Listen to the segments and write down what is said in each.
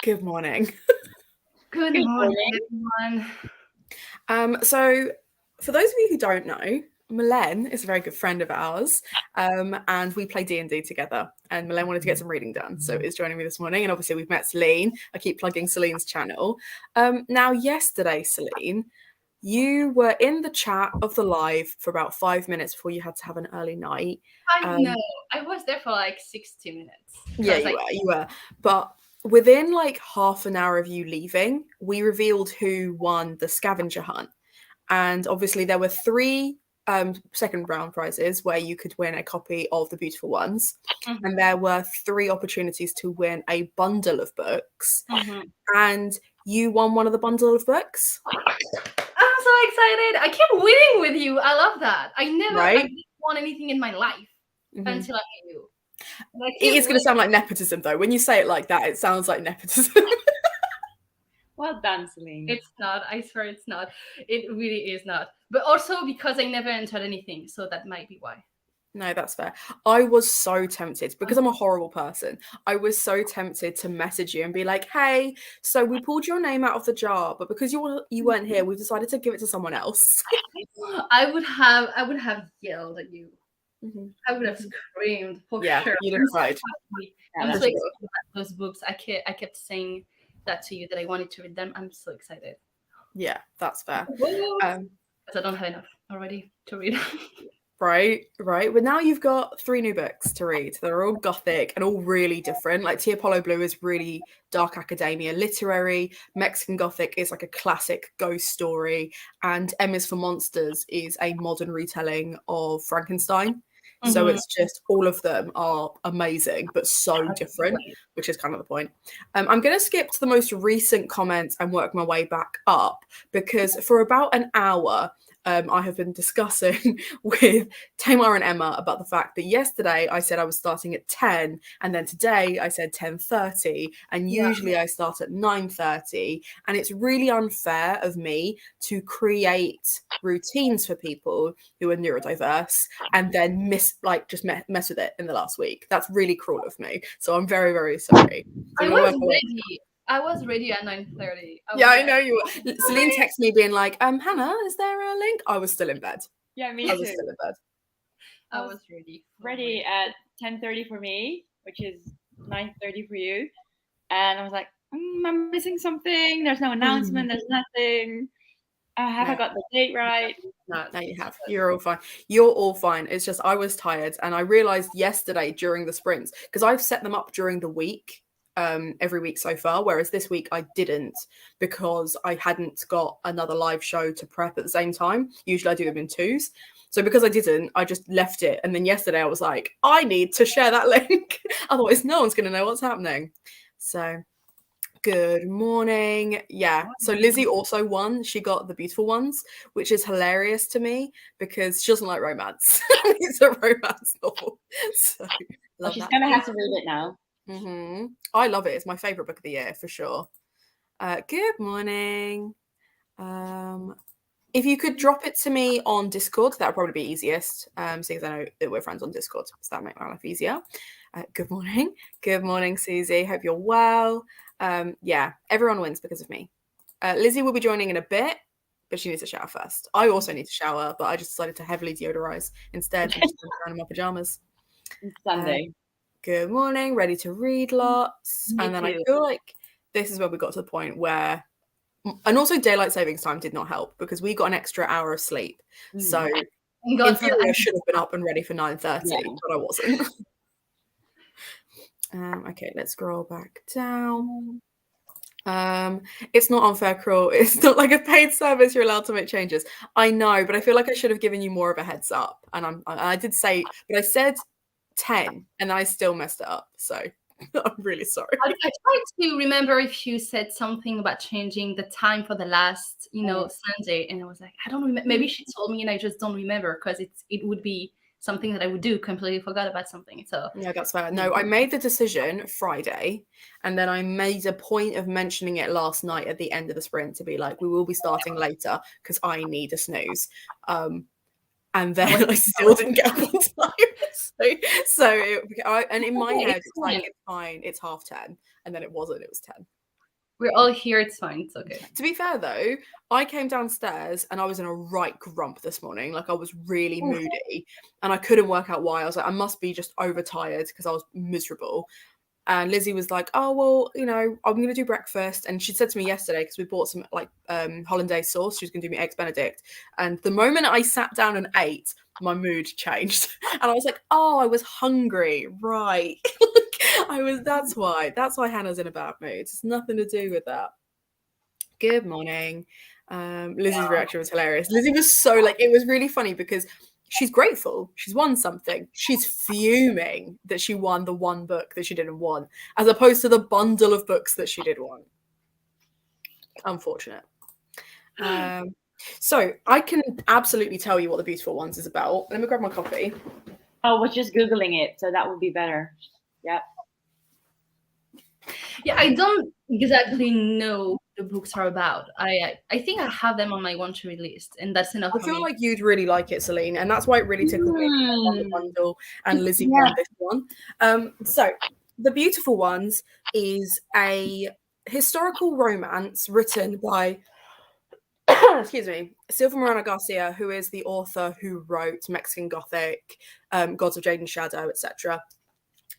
Good morning. Good Good morning, morning. everyone. So for those of you who don't know, Milen is a very good friend of ours, and we play D&D together, and Milen wanted to get some reading done, so is joining me this morning, and obviously we've met Celine. I keep plugging Celine's channel. Now, yesterday, Celine, you were in the chat of the live for about 5 minutes before you had to have an early night. I know. I was there for like 60 minutes. Yeah, you were. But within like half an hour of you leaving, we revealed who won the scavenger hunt. And obviously there were three second round prizes where you could win a copy of The Beautiful Ones. Mhm. And there were 3 opportunities to win a bundle of books. Mhm. And you won one of the bundle of books. I'm so excited. I keep winning with you. I love that. I didn't want anything in my life until I met you. It is going to sound like nepotism, though. When you say it like that, it sounds like nepotism. Well done, Celine. It's not. I swear it's not. It really is not. But also because I never entered anything, so that might be why. No, that's fair. I was so tempted because I'm a horrible person. I was so tempted to message you and be like, "Hey, so we pulled your name out of the jar, but because you weren't here, we decided to give it to someone else." I would have yelled at you. I would have screamed for sure. You'd have cried. I'm so excited about those books. I kept saying that to you that I wanted to read them. I'm so excited. Yeah, that's fair. Because I don't have enough already to read. Right. But now you've got 3 new books to read. They're all gothic and all really different. Like Apollo Blue is really dark academia literary. Mexican Gothic is like a classic ghost story. And M is for Monsters is a modern retelling of Frankenstein. So it's just all of them are amazing, but so different, which is kind of the point. I'm going to skip to the most recent comments and work my way back up because for about an hour, I have been discussing with Tamar and Emma about the fact that yesterday I said I was starting at 10 and then today I said 10:30 and usually I start at 9:30 and it's really unfair of me to create routines for people who are neurodiverse and then mess with it in the last week. That's really cruel of me. So I'm very, very sorry. So I was ready at 9:30. Yeah, I know you were. Celine texted me being like, Hannah, is there a link? I was still in bed. Yeah, me too. I was still in bed. I was ready. Ready at 10:30 for me, which is 9:30 for you. And I was like, I'm missing something. There's no announcement. There's nothing. Have I got the date right? No, you have. You're all fine. You're all fine. It's just I was tired and I realized yesterday during the sprints, because I've set them up during the week. Every week so far, whereas this week I didn't because I hadn't got another live show to prep at the same time. Usually I do them in 2s. So because I didn't, I just left it. And then yesterday I was like, I need to share that link. Otherwise no one's going to know what's happening. So good morning. Yeah. So Lizzie also won. She got The Beautiful Ones, which is hilarious to me because she doesn't like romance. It's a romance novel. So she's going to have to read it now. I love it. It's my favorite book of the year for sure. Good morning. If you could drop it to me on Discord, that would probably be easiest. Seeing as I know that we're friends on Discord, so that make my life easier. Good morning. Good morning, Susie. Hope you're well. Yeah, everyone wins because of me. Lizzie will be joining in a bit, but she needs to shower first. I also need to shower, but I just decided to heavily deodorize instead and just run around in my pajamas. It's Sunday. Good morning, ready to read lots. And then I feel like this is where we got to the point where, and also daylight savings time did not help because we got an extra hour of sleep. So in theory, I should have been up and ready for 9:30, but I wasn't. Okay, let's scroll back down. It's not unfair, cruel. It's not like a paid service. You're allowed to make changes. I know, but I feel like I should have given you more of a heads up. And I did say, but I said 10 and I still messed it up, so I'm really sorry. I tried to remember if you said something about changing the time for the last Sunday, and I was like, I don't remember. Maybe she told me and I just don't remember because it would be something that I would do. Completely forgot about something. So yeah, that's fair. No, I made the decision Friday and then I made a point of mentioning it last night at the end of the sprint to be like, we will be starting later because I need a snooze. And then I still didn't get up on time. So and in my head, it's like, it's fine, it's 10:30. And then it wasn't, it was 10. We're all here. It's fine. It's okay. To be fair though, I came downstairs and I was in a right grump this morning. Like I was really moody and I couldn't work out why. I was like, I must be just overtired because I was miserable. And Lizzie was like, oh, well, you know, I'm going to do breakfast. And she said to me yesterday, because we bought some like hollandaise sauce, she was going to do me eggs Benedict. And the moment I sat down and ate, my mood changed. And I was like, oh, I was hungry. Right. That's why Hannah's in a bad mood. It's nothing to do with that. Good morning. Lizzie's reaction was hilarious. Lizzie was so like, it was really funny because she's grateful. She's won something. She's fuming that she won the one book that she didn't want, as opposed to the bundle of books that she did want. Unfortunate. So I can absolutely tell you what The Beautiful Ones is about. Let me grab my copy. I was just Googling it, so that would be better. Yep. Yeah, I don't exactly know the books are about. I think I have them on my want to read list, and that's enough. I feel like you'd really like it, Celine, and that's why it really tickled me that I won the bundle and Lizzie won this one. So The Beautiful Ones is a historical romance written by excuse me, Silva Moreno Garcia, who is the author who wrote Mexican Gothic, Gods of Jade and Shadow, etc.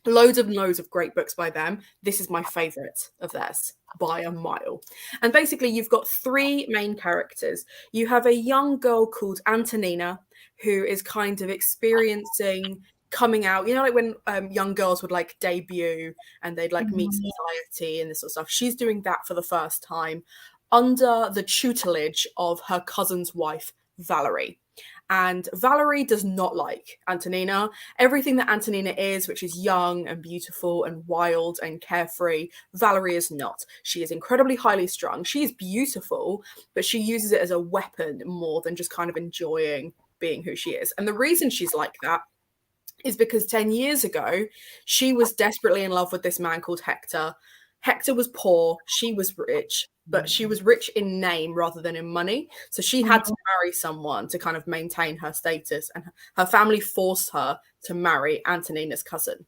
Loads of great books by them. This is my favorite of theirs by a mile. And basically you've got three main characters. You have a young girl called Antonina, who is kind of experiencing coming out, you know, like when young girls would like debut and they'd like meet society and this sort of stuff. She's doing that for the first time under the tutelage of her cousin's wife, Valerie. And Valerie does not like Antonina. Everything that Antonina is, which is young and beautiful and wild and carefree, Valerie is not. She is incredibly highly strung. She is beautiful, but she uses it as a weapon more than just kind of enjoying being who she is. And the reason she's like that is because 10 years ago, she was desperately in love with this man called Hector. Hector was poor, she was rich, but she was rich in name rather than in money. So she had to marry someone to kind of maintain her status, and her family forced her to marry Antonina's cousin.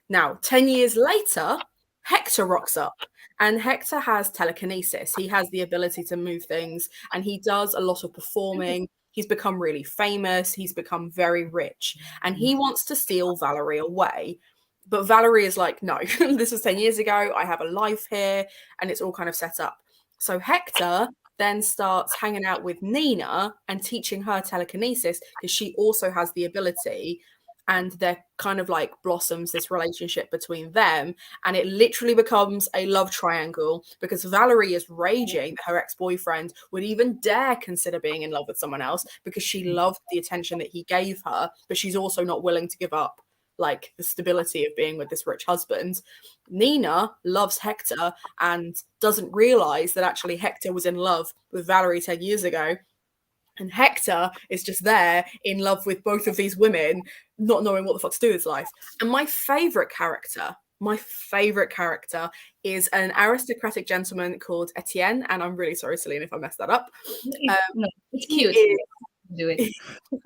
Now, 10 years later, Hector rocks up, and Hector has telekinesis. He has the ability to move things, and he does a lot of performing. He's become really famous. He's become very rich, and he wants to steal Valerie away. But Valerie is like, no, this was 10 years ago. I have a life here, and it's all kind of set up. So Hector then starts hanging out with Nina and teaching her telekinesis because she also has the ability, and there kind of like blossoms this relationship between them, and it literally becomes a love triangle because Valerie is raging that her ex-boyfriend would even dare consider being in love with someone else because she loved the attention that he gave her, but she's also not willing to give up like the stability of being with this rich husband. Nina loves Hector and doesn't realize that actually Hector was in love with Valerie 10 years ago. And Hector is just there in love with both of these women, not knowing what the fuck to do with his life. And my favorite character is an aristocratic gentleman called Etienne. And I'm really sorry, Celine, if I messed that up. No, it's cute. Do it.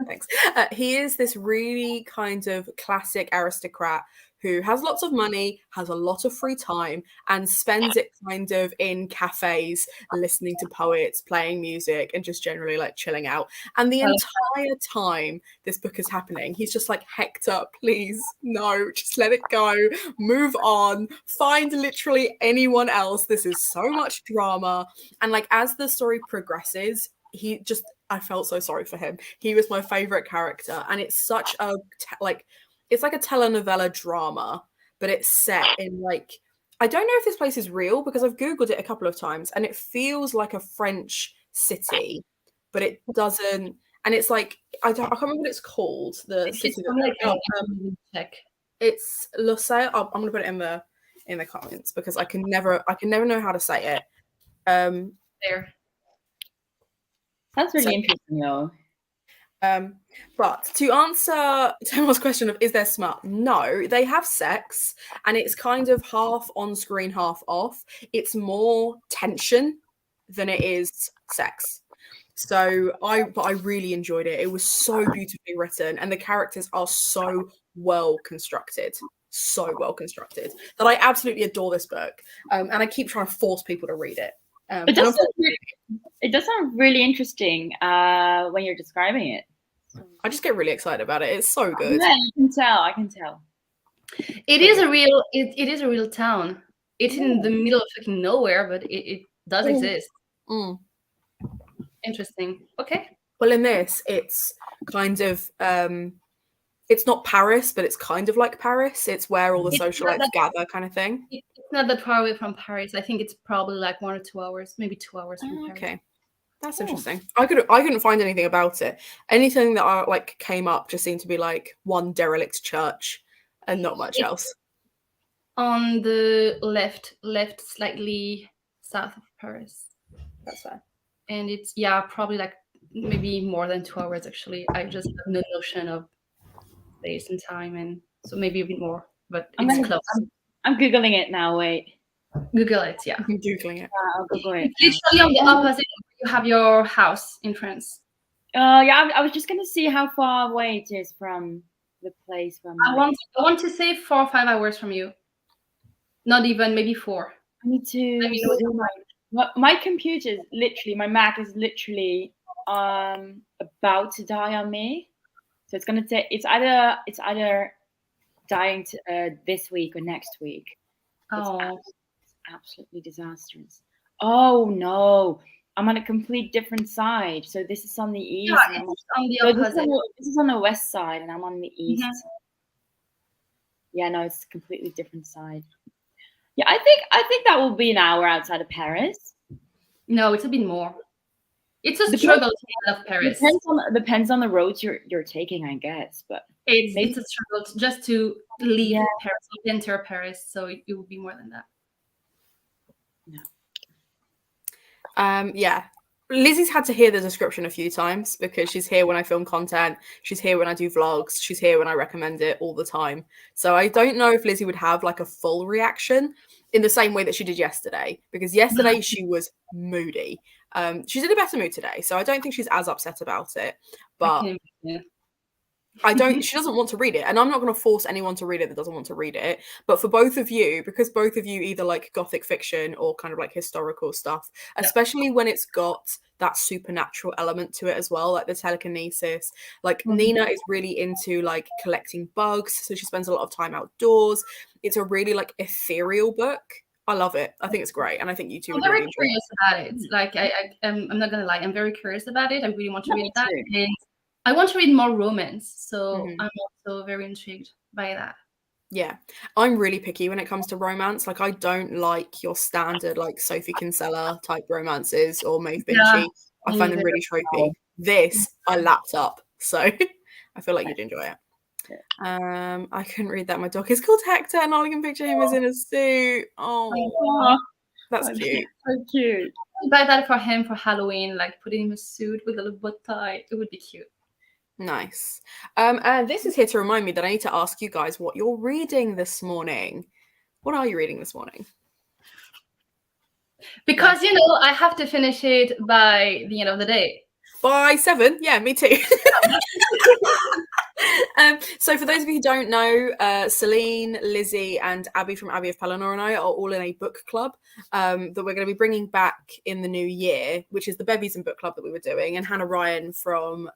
Thanks. He is this really kind of classic aristocrat who has lots of money, has a lot of free time, and spends it kind of in cafes, listening to poets, playing music, and just generally like chilling out. And the entire time this book is happening, he's just like, Hector, please, no, just let it go, move on, find literally anyone else. This is so much drama. And like as the story progresses, I felt so sorry for him. He was my favorite character, and it's such a it's like a telenovela drama, but it's set in like, I don't know if this place is real because I've googled it a couple of times, and it feels like a French city, but it doesn't. And it's like I can't remember what it's called. The city Check. It's Lucé. I'm gonna put it in the comments because I can never know how to say it. There. That's really interesting, though. But to answer Tamar's question of is there smut? No, they have sex, and it's kind of half on screen, half off. It's more tension than it is sex. So I really enjoyed it. It was so beautifully written, and the characters are so well constructed. so well constructed that I absolutely adore this book. And I keep trying to force people to read it. It does sound really interesting when you're describing it. I just get really excited about it. It's so good. Yeah, you can tell. I can tell. It is a real. It is a real town. It's in the middle of fucking nowhere, but it does exist. Interesting. Okay. Well, in this, it's kind of it's not Paris, but it's kind of like Paris. It's where all the socialites gather, kind of thing. It's not that far away from Paris. I think it's probably like 1 or 2 hours, maybe 2 hours from Paris. Okay, that's interesting. I couldn't find anything about it. Anything that I like came up just seemed to be like one derelict church and not much else. On the left, slightly south of Paris. That's fair. And it's probably like maybe more than 2 hours actually. I just have no notion of space and time, and so maybe a bit more, but it's close. I'm googling it now. Wait, Google it. Yeah, I'm googling it. I'll Google it. It's literally on the opposite. You have your house in France. I was just gonna see how far away it is from the place. I want to say 4 or 5 hours from you. Not even, maybe 4. I need to. My computer is literally, my Mac is literally about to die on me. So it's gonna take. It's either dying this week or next week. It's absolutely disastrous. Oh no, I'm on a complete different side. So this is on the east. Yeah, it's on the opposite. This is on the west side, and I'm on the east. Yeah, no, it's a completely different side. Yeah, I think that will be an hour outside of Paris. No, it's a bit more. It's a struggle to get out of Paris. Depends on the roads you're taking, I guess. But it's a struggle just to leave Paris, enter Paris. So it will be more than that. No. Yeah. Lizzie's had to hear the description a few times because she's here when I film content. She's here when I do vlogs. She's here when I recommend it all the time. So I don't know if Lizzie would have like a full reaction in the same way that she did yesterday, because yesterday she was moody. She's in a better mood today, so I don't think she's as upset about it. But she doesn't want to read it, and I'm not going to force anyone to read it that doesn't want to read it. But for both of you, because both of you either like gothic fiction or kind of like historical stuff, especially when it's got that supernatural element to it as well, like the telekinesis. Like Nina is really into like collecting bugs, so she spends a lot of time outdoors. It's a really like ethereal book. I love it. I think it's great, and I think you two. I'm very curious about it. Like I'm not gonna lie, I'm very curious about it. I really want to read that, and I want to read more romance. So I'm also very intrigued by that. Yeah, I'm really picky when it comes to romance. Like, I don't like your standard like Sophie Kinsella type romances or Maeve Binchy. I find them really tropey. This I lapped up, so I feel like you'd enjoy it. I couldn't read that. My dog is called Hector, and all I can picture him is in a suit. Oh, that's cute. So cute. I'd buy that for him for Halloween, like putting him in a suit with a little bow tie. It would be cute. Nice. And this is here to remind me that I need to ask you guys what you're reading this morning. What are you reading this morning? Because, I have to finish it by the end of the day. By 7? Yeah, me too. So for those of you who don't know, Celine, Lizzie, and Abby from Abbey of Pellinor and I are all in a book club that we're going to be bringing back in the new year, which is the Bevies and Book Club that we were doing. And Hannah Ryan from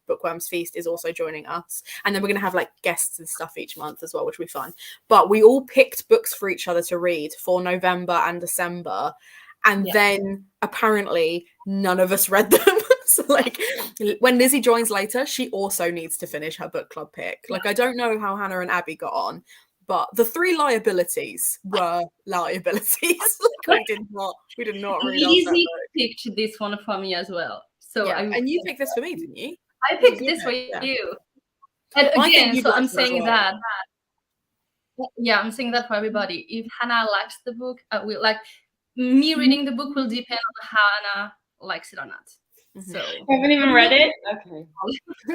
Bookworms Feast is also joining us. And then we're going to have like guests and stuff each month as well, which will be fun. But we all picked books for each other to read for November and December. And then apparently none of us read them. So like when Lizzie joins later, she also needs to finish her book club pick. Like, I don't know how Hannah and Abby got on, but the 3 liabilities were liabilities. Like, we did not read Lizzie picked this one for me as well. So and you picked this for me, didn't you? I picked this for you. And again, so I'm saying that. Yeah, I'm saying that for everybody. If Hannah likes the book, me reading the book will depend on how Hannah likes it or not. So I haven't even read it. Okay.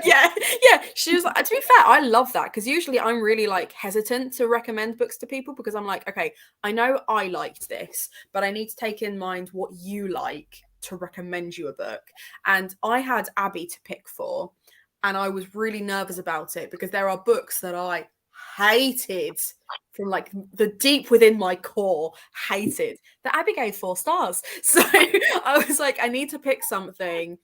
Yeah. She was like, to be fair, I love that, because usually I'm really like hesitant to recommend books to people, because I'm like, okay, I know I liked this, but I need to take in mind what you like to recommend you a book. And I had Abby to pick for, and I was really nervous about it because there are books that I hated from like the deep within my core, hated that Abby gave 4 stars. So I was like, I need to pick something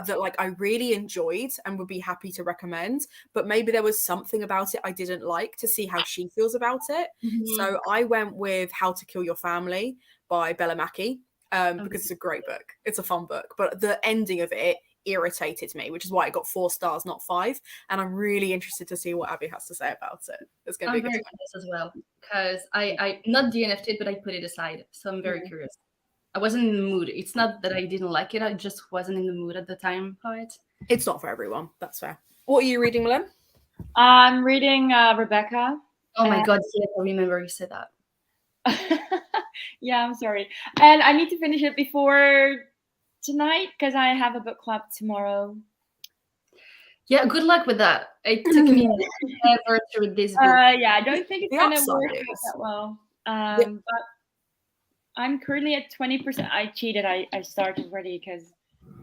that like I really enjoyed and would be happy to recommend, but maybe there was something about it I didn't like, to see how she feels about it. So I went with How to Kill Your Family by Bella Mackie, because it's a great book. It's a fun book, but the ending of it irritated me, which is why it got 4 stars, not 5. And I'm really interested to see what Abby has to say about it. It's going to I'm be a very good time. curious as well, because I not DNF'd it, but I put it aside. So I'm very curious. I wasn't in the mood. It's not that I didn't like it. I just wasn't in the mood at the time for it. It's not for everyone. That's fair. What are you reading, Milen? I'm reading Rebecca. Oh my God, yes, I remember you said that. Yeah, I'm sorry. And I need to finish it before tonight because I have a book club tomorrow. Yeah, good luck with that. It took me ever to read this book. Yeah, I don't think it's The going to upside work out is- that well. But I'm currently at 20%. I cheated. I started already because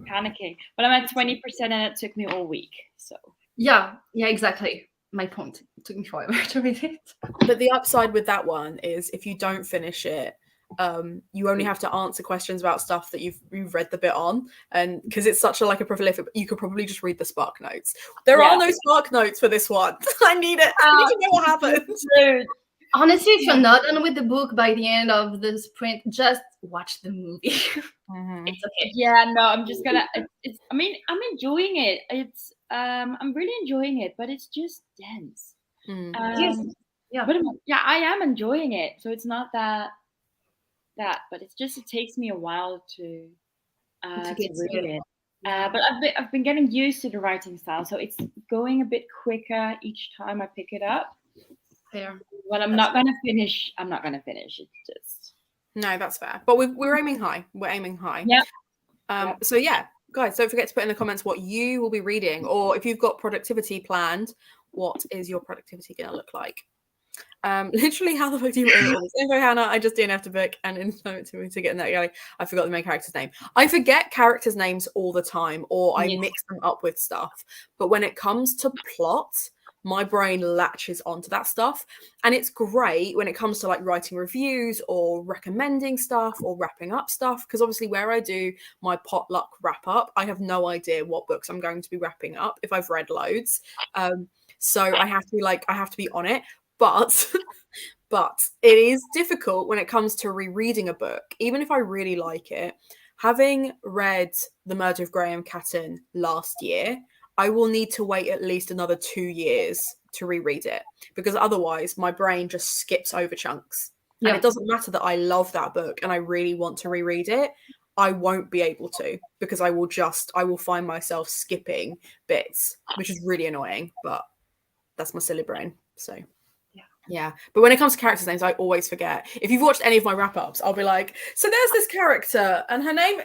panicking. But I'm at 20% and it took me all week. So Yeah, exactly. My point. It took me forever to read it. But the upside with that one is if you don't finish it, you only have to answer questions about stuff that you've read the bit on, and because it's such a like a prolific, you could probably just read the Spark Notes. There are no Spark Notes for this one. I need it. I need to know what happened. rude. Honestly, if you're not done with the book by the end of the sprint, just watch the movie. It's okay. Yeah, no, I'm just gonna. It's. I mean, I'm enjoying it. It's. I'm really enjoying it, but it's just dense. Yes. Yeah. But yeah, I am enjoying it. So it's not that. But it's just it takes me a while to get read it. But I've been getting used to the writing style, so it's going a bit quicker each time I pick it up. Fair. But I'm not gonna finish. I'm not gonna finish. It's just. No, that's fair. But we're aiming high. We're aiming high. Yeah. So yeah, guys, don't forget to put in the comments what you will be reading, or if you've got productivity planned, what is your productivity going to look like? Literally, how the fuck do you write all this info, Hannah? I just DNF'd a book and info to me to get in that gallery. I forgot the main character's name. I forget characters' names all the time, or I mix them up with stuff. But when it comes to plot, my brain latches onto that stuff. And it's great when it comes to like writing reviews or recommending stuff or wrapping up stuff. Because obviously where I do my potluck wrap up, I have no idea what books I'm going to be wrapping up if I've read loads. So I have to be on it. But it is difficult when it comes to rereading a book, even if I really like it. Having read The Murder of Graham Catton last year, I will need to wait at least another 2 years to reread it, because otherwise my brain just skips over chunks. Yeah. And it doesn't matter that I love that book and I really want to reread it. I won't be able to, because I will find myself skipping bits, which is really annoying, but that's my silly brain. So yeah, but when it comes to characters' names, I always forget. If you've watched any of my wrap-ups, I'll be like, so there's this character, and her name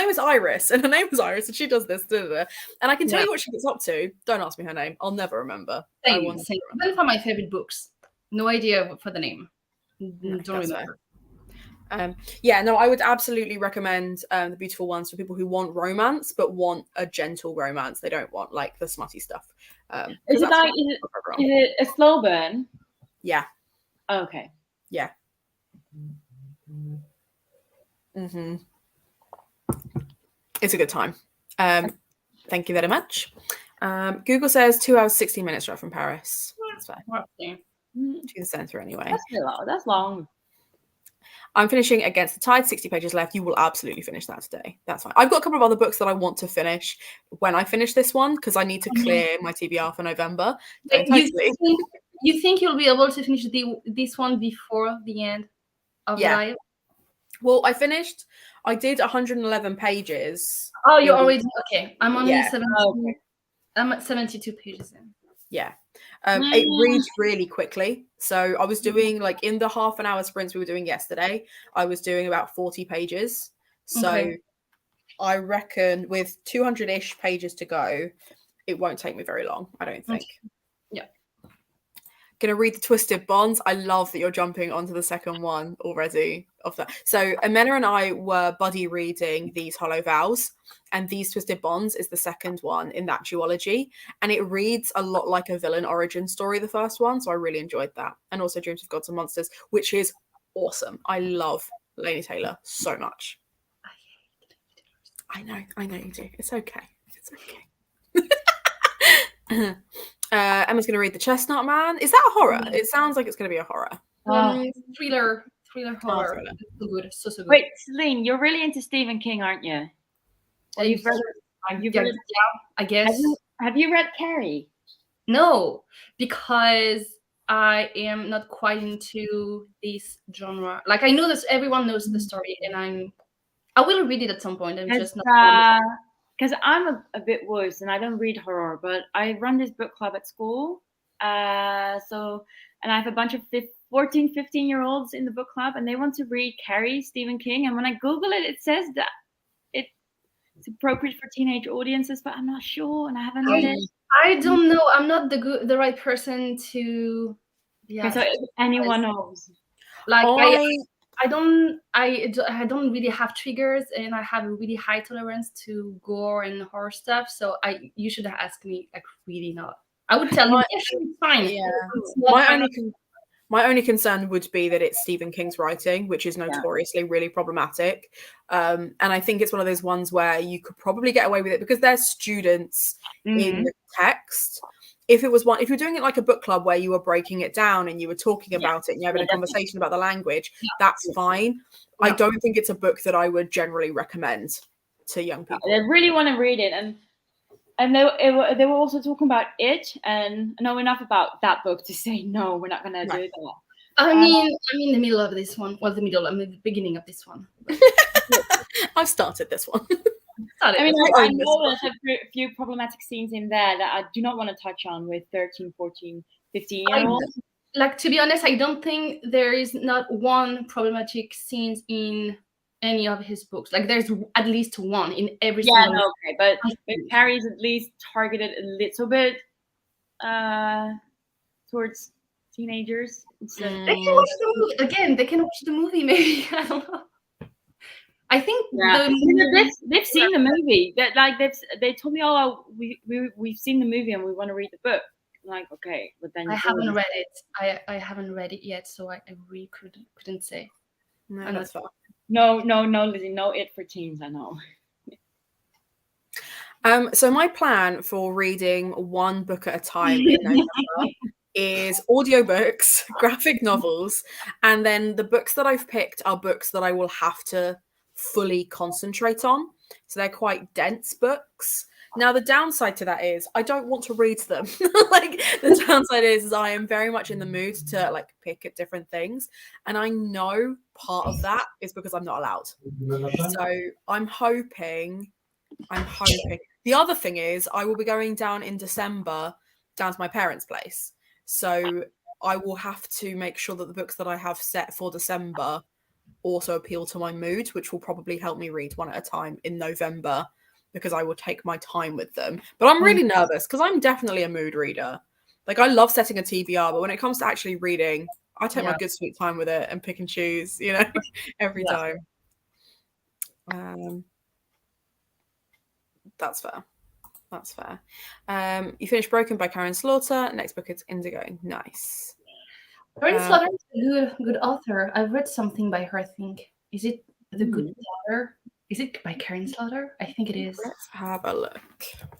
is Iris, and her name is Iris, and she does this, and I can tell you what she gets up to. Don't ask me her name; I'll never remember. Same. Even for my favorite books, no idea for the name. Don't remember. Yeah, no, I would absolutely recommend The Beautiful Ones for people who want romance, but want a gentle romance. They don't want like the smutty stuff. Is it a slow burn? Yeah. Okay. Yeah. It's a good time. Thank you very much. Google says 2 hours 16 minutes drive from Paris. That's fair. To the centre anyway. That's long. I'm finishing Against the Tide, 60 pages left. You will absolutely finish that today. That's fine. I've got a couple of other books that I want to finish when I finish this one, because I need to clear my TBR for November. You think you'll be able to finish this one before the end of Live? Well, I did 111 pages. Oh, you're already okay. I'm only 70. Okay. I'm at 72 pages in. Yeah. It reads really quickly. So I was doing like in the half an hour sprints we were doing yesterday, I was doing about 40 pages. So I reckon with 200-ish pages to go, it won't take me very long, I don't think. Yeah. Gonna read The Twisted Bonds. I love that you're jumping onto the second one already of that. So Amena and I were buddy reading these Hollow Vows, and These Twisted Bonds is the second one in that duology. And it reads a lot like a villain origin story, the first one. So I really enjoyed that. And also Dreams of Gods and Monsters, which is awesome. I love Laini Taylor so much. I know you do. It's okay. It's okay. Emma's going to read The Chestnut Man. Is that a horror? It sounds like it's going to be a horror. Thriller horror. Thriller. So good. So good. Wait, Celine, you're really into Stephen King, aren't you? Or you've read it? I guess. Have you read Carrie? No, because I am not quite into this genre. Like, I know that everyone knows the story, and I will read it at some point. I'm just not. Because I'm a bit worse, and I don't read horror, but I run this book club at school. And I have a bunch of 14, 15-year-olds in the book club, and they want to read Carrie, Stephen King. And when I Google it, it says that it's appropriate for teenage audiences, but I'm not sure, and I haven't read it. I don't know. I'm not the right person to. Yeah. So anyone knows. Like I don't really have triggers, and I have a really high tolerance to gore and horror stuff. So you should ask me like really not. I would tell you, yeah, sure, it's fine. Yeah. My only concern would be that it's Stephen King's writing, which is notoriously really problematic. And I think it's one of those ones where you could probably get away with it because there's students in the text. If you're doing it like a book club where you were breaking it down and you were talking about it and you're having a conversation about the language, that's fine. I don't think it's a book that I would generally recommend to young people. They really want to read it, and they were also talking about it, and I know enough about that book to say no, we're not going to do that. I mean, I'm in the middle of this one. Well, I'm in the beginning of this one. I've started this one. I mean, I know there's a few problematic scenes in there that I do not want to touch on with 13, 14, 15-year-olds. Like, to be honest, I don't think there is not one problematic scene in any of his books. Like, there's at least one in every single book. Okay, but Carrie's at least targeted a little bit towards teenagers. They can watch the movie. Again, they can watch the movie, maybe. I don't know. I think they've seen the movie. They told me, oh, we've seen the movie and we want to read the book. I'm like, okay, but then I haven't read it. I haven't read it yet, so I really couldn't say. No, that's fine. No, Lizzie, no it for teens. I know. So my plan for reading one book at a time in November is audiobooks, graphic novels, and then the books that I've picked are books that I will have to fully concentrate on. So they're quite dense books. Now, the downside to that is I don't want to read them. Like, the downside is I am very much in the mood to like pick at different things. And I know part of that is because I'm not allowed. So I'm hoping. The other thing is I will be going down in December down to my parents' place. So I will have to make sure that the books that I have set for December also appeal to my mood, which will probably help me read one at a time in November because I will take my time with them. But I'm really nervous because I'm definitely a mood reader. Like, I love setting a TBR, but when it comes to actually reading, I take my good sweet time with it and pick and choose, every time. That's fair. That's fair. You finished Broken by Karen Slaughter. Next book is Indigo. Nice. Karen Slaughter is a good author. I've read something by her, I think. Is it The Good Daughter? Is it by Karen Slaughter? I think it is. Let's have a look.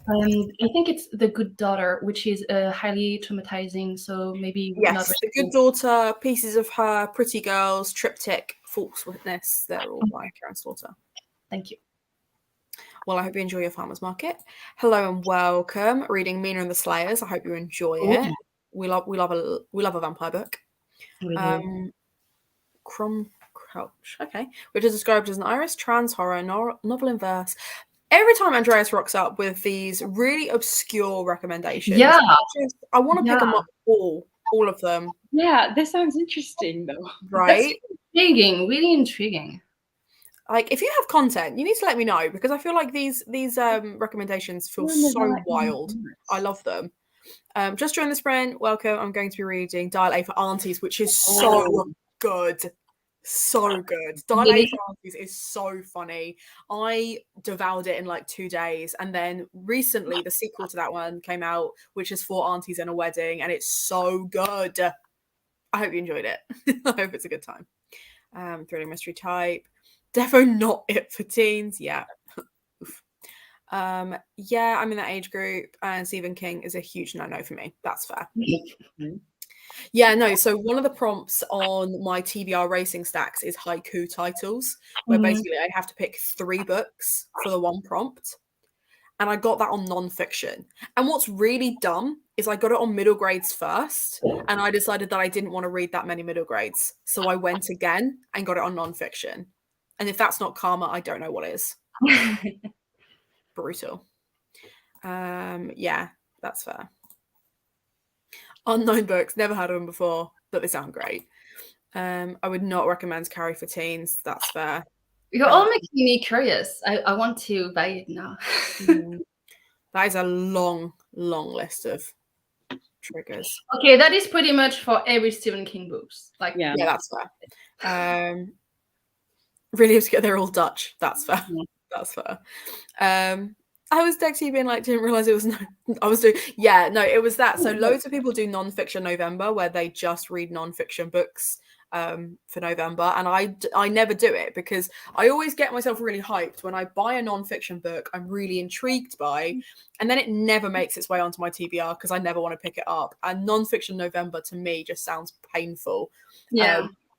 I think it's The Good Daughter, which is highly traumatizing. So maybe not. The Good Daughter, Pieces of Her, Pretty Girls, Triptych, False Witness. They're all by Karen Slaughter. Thank you. Well, I hope you enjoy your farmers market. Hello and welcome. Reading Mina and the Slayers. I hope you enjoy it. We love a vampire book. Crouch, okay, which is described as an Irish trans horror novel in verse. Every time Andreas rocks up with these really obscure recommendations, I want to pick them up all of them. Yeah, this sounds interesting though. Right? That's intriguing, really intriguing. Like, if you have content, you need to let me know because I feel like these recommendations feel so wild. I love them. Just joined the sprint. Welcome. I'm going to be reading Dial A for Aunties, which is so good. So good. Dial A for Aunties is so funny. I devoured it in like 2 days. And then recently the sequel to that one came out, which is For Aunties and a Wedding. And it's so good. I hope you enjoyed it. I hope it's a good time. Thriller mystery type. Defo not it for teens. Yeah. Yeah, I'm in that age group, and Stephen King is a huge no-no for me. That's fair. Yeah, no. So one of the prompts on my TBR racing stacks is haiku titles, where basically I have to pick 3 books for the one prompt. And I got that on nonfiction. And what's really dumb is I got it on middle grades first, and I decided that I didn't want to read that many middle grades. So I went again and got it on nonfiction. And if that's not karma, I don't know what is. Brutal. Yeah, that's fair. Unknown books, never heard of them before, but they sound great. I would not recommend Carrie for teens. That's fair. You're all making me curious. I want to buy it now. That is a long, long list of triggers. Okay, that is pretty much for every Stephen King books. Like, yeah, that's fair. Really have to get they're all Dutch. That's fair. That's fair. I was texting being like, didn't realize it was I was doing it was that. So loads of people do non-fiction November where they just read non-fiction books for November, and I never do it because I always get myself really hyped when I buy a non-fiction book I'm really intrigued by, and then it never makes its way onto my TBR because I never want to pick it up. And non-fiction November to me just sounds painful.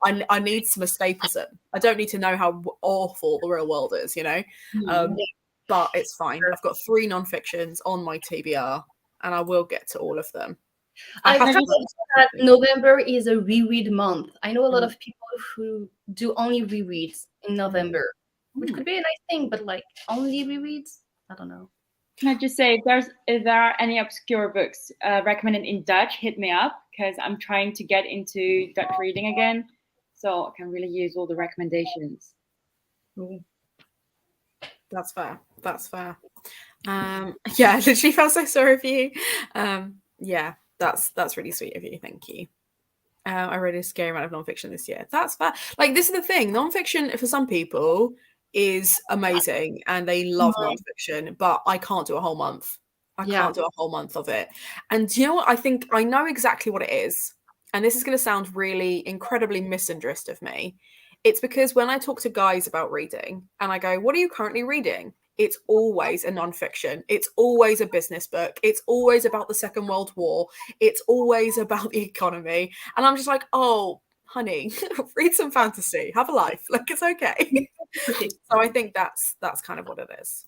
I need some escapism. I don't need to know how awful the real world is, you know. But it's fine. I've got 3 non-fictions on my TBR, and I will get to all of them. I heard that November is a reread month. I know a lot of people who do only rereads in November, which could be a nice thing, but like only rereads, I don't know. Can I just say, if there are any obscure books recommended in Dutch, hit me up, because I'm trying to get into Dutch reading again, so I can really use all the recommendations. That's fair. That's fair. Yeah, I literally felt so sorry for you. Yeah, that's really sweet of you. Thank you. I read a scary amount of nonfiction this year. That's fair. Like, this is the thing. Nonfiction for some people is amazing and they love nonfiction, but I can't do a whole month. I can't do a whole month of it. And you know what? I think I know exactly what it is. And this is going to sound really incredibly misandrist of me. It's because when I talk to guys about reading and I go, what are you currently reading? It's always a nonfiction. It's always a business book. It's always about the Second World War. It's always about the economy. And I'm just like, oh, honey, read some fantasy. Have a life. Like, it's okay. So I think that's kind of what it is.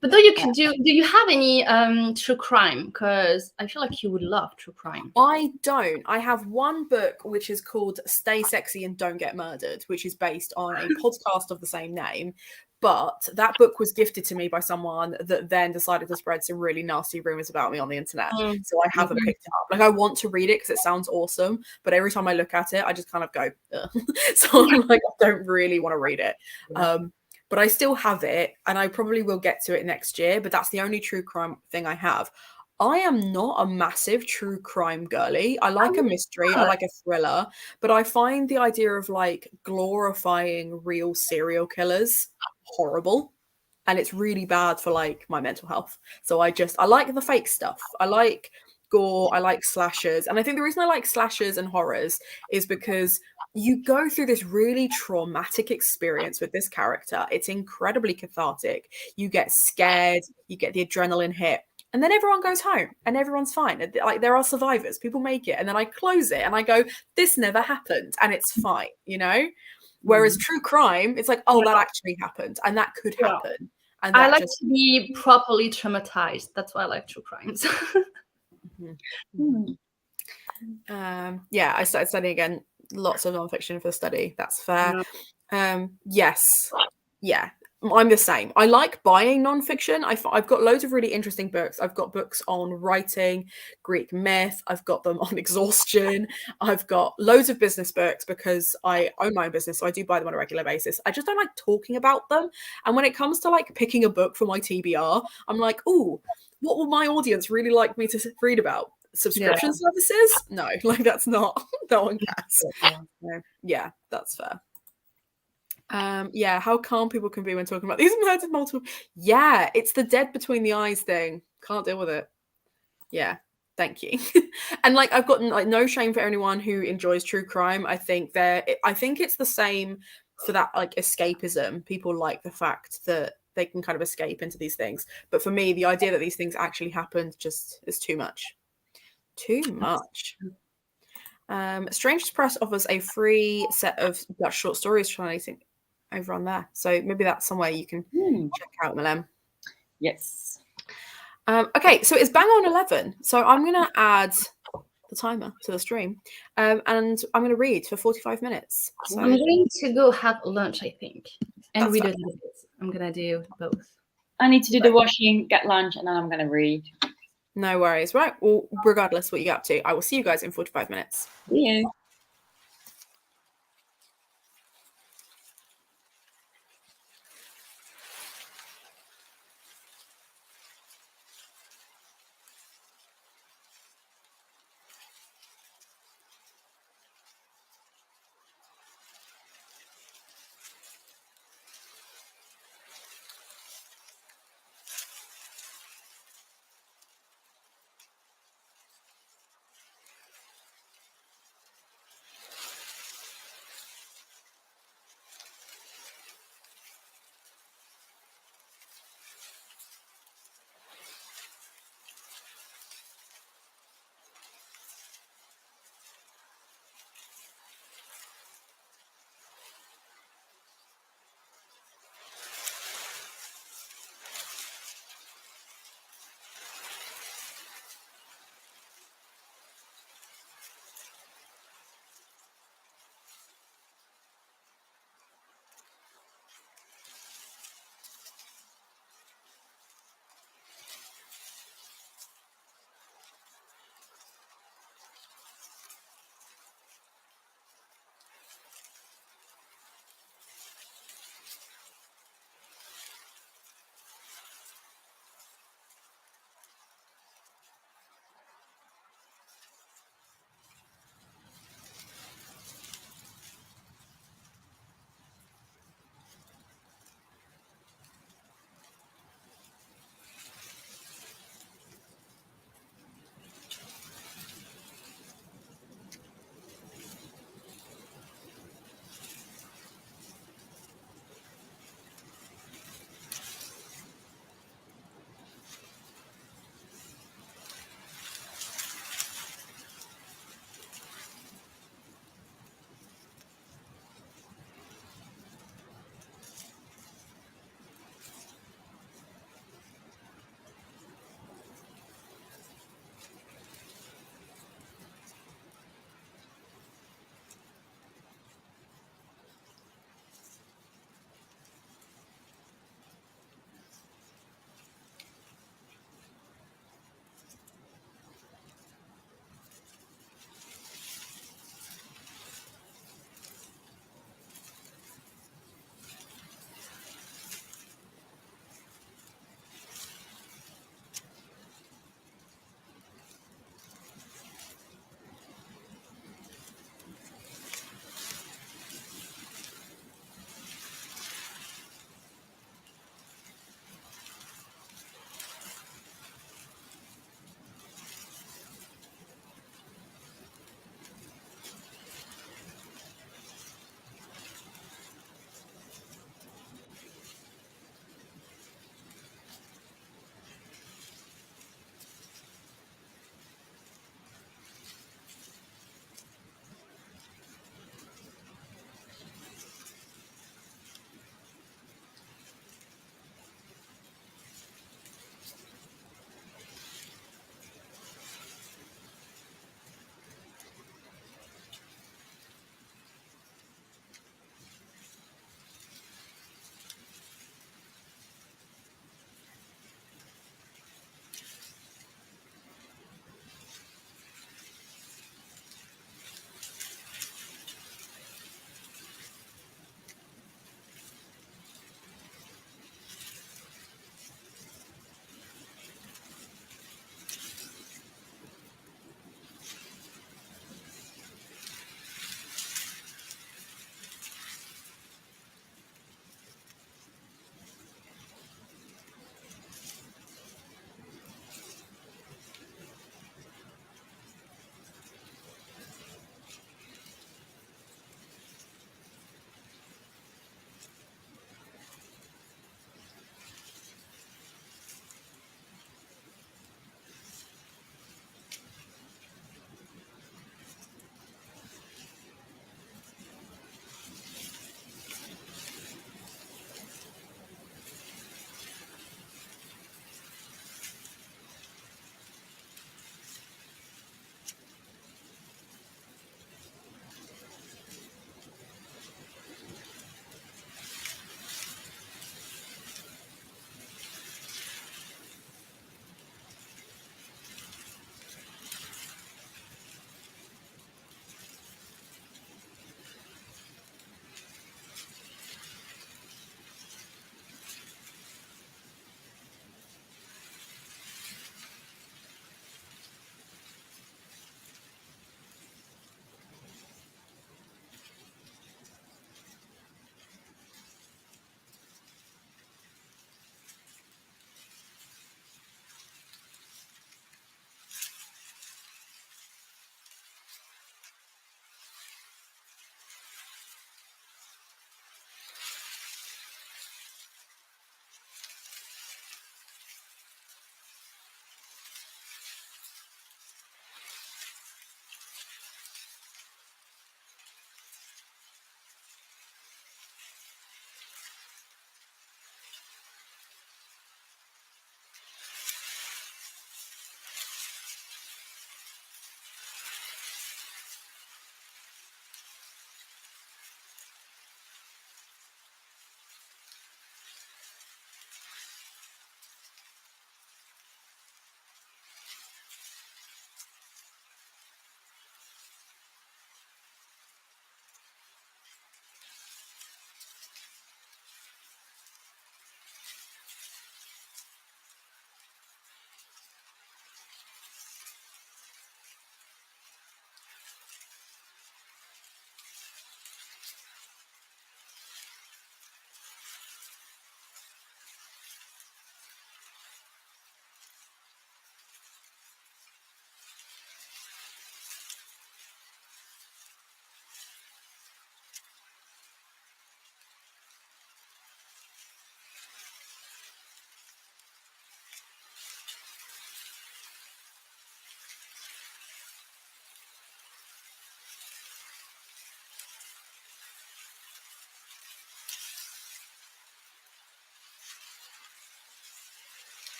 But though you could do you have any true crime? Because I feel like you would love true crime. I don't. I have one book which is called Stay Sexy and Don't Get Murdered, which is based on a podcast of the same name. But that book was gifted to me by someone that then decided to spread some really nasty rumors about me on the internet. So I haven't picked it up. Like, I want to read it because it sounds awesome, but every time I look at it, I just kind of go, ugh. So I'm like, I don't really want to read it. But I still have it, and I probably will get to it next year, but that's the only true crime thing I have. I am not a massive true crime girly. I like a mystery, I like a thriller, but I find the idea of like glorifying real serial killers horrible, and it's really bad for like my mental health. So I like the fake stuff. I like gore, I like slashers, and I think the reason I like slashers and horrors is because you go through this really traumatic experience with this character. It's incredibly cathartic. You get scared, you get the adrenaline hit, and then everyone goes home and everyone's fine. Like, there are survivors, people make it, and then I close it and I go, this never happened, and it's fine, you know? Whereas true crime, it's like, oh, that actually happened, and that could happen. And I like to be properly traumatized. That's why I like true crimes. Yeah, I started studying again. Lots of nonfiction for study. That's fair. Yes. Yeah. I'm the same. I like buying nonfiction. I've got loads of really interesting books. I've got books on writing, Greek myth. I've got them on exhaustion. I've got loads of business books because I own my own business, so I do buy them on a regular basis. I just don't like talking about them. And when it comes to like picking a book for my TBR, I'm like, ooh, what will my audience really like me to read about? Subscription services? No, like that's not. No one cares. Yeah, that's fair. Yeah, how calm people can be when talking about these murdered multiple. Yeah, it's the dead between the eyes thing. Can't deal with it. Yeah, thank you. And like, I've got like no shame for anyone who enjoys true crime. I think it's the same for that like escapism. People like the fact that they can kind of escape into these things. But for me, the idea that these things actually happened just is too much. Too much. Strangers Press offers a free set of Dutch short stories translating over on there. So maybe that's somewhere you can check out, Malem. Yes. Okay, so it's bang on 11. So I'm going to add the timer to the stream. And I'm going to read for 45 minutes. So I'm going to go have lunch, I think, and That's read a fine. little bit. I'm going to do both. I need to do the washing, get lunch, and then I'm going to read. No worries. Right. Well, regardless what you get up to, I will see you guys in 45 minutes. See you.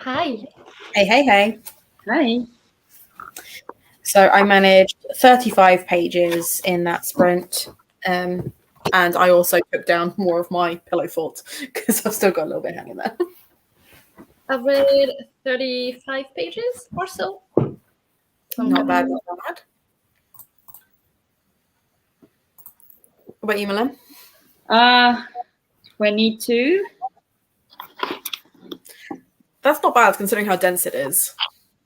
Hi. Hey. Hi. So I managed 35 pages in that sprint. And I also took down more of my pillow fort because I've still got a little bit hanging there. I've read 35 pages or so. Not bad. What about you, Milan? 22. That's not bad considering how dense it is.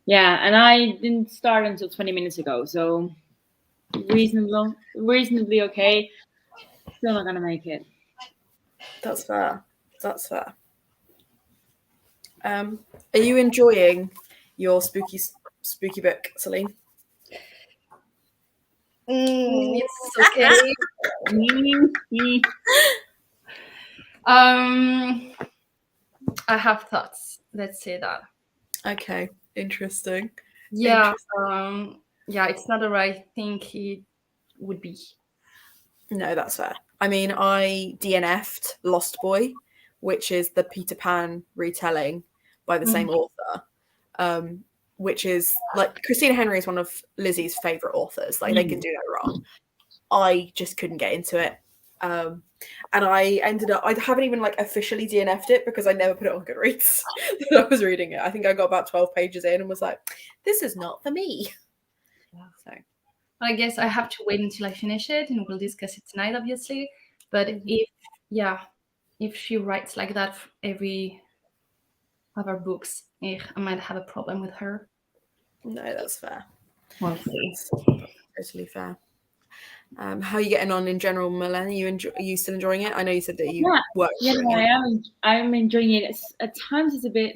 Yeah, and I didn't start until 20 minutes ago, so reasonably okay. Still not gonna make it. That's fair. Are you enjoying your spooky book, Celine? It's okay. I have thoughts. Let's say that. Okay, interesting. Yeah. It's not the right thing it would be. No, that's fair. I mean, I DNF'd Lost Boy, which is the Peter Pan retelling by the same author, which is like Christina Henry is one of Lizzie's favorite authors. Like they can do no wrong. I just couldn't get into it. And I ended up, I haven't even like officially DNF'd it because I never put it on Goodreads. I was reading it. I think I got about 12 pages in and was like, this is not for me. Yeah. So I guess I have to wait until I finish it and we'll discuss it tonight, obviously. But if she writes like that for every other books, I might have a problem with her. no, that's fair. We'll see. That's totally fair. How are you getting on in general, Milan? Are you still enjoying it? I know you said that you worked. Yeah, I'm enjoying it. At times it's a bit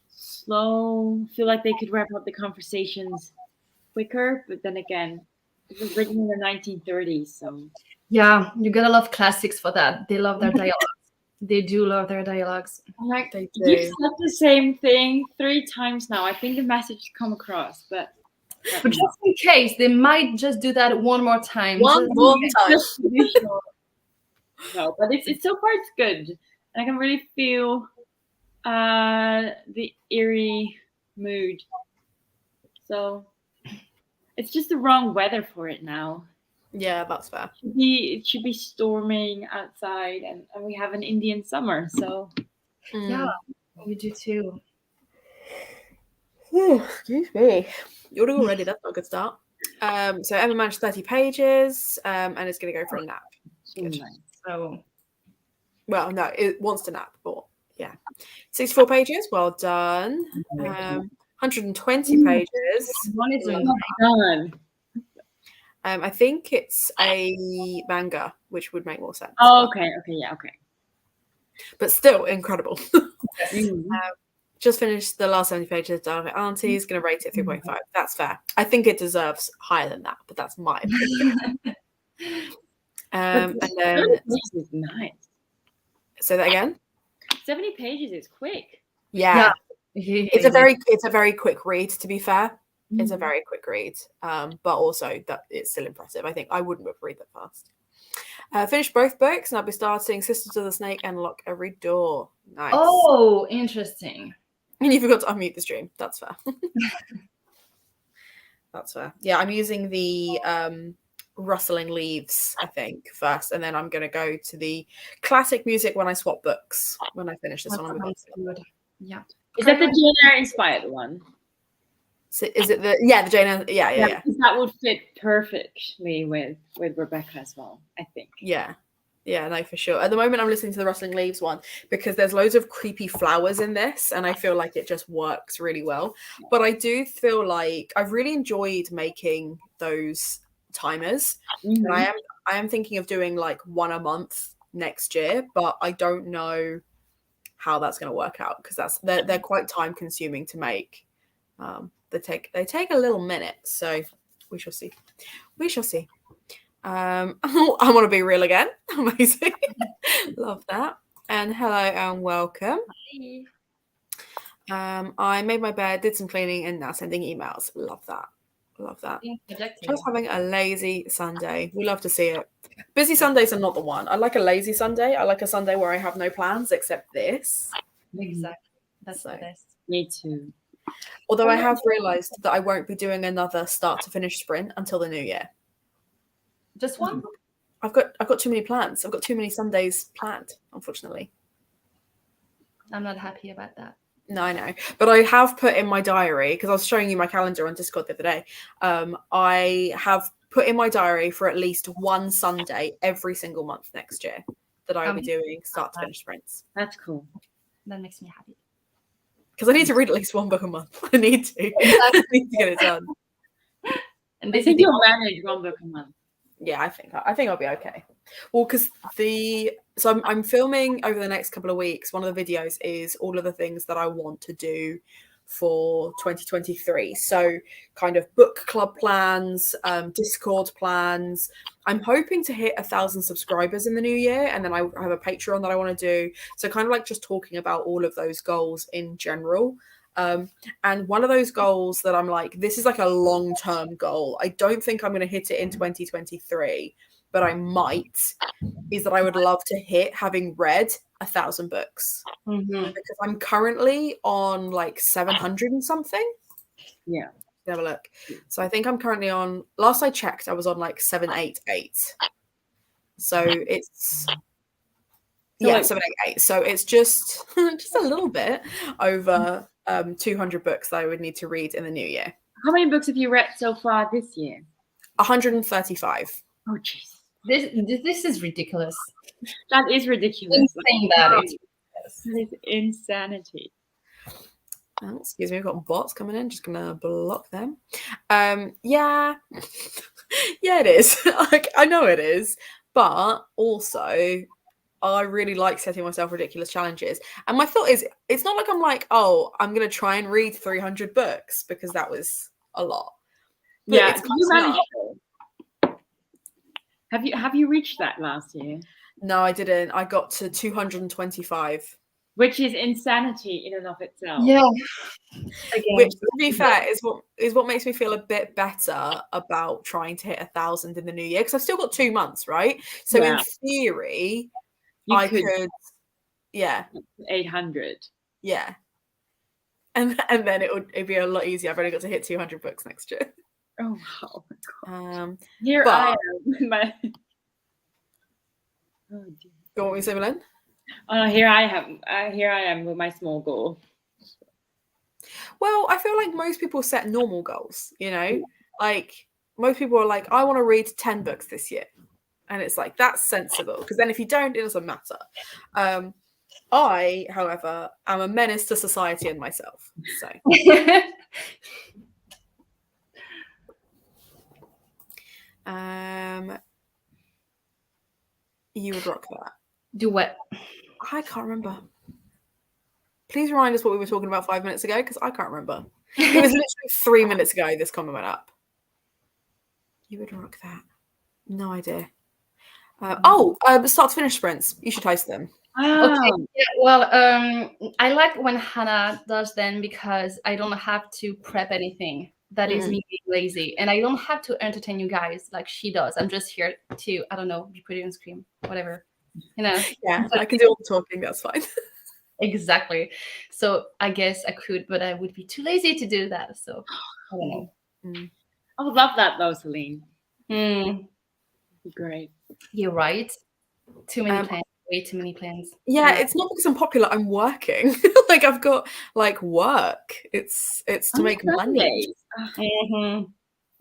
slow. I feel like they could wrap up the conversations quicker, but then again, it was written in the 1930s, so Yeah, you gotta love classics for that. They love their dialogues. They do love their dialogues. like They you've do. said the same thing 3 times now. I think the message come across, but just in case, they might just do that one more time. One more time. Just to be sure. No, but it's so far it's good. And I can really feel the eerie mood. So it's just the wrong weather for it now. Yeah, that's fair. It should be storming outside, and we have an Indian summer. So Yeah, you do too. Excuse me. You're all ready. That's not a good start. So Emma managed 30 pages, and it's going to go for a nap. Good. So, well, no, it wants to nap, but yeah. 64 pages. Well done. 120 pages. one is done. I think it's a manga, which would make more sense. Oh, okay. Yeah, okay. But still incredible. Just finished the last 70 pages of Dark Aunties, going to rate it 3.5. That's fair. I think it deserves higher than that, but that's my opinion. And then is nice. Say that again. 70 pages is quick. Yeah. It's a very quick read, to be fair. It's a very quick read, but also that it's still impressive. I think I wouldn't have read that fast. Finished both books, and I'll be starting Sisters of the Snake and Lock Every Door. Nice. Oh, interesting. And you forgot to unmute the stream. That's fair. That's fair. Yeah, I'm using the Rustling Leaves, I think, first, and then I'm going to go to the classic music when I swap books. When I finish this one, good. Yeah. Is that the Jane Eyre inspired one? So is it the Jane Eyre? Yeah. That would fit perfectly with Rebecca as well, I think. Yeah, no, for sure. At the moment, I'm listening to the Rustling Leaves one because there's loads of creepy flowers in this, and I feel like it just works really well. But I do feel like I've really enjoyed making those timers, and I am thinking of doing like one a month next year, but I don't know how that's going to work out because they're quite time consuming to make. They take a little minute, so we shall see. I want to be real again. Amazing. Love that. And hello and welcome. I made my bed, did some cleaning, and now sending emails. Love that. Just having a lazy Sunday. We love to see it. Busy Sundays are not the one. I like a lazy Sunday. I like a Sunday where I have no plans except this. Exactly. That's So. the best. Me too. Although I have realised that I won't be doing another start to finish sprint until the new year. Just one? I've got too many plans. I've got too many Sundays planned, unfortunately. I'm not happy about that. No, I know. But I have put in my diary, because I was showing you my calendar on Discord the other day. I have put in my diary for at least one Sunday every single month next year that I will be doing start to finish sprints. That's cool. That makes me happy. Because I need to read at least one book a month. I need to. I need to get it done. And I think you'll manage one book a month. Yeah, I think I'll be okay. Well, because I'm filming over the next couple of weeks. One of the videos is all of the things that I want to do for 2023. So kind of book club plans, Discord plans. I'm hoping to hit 1,000 subscribers in the new year, and then I have a Patreon that I want to do. So kind of like just talking about all of those goals in general. And one of those goals that I'm like, this is like a long-term goal. I don't think I'm going to hit it in 2023, but I might, is that I would love to hit having read 1,000 books. Mm-hmm. Because I'm currently on like 700 and something. Yeah. Have a look. So I think I'm currently on, last I checked, I was on like 788. So it's, yeah, 788. So it's just a little bit over 200 books that I would need to read in the new year. How many books have you read so far this year? 135. Oh, jeez. This is ridiculous. That is ridiculous. Saying that it's That is insanity. Oh, excuse me, we've got bots coming in. Just gonna block them. Yeah, yeah, it is. Like, I know it is, but also I really like setting myself ridiculous challenges. And my thought is, it's not like I'm like, oh, I'm gonna try and read 300 books, because that was a lot. But Yeah, it's you managed. Have you reached that last year? No, I didn't. I got to 225. Which is insanity in and of itself. yeah. Which, to be fair, is what makes me feel a bit better about trying to hit 1,000 in the new year, because I've still got 2 months, right? So in theory, I could, yeah, 800. Yeah, and then it'd be a lot easier. I've only got to hit 200 books next year. Oh wow! Here I am. Oh, dear. You want me to say, Belen? Oh, here I am with my small goal. Well, I feel like most people set normal goals, you know? Like, most people are like, I want to read 10 books this year. And it's like, that's sensible. Because then if you don't, it doesn't matter. I, however, am a menace to society and myself. So. You would rock that. Do what? I can't remember. Please remind us what we were talking about 5 minutes ago, because I can't remember. It was literally 3 minutes ago this comment went up. You would rock that. No idea. Start to finish sprints. You should host them. Okay. Yeah, well, I like when Hannah does them, because I don't have to prep anything. That is me being lazy, and I don't have to entertain you guys like she does. I'm just here to, I don't know, be pretty and scream, whatever, you know. Yeah, I can do all the talking. That's fine. Exactly. So I guess I could, but I would be too lazy to do that. So I don't know. I would love that though, Celine. It'd be great. You're right. Too many plans. Way too many plans. Yeah, it's not because I'm popular. I'm working. Like, I've got like work. It's to make money.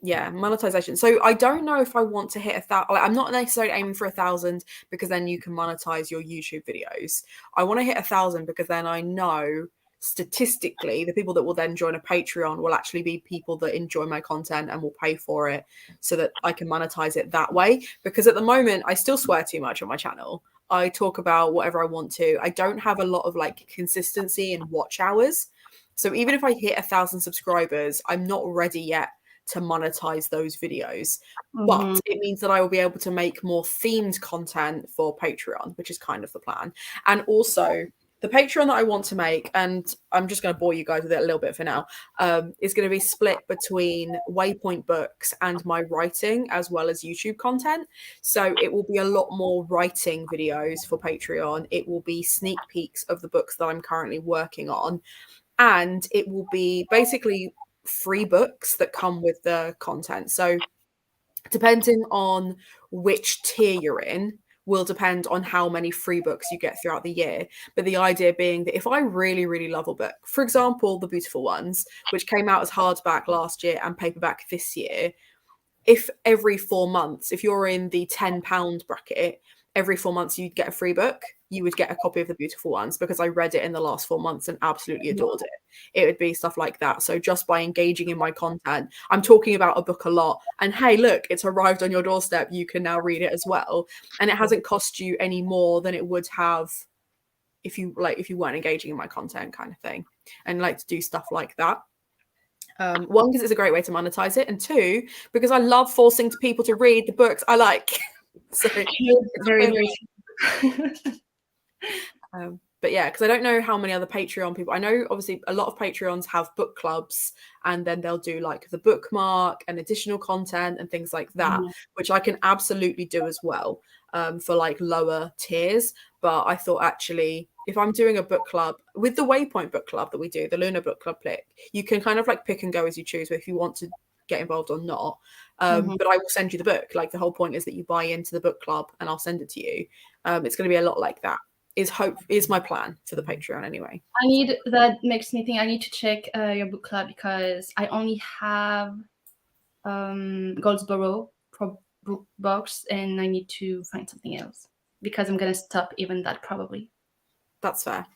Yeah, monetization. So I don't know if I want to hit 1,000. Like, I'm not necessarily aiming for 1,000 because then you can monetize your YouTube videos. I want to hit 1,000 because then I know statistically the people that will then join a Patreon will actually be people that enjoy my content and will pay for it, so that I can monetize it that way. Because at the moment I still swear too much on my channel. I talk about whatever I want to. I don't have a lot of like consistency in watch hours. So even if I hit 1,000 subscribers, I'm not ready yet to monetize those videos. But it means that I will be able to make more themed content for Patreon, which is kind of the plan. And also the Patreon that I want to make, and I'm just going to bore you guys with it a little bit for now, is going to be split between Waypoint books and my writing as well as YouTube content. So it will be a lot more writing videos for Patreon. It will be sneak peeks of the books that I'm currently working on. And it will be basically free books that come with the content. So depending on which tier you're in, will depend on how many free books you get throughout the year. But the idea being that if I really, really love a book, for example, The Beautiful Ones, which came out as hardback last year and paperback this year, if every 4 months, if you're in the £10 bracket, every 4 months you'd get a free book, you would get a copy of The Beautiful Ones, because I read it in the last 4 months and absolutely adored it. It would be stuff like that. So just by engaging in my content, I'm talking about a book a lot, and hey, look, it's arrived on your doorstep. You can now read it as well. And it hasn't cost you any more than it would have if you weren't engaging in my content, kind of thing. And like to do stuff like that. One, because it's a great way to monetize it, and two, because I love forcing people to read the books I like. So very, very but yeah, because I don't know how many other Patreon people. I know obviously a lot of Patreons have book clubs, and then they'll do like the bookmark and additional content and things like that, which I can absolutely do as well, for like lower tiers. But I thought, actually, if I'm doing a book club with the Waypoint book club that we do, the Lunar book club click, you can kind of like pick and go as you choose if you want to get involved or not. But I will send you the book. Like, the whole point is that you buy into the book club and I'll send it to you. It's going to be a lot like that. Is my plan for the Patreon anyway. That makes me think I need to check your book club, because I only have Goldsboro book box, and I need to find something else, because I'm gonna stop even that probably. That's fair.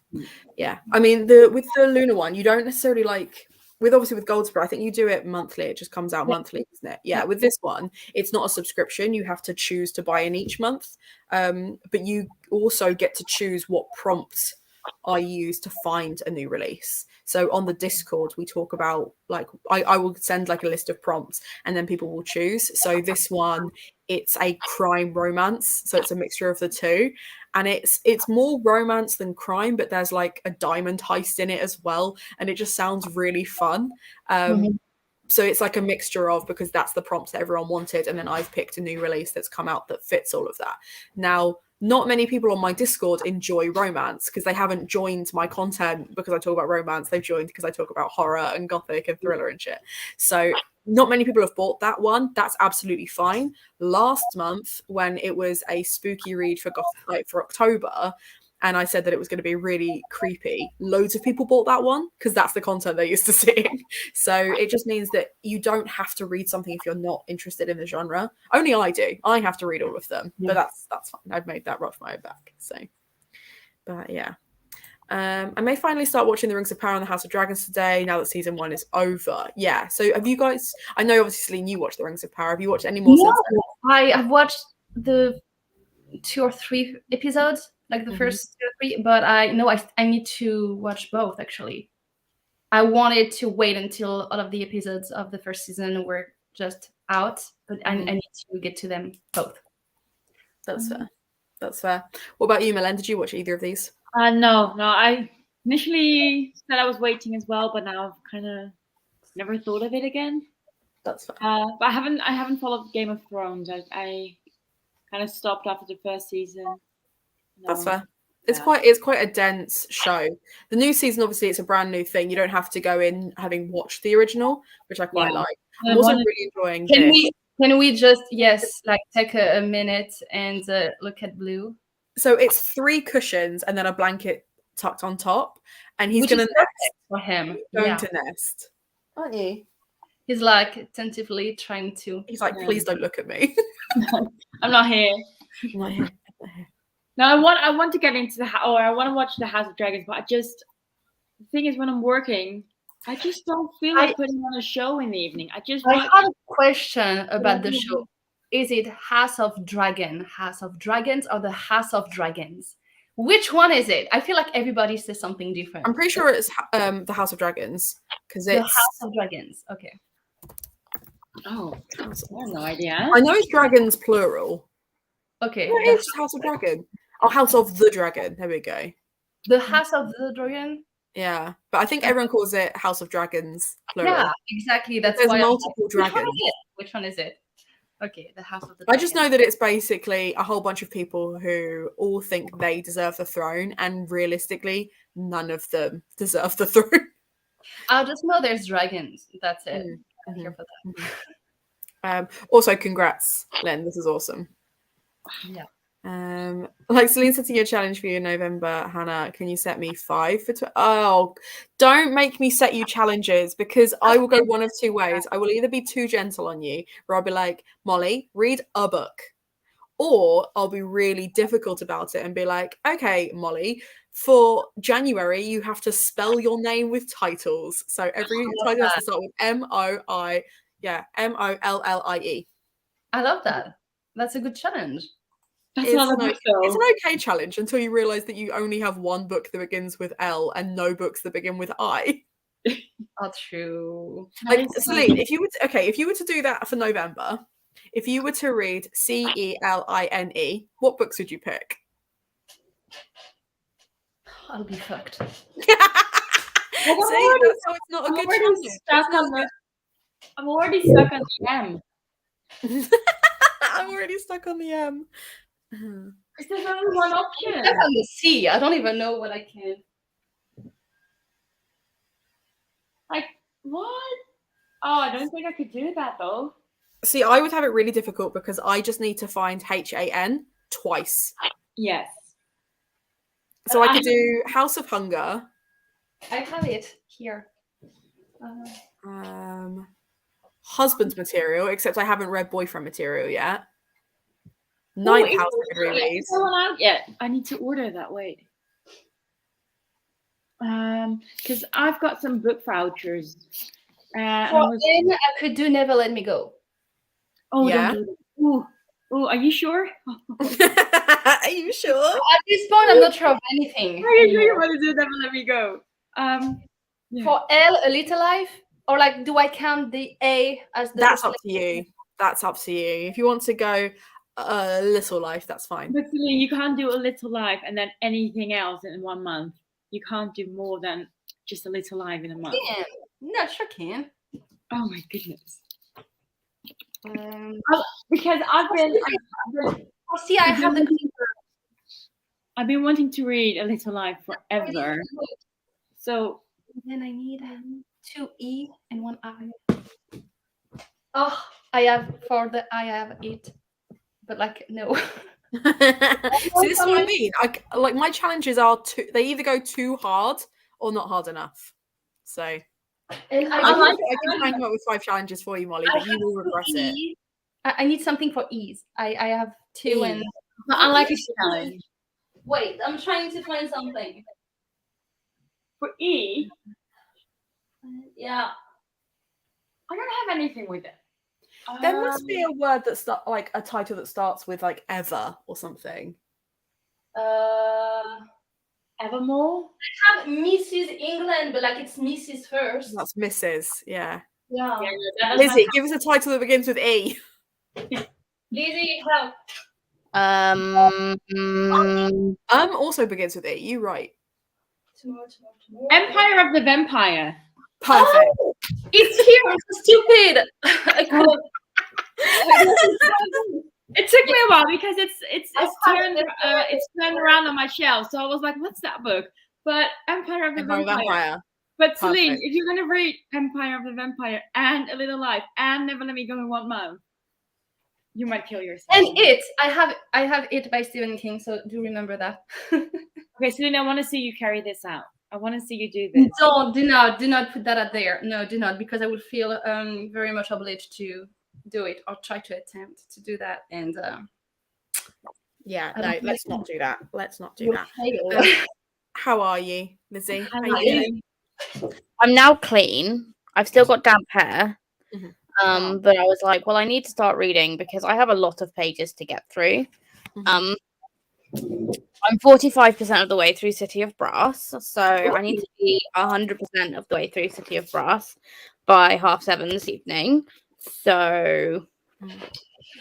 Yeah, I mean, with the Lunar one, you don't necessarily like. With Goldsboro, I think you do it monthly. It just comes out monthly, isn't it? Yeah. With this one, it's not a subscription. You have to choose to buy in each month. But you also get to choose what prompts I use to find a new release. So on the Discord, we talk about, like, I will send like a list of prompts, and then people will choose. So this one, it's a crime romance. So it's a mixture of the two. And it's more romance than crime, but there's like a diamond heist in it as well. And it just sounds really fun. So it's like a mixture of, because that's the prompts that everyone wanted. And then I've picked a new release that's come out that fits all of that. Now, not many people on my Discord enjoy romance, because they haven't joined my content because I talk about romance. They've joined because I talk about horror and gothic and thriller and shit. So not many people have bought that one. That's absolutely fine. Last month, when it was a spooky read for October, and I said that it was going to be really creepy, loads of people bought that one because that's the content they're used to seeing. So it just means that you don't have to read something if you're not interested in the genre. Only I do. I have to read all of them, but that's fine. I've made that rough my own back. So, but yeah. I may finally start watching The Rings of Power and The House of Dragons today, now that season 1 is over. Yeah. So have you guys? I know obviously, Celine, you watched The Rings of Power. Have you watched any more since then? I have watched the 2 or 3 episodes, like the first 2 or 3, but I need to watch both, actually. I wanted to wait until all of the episodes of the first season were just out, but I need to get to them both. That's fair. That's fair. What about you, Milen? Did you watch either of these? No. I initially said I was waiting as well, but now I've kind of never thought of it again. That's fair. But I haven't followed Game of Thrones. I kind of stopped after the first season. No. That's fair. It's quite a dense show. The new season, obviously, it's a brand new thing. You don't have to go in having watched the original, which I quite like. I'm also really enjoying this. Can we just take a minute and look at Blue? So it's 3 cushions and then a blanket tucked on top, and he's going to nest for him. He's going to nest, aren't you? He's like attentively trying to. He's like, please don't look at me. I'm not here. I'm not here. No, I want to get into I want to watch The House of Dragons, but the thing is, when I'm working, I just don't feel like putting on a show in the evening. I have a question about the show. Is it House of Dragons, or the House of Dragons? Which one is it? I feel like everybody says something different. I'm pretty sure it's the House of Dragons, because it's the House of Dragons. Okay. Oh, I have no idea. I know it's dragons plural. Okay. What is House of Dragon? Oh, House of the Dragon. There we go. The House of the Dragon. Yeah, but I think everyone calls it House of Dragons, plural. Yeah, exactly. That's There's why multiple I'm like, dragons. Which one is it? Okay, the House of the I Dragon. just know that it's basically a whole bunch of people who all think they deserve the throne, and realistically, none of them deserve the throne. I just know there's dragons. That's it. I'm Mhm. here for that. Also, congrats, Len. This is awesome. Yeah. Like Celine said to your challenge for you in November, Hannah, can you set me 5 for oh, don't make me set you challenges, because I will go one of two ways. I will either be too gentle on you, or I'll be like, Molly, read a book. Or I'll be really difficult about it and be like, okay, Molly, for January, you have to spell your name with titles. So every title has to start with M-O-L-L-I-E. I love that. That's a good challenge. That's not a book, though. It's an okay challenge until you realise that you only have one book that begins with L and no books that begin with I. Oh, true. Like, Celine, if you were to do that for November, if you were to read Celine, what books would you pick? I'll be fucked. See, that's how it's not a good challenge. I'm already stuck on the M. I'm already stuck on the M. Because there's only one option. That's on the C. I don't even know what I can. Like, what? Oh, I don't think I could do that, though. See, I would have it really difficult because I just need to find HAN twice. Yes. So I could do House of Hunger. I have it here. Husband's Material, except I haven't read Boyfriend Material yet. Ninth House I could reread. It's not out yet. I need to order that. Wait. Because I've got some book vouchers. I could do Never Let Me Go. Oh, yeah. Don't do that. Ooh, are you sure? Are you sure? At this point, I'm not sure of anything. Are you sure you want to do Never Let Me Go? Yeah. For L, A Little Life? Or like, do I count the A as the... That's up to you. That's up to you. If you want to go A Little Life, that's fine. But Celine, you can't do A Little Life and then anything else in 1 month. You can't do more than just A Little Life in a month. Yeah, no, sure can. Oh my goodness. Because I've been wanting to read A Little Life forever. So then I need 2 E and 1 I. Oh, I have it, but like no. So this is what I mean. Like my challenges are they either go too hard or not hard enough. So and I can hang out with 5 challenges for you, Molly, but you will regret it. I need something for ease. I have 2 and I like a challenge. Wait, I'm trying to find something. For E? Yeah. I don't have anything with it. There must be a word that's like a title that starts with like ever or something. Evermore? I have Mrs. England, but like it's Mrs. first. That's Mrs. Yeah. Yeah. Lizzie, give us a title that begins with E. Lizzie, help. Also begins with E. You right. Empire of the Vampire. Perfect. Oh, it's here. I'm so stupid. It took me a while because it's turned around on my shelf. So I was like, "What's that book?" But Empire of the Vampire. But Celine, if you're gonna read Empire of the Vampire and A Little Life and Never Let Me Go in 1 month, you might kill yourself. And It, I have It by Stephen King. So do remember that. Okay, Celine, I want to see you carry this out. I want to see you do this. Do not put that out there. No, do not, because I would feel very much obliged to do it or try to attempt to do that. And yeah, no, let's not do that. Let's not do that. How are you, Lizzie? How are you? I'm now clean. I've still got damp hair. Mm-hmm. But I was like, well, I need to start reading because I have a lot of pages to get through. Mm-hmm. I'm 45% of the way through City of Brass, so I need to be 100% of the way through City of Brass by 7:30 this evening. So,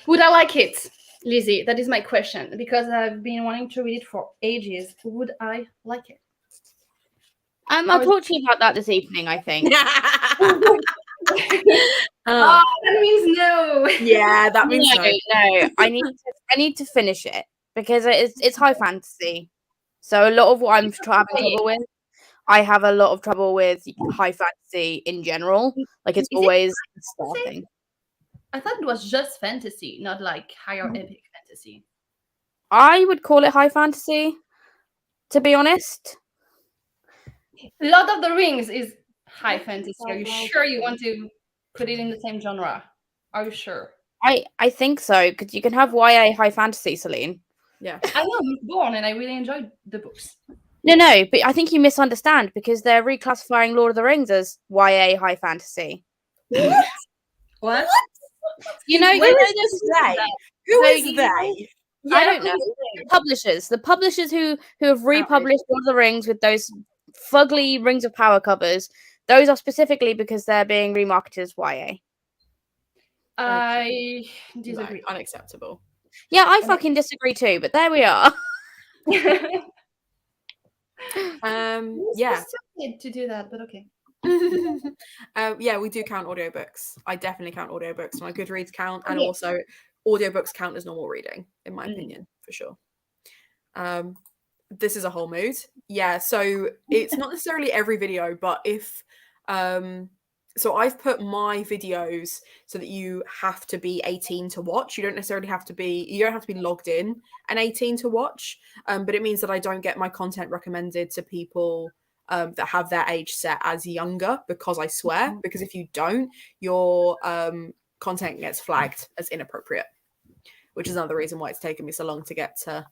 would I like it, Lizzie? That is my question, because I've been wanting to read it for ages. Would I like it? I'll talk to you about that this evening, I think. Oh, that means no. Yeah, that means no. No. I need to finish it because it's high fantasy. So a lot of what I'm having trouble with, I have a lot of trouble with high fantasy in general. Like it's always starting. I thought it was just fantasy, not like higher epic fantasy. I would call it high fantasy, to be honest. Lord of the Rings is high fantasy. Are you sure you want to put it in the same genre? Are you sure? I think so, because you can have YA high fantasy, Celine. Yeah. I know, I was born and I really enjoyed the books. No, but I think you misunderstand because they're reclassifying Lord of the Rings as YA high fantasy. What? You know, Who is they? Who is they? I don't know. The publishers who have republished Lord of the Rings with those fugly Rings of Power covers, those are specifically because they're being remarketed as YA. I disagree. No, unacceptable. Yeah, I fucking disagree too, but there we are. Yeah. To do that, but okay. Yeah, we do count audiobooks. I definitely count audiobooks. My Goodreads count, and also audiobooks count as normal reading, in my opinion, for sure. This is a whole mood. Yeah, so it's not necessarily every video, but if so I've put my videos so that you have to be 18 to watch. You don't have to be logged in and 18 to watch. But it means that I don't get my content recommended to people that have their age set as younger, because I swear, because if you don't, your content gets flagged as inappropriate, which is another reason why it's taken me so long to get to,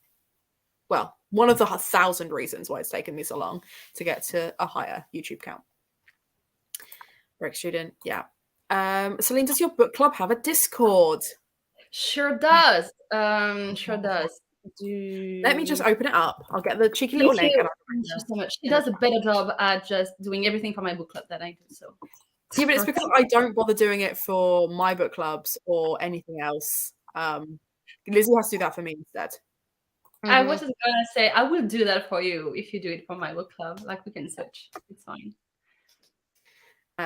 well, one of the 1,000 reasons why it's taken me so long to get to a higher YouTube count. Rec student, yeah. Celine, does your book club have a Discord? Sure does. Sure does. Let me just open it up. I'll get the cheeky little link. Thank you so much. She does a better job at just doing everything for my book club than I do. So yeah, but it's because I don't bother doing it for my book clubs or anything else. Lizzie has to do that for me instead. I was just gonna say I will do that for you if you do it for my book club. Like we can switch. It's fine.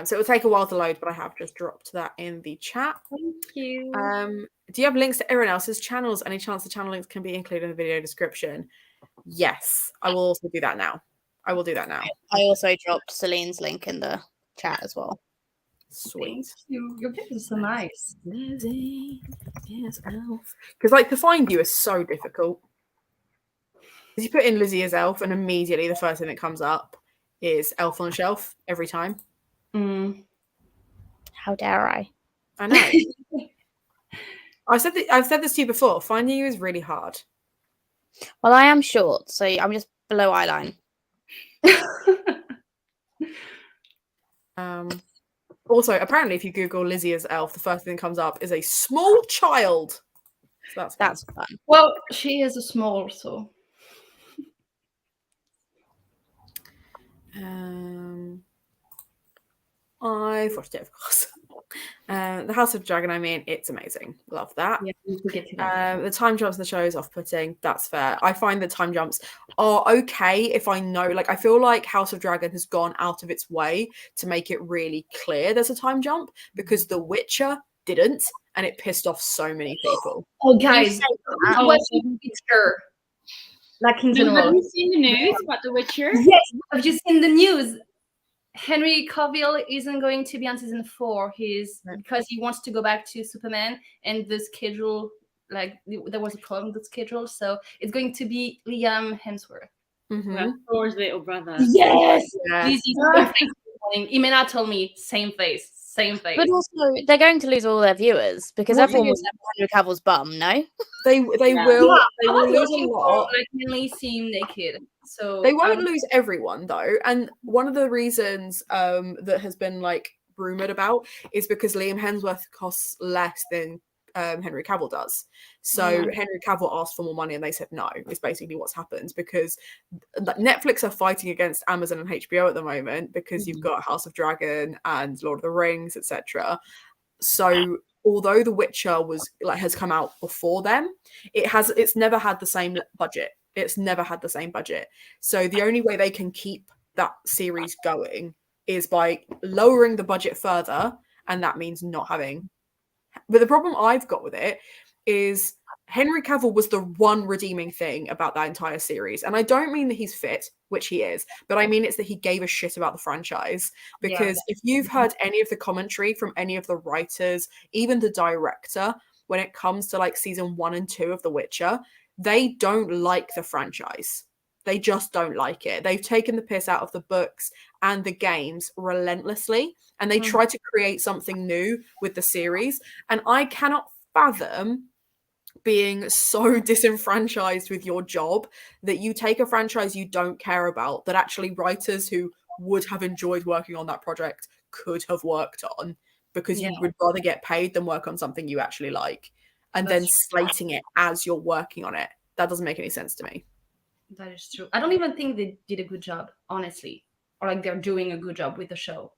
So it will take a while to load, but I have just dropped that in the chat. Thank you. Do you have links to everyone else's channels? Any chance the channel links can be included in the video description? Yes, I will also do that now. I will do that now. I also dropped Celine's link in the chat as well. Sweet. Your pictures are so nice. Lizzie, yes, elf. Because like to find you is so difficult. Because you put in Lizzie as elf, and immediately the first thing that comes up is elf on a shelf every time. How dare I? I know. I've said this to you before. Finding you is really hard. Well, I am short, so I'm just below eye line. Also, apparently, if you Google Lizzie as elf, the first thing that comes up is a small child. So that's fun. Well, she is a small, so. I've watched it, of course. The House of Dragon, I mean, it's amazing. Love that. Yeah, the time jumps in the show is off-putting. That's fair. I find the time jumps are okay if I know, like, I feel like House of Dragon has gone out of its way to make it really clear there's a time jump, because The Witcher didn't, and it pissed off so many people. Oh, guys, what's The Witcher? Like in general. Have you seen the news about The Witcher? Yes, have you seen the news? Henry Cavill isn't going to be on season 4. Because he wants to go back to Superman, and the schedule, like there was a problem with the schedule, so it's going to be Liam Hemsworth. Well, Thor's little brother. Yes. Imena told me same face. But also, they're going to lose all their viewers because everyone was Henry Cavill's bum. No, they will. They will lose a lot. Like mainly seem naked. So they won't lose everyone though, and one of the reasons that has been like rumored about is because Liam Hemsworth costs less than Henry Cavill does. So Henry Cavill asked for more money and they said no. Is basically what's happened, because Netflix are fighting against Amazon and HBO at the moment because you've got House of Dragon and Lord of the Rings, etc. So although The Witcher has come out before them, it's never had the same budget. It's never had the same budget. So the only way they can keep that series going is by lowering the budget further, and that means not having. But the problem I've got with it is Henry Cavill was the one redeeming thing about that entire series. And I don't mean that he's fit, which he is, but I mean it's that he gave a shit about the franchise. Because if you've heard any of the commentary from any of the writers, even the director, when it comes to like season 1 and 2 of The Witcher, they don't like the franchise. They just don't like it. They've taken the piss out of the books and the games relentlessly, and they try to create something new with the series. And I cannot fathom being so disenfranchised with your job that you take a franchise you don't care about, that actually writers who would have enjoyed working on that project could have worked on, because you would rather get paid than work on something you actually like, and then slating it as you're working on it. That doesn't make any sense to me. That is true. I don't even think they did a good job, honestly, or like they're doing a good job with the show.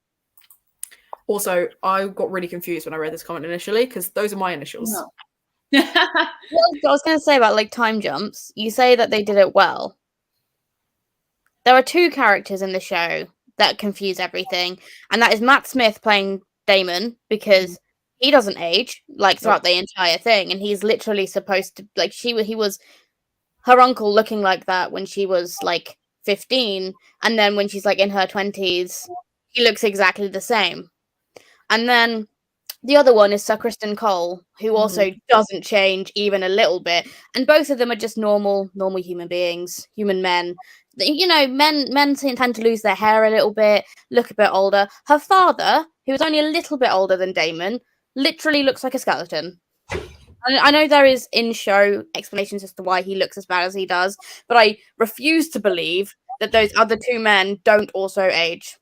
Also, I got really confused when I read this comment initially, because those are my initials. No. Well, I was going to say about like time jumps. You say that they did it well. There are 2 characters in the show that confuse everything, and that is Matt Smith playing Damon, because he doesn't age like throughout the entire thing, and he's literally supposed to like he was her uncle looking like that when she was like 15, and then when she's like in her 20s, he looks exactly the same. And then the other one is Sir Kristen Cole, who also doesn't change even a little bit. And both of them are just normal human beings, human men. You know, men tend to lose their hair a little bit, look a bit older. Her father, who is only a little bit older than Damon, literally looks like a skeleton. I know there is in-show explanations as to why he looks as bad as he does, but I refuse to believe that those other 2 men don't also age.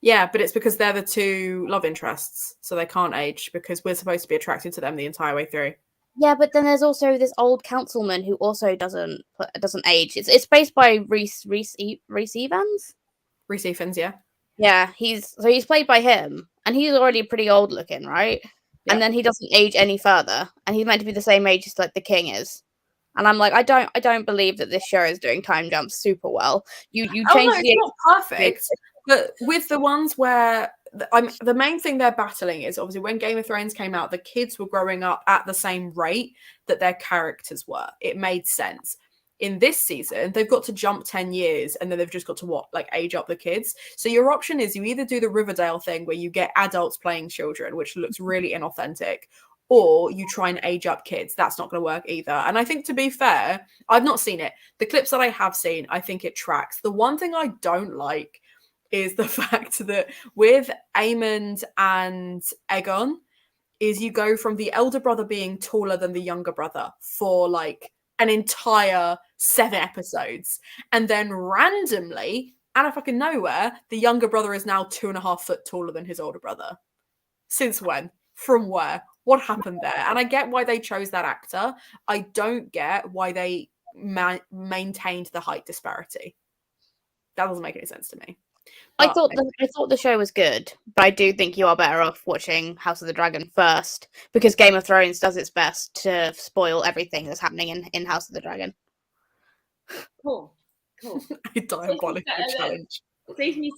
Yeah, but it's because they're the 2 love interests, so they can't age, because we're supposed to be attracted to them the entire way through. Yeah, but then there's also this old councilman who also doesn't age. It's based by Reese Evans. Reese Evans, yeah. Yeah, he's played by him, and he's already pretty old looking, right? Yep. And then he doesn't age any further, and he's meant to be the same age as like the king is. And I'm like, I don't believe that this show is doing time jumps super well. You change it's not perfect, but with the ones where the main thing they're battling is obviously when Game of Thrones came out, the kids were growing up at the same rate that their characters were. It made sense. In this season, they've got to jump 10 years, and then they've just got to age up the kids. So your option is you either do the Riverdale thing where you get adults playing children, which looks really inauthentic, or you try and age up kids. That's not going to work either. And I think, to be fair, I've not seen it. The clips that I have seen, I think it tracks. The one thing I don't like is the fact that with Aemond and Aegon, is you go from the elder brother being taller than the younger brother for like an entire 7 episodes, and then randomly, out of fucking nowhere, the younger brother is now 2.5 foot taller than his older brother. Since when? From where? What happened there? And I get why they chose that actor. I don't get why they maintained the height disparity. That doesn't make any sense to me. I thought the show was good, but I do think you are better off watching House of the Dragon first, because Game of Thrones does its best to spoil everything that's happening in House of the Dragon. Cool. A diabolical challenge. It saves me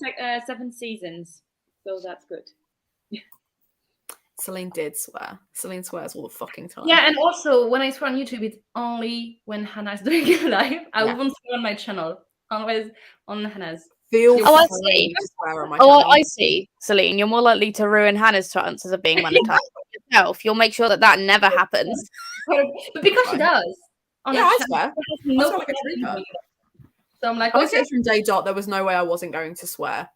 7 seasons, so that's good. Celine did swear. Celine swears all the fucking time. Yeah, and also when I swear on YouTube, it's only when Hannah's doing it live. I won't swear on my channel. Always on Hannah's. I see. I channel. see, Celine. You're more likely to ruin Hannah's chances of being monetized yourself. You'll make sure that never happens. But because she does. Yeah, I swear. No, like a trooper. So I'm like, I said from day dot, there was no way I wasn't going to swear.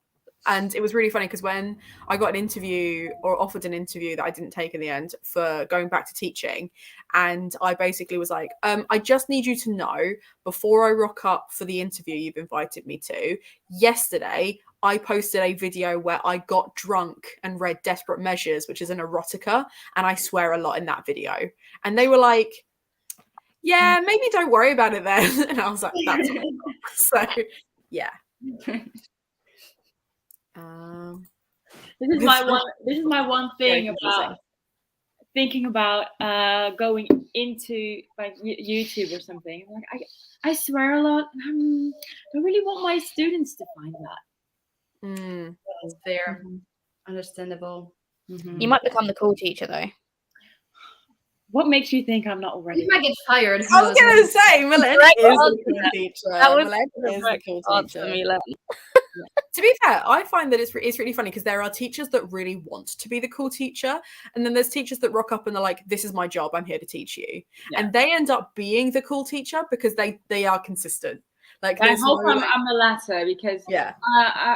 And it was really funny because when I got an interview or offered an interview that I didn't take in the end for going back to teaching, and I basically was like, I just need you to know before I rock up for the interview you've invited me to, yesterday I posted a video where I got drunk and read Desperate Measures, which is an erotica, and I swear a lot in that video. And they were like, yeah, maybe don't worry about it then. And I was like, that's okay. So, yeah. This is my one thing about thinking about going into like YouTube or something. Like I swear a lot. I really want my students to find that. That's fair. Understandable. You might become the cool teacher though. What makes you think I'm not already? You might get fired. I was going to say, Millen Correct is the answer. cool teacher. That was Millen the is the correct cool answer, teacher. Milan. To be fair, I find that it's really funny because there are teachers that really want to be the cool teacher, and then there's teachers that rock up and they're like, "This is my job. I'm here to teach you," and they end up being the cool teacher because they are consistent. Like, I hope I'm the latter because yeah,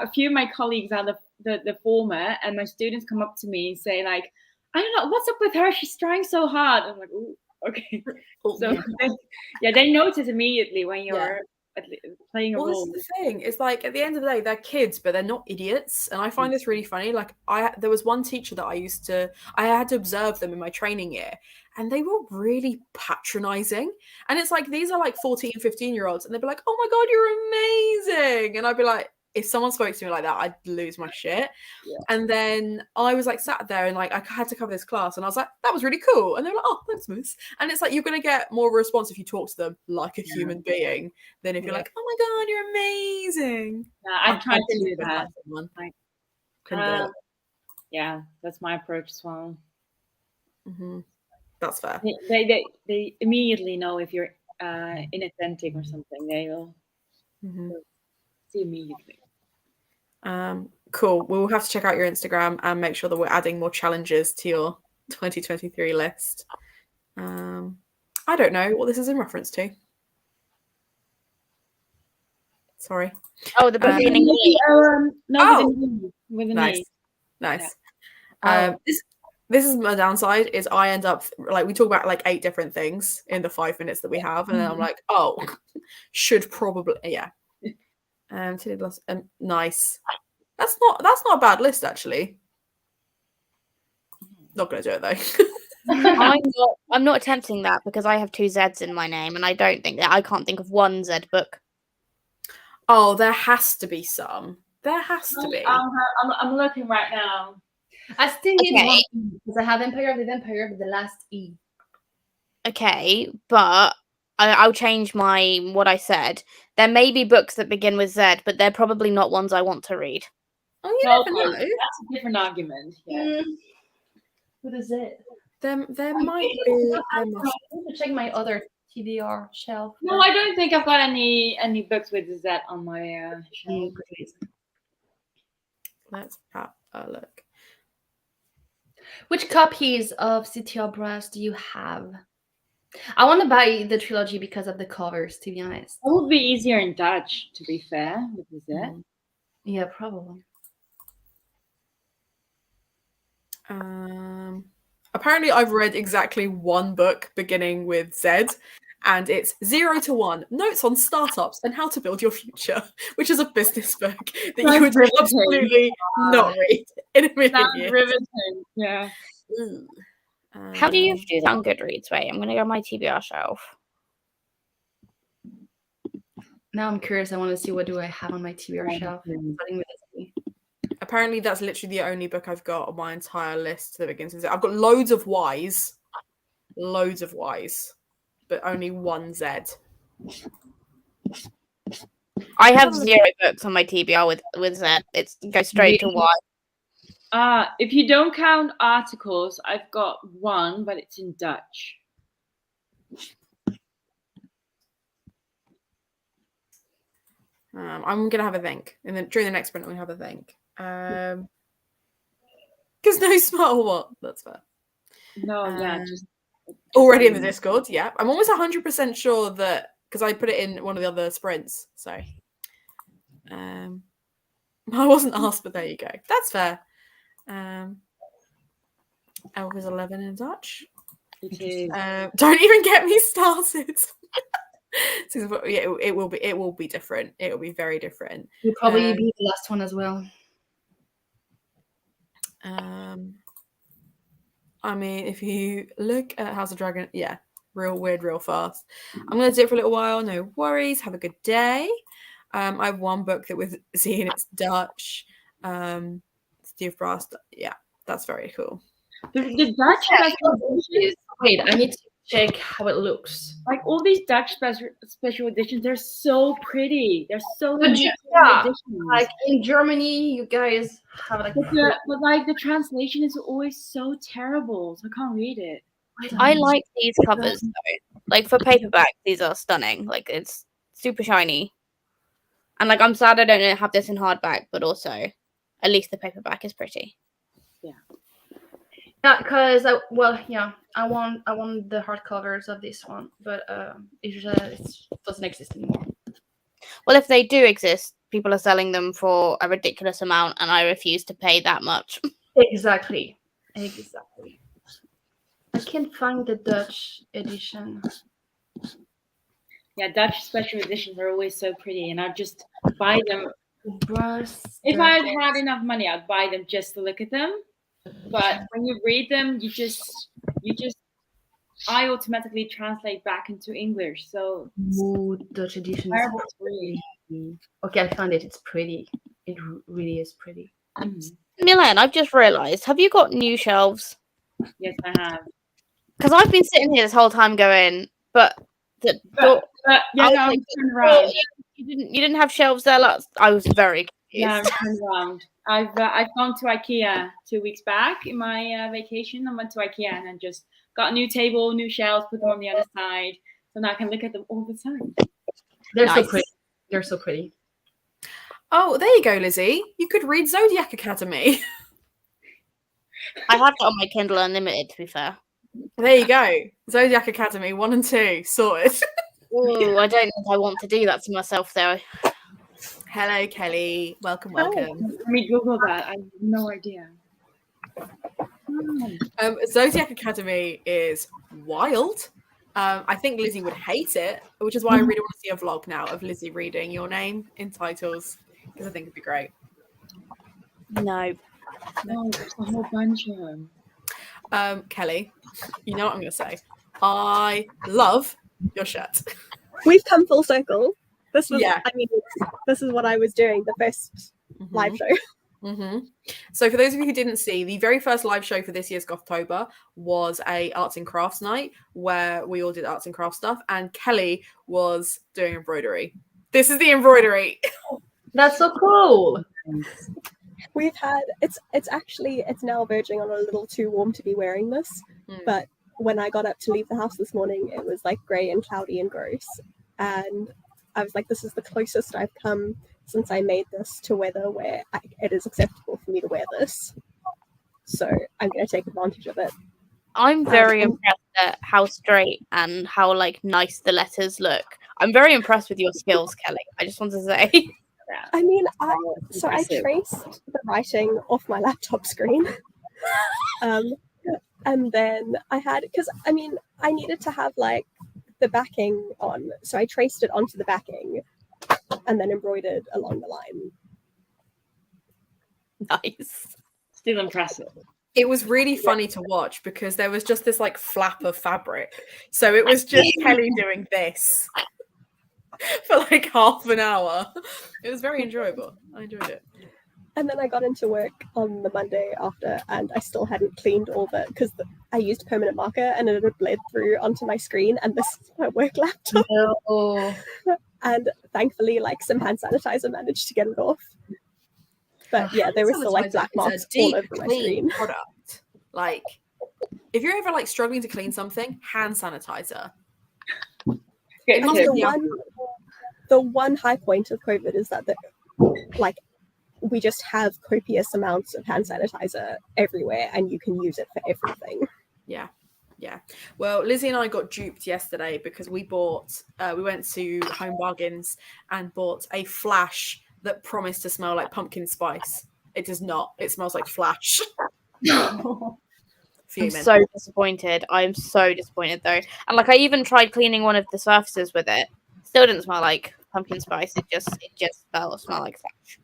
a few of my colleagues are the former, and my students come up to me and say like, "I don't know what's up with her. She's trying so hard." I'm like, "Ooh, okay." So they notice immediately when you're playing a role. This is the thing. It's like at the end of the day, they're kids, but they're not idiots. And I find this really funny. Like there was one teacher that I had to observe them in my training year, and they were really patronizing. And it's like, these are like 14, 15-year-olds, and they'd be like, "Oh my God, you're amazing." And I'd be like, if someone spoke to me like that, I'd lose my shit. Yeah. And then I was like sat there and like I had to cover this class, and I was like, "That was really cool." And they were like, "Oh, thanks, miss." And it's like, you're gonna get more response if you talk to them like a human being than if you're like, "Oh my God, you're amazing." Yeah, I tried to do that. Couldn't do it. Yeah, that's my approach as well. That's fair. They immediately know if you're inauthentic or something. They will see immediately. Cool. We'll have to check out your Instagram and make sure that we're adding more challenges to your 2023 list. I don't know what this is in reference to. Sorry. Oh, the book beginning. With a nice. knee. Nice. Yeah. This is my downside is I end up like, we talk about like 8 different things in the 5 minutes that we have, and then I'm like, oh, should probably nice. That's not a bad list actually. Not gonna do it though. I'm not attempting that because I have 2 Z's in my name, and I can't think of one Z book. Oh, there has to be some. There has to be. I'm looking right now. I still need one because I have Empire of the Vampire with the last E. Okay, but I'll change what I said. There may be books that begin with Z, but they're probably not ones I want to read. Oh, you never know. That's a different argument. Yeah. What is it? There might be. I need to check my other TBR shelf. No, I don't think I've got any books with Z on my shelf. Let's have a look. Which copies of City of Brass do you have? I want to buy the trilogy because of the covers, to be honest. It would be easier in Dutch, to be fair, with the Z. Yeah, probably. Apparently I've read exactly one book beginning with Z, and it's 0 to 1 Notes on Startups and How to Build Your Future, which is a business book that you would absolutely not read in a million years. Riveting. Yeah. How do you do that on Goodreads? Wait, I'm going to go on my TBR shelf. Now I'm curious. I want to see what do I have on my TBR shelf. Starting with this. Apparently that's literally the only book I've got on my entire list that begins with Z. I've got loads of Ys, but only one Z. I have 0 books on my TBR with Z. It goes straight to Y. If you don't count articles, I've got one, but it's in Dutch. I'm gonna have a think, and then during the next sprint, I'm gonna have a think. Because no smart or what? That's fair. No, just already in the Discord. Yeah, I'm almost 100% sure that because I put it in one of the other sprints. So, I wasn't asked, but there you go. That's fair. Elvis 11 in Dutch. It is. Don't even get me started. It will be different. It will be very different. You'll probably be the last one as well. I mean, if you look at House of Dragon, yeah, real weird, real fast. I'm going to do it for a little while. No worries. Have a good day. I have one book that with Z and it's Dutch. Steve Brass. Yeah, that's very cool. The Dutch special editions, Wait, I need to check how it looks. like all these Dutch special editions, they're so pretty. They're so But nice yeah, editions. Like in Germany, you guys have like. But like the translation is always so terrible, so I can't read it. I like these covers though. Like for paperback, these are stunning. Like it's super shiny. And like I'm sad I don't have this in hardback, but also at least the paperback is pretty. Yeah, because I want the hardcovers of this one, but it doesn't exist anymore. Well, if they do exist, people are selling them for a ridiculous amount, and I refuse to pay that much. Exactly. I can't find the Dutch edition. Yeah, Dutch special editions are always so pretty, and I'd just buy them. If I had enough money, I'd buy them just to look at them. But when you read them, I automatically translate back into English. So Dutch edition. terrible to read. Okay, I found it. It's pretty. It really is pretty. Milan, I've just realised, have you got new shelves? Yes, I have. Because I've been sitting here this whole time going, but yeah, I no, was I'm like, turned around. you didn't have shelves there last. I was very Yeah, confused. I'm turned around. I've gone to IKEA 2 weeks back in my vacation. I went to IKEA and then just got a new table, new shelves, put them on the other side, so now I can look at them all the time. They're so Nice. pretty. They're so pretty. Oh, there you go, Lizzie. You could read Zodiac Academy. I have it on my Kindle Unlimited, to be fair. There you go. Zodiac Academy 1 and 2 sorted. Ooh, I don't think I want to do that to myself, though. Hello, Kelly. Welcome. Let me Google that. I have no idea. Zodiac Academy is wild. I think Lizzie would hate it, which is why I really want to see a vlog now of Lizzie reading your name in titles, because I think it'd be great. No. No, there's a whole bunch of them. Kelly, you know what I'm going to say. I love your shirt. We've come full circle. This was, Yeah. I mean, this is what I was doing the first live show. So for those of you who didn't see, the very first live show for this year's Gothtober was a arts and crafts night where we all did arts and crafts stuff, and Kelly was doing embroidery. This is the embroidery. That's so cool. We've had it's now verging on a little too warm to be wearing this, but when I got up to leave the house this morning, it was like grey and cloudy and gross, and I was like, this is the closest I've come since I made this to weather where it is acceptable for me to wear this. So I'm going to take advantage of it. I'm very impressed at how straight and how like nice the letters look. I'm very impressed with your skills, Kelly. I just want to say. I mean, I traced the writing off my laptop screen. And then I had, because I mean, I needed to have like the backing on. So I traced it onto the backing and then embroidered along the line. Nice. Still impressive. It was really funny to watch because there was just this like flap of fabric. So it was just Kelly doing this for like half an hour. It was very enjoyable. I enjoyed it. And then I got into work on the Monday after, and I still hadn't cleaned all the, because I used permanent marker and it had bled through onto my screen, and this is my work laptop. No. And thankfully, like some hand sanitizer managed to get it off. But yeah, there were still like black marks all over my screen. Product. Like, if you're ever like struggling to clean something, hand sanitizer. Good And tip. the one high point of COVID is that we just have copious amounts of hand sanitizer everywhere, and you can use it for everything. Yeah. Well, Lizzie and I got duped yesterday because we went to Home Bargains and bought a flash that promised to smell like pumpkin spice. It does not. It smells like flash. I'm Fuming. so disappointed. I'm so disappointed though. And like I even tried cleaning one of the surfaces with it. Still didn't smell like pumpkin spice. It just smelled like flash.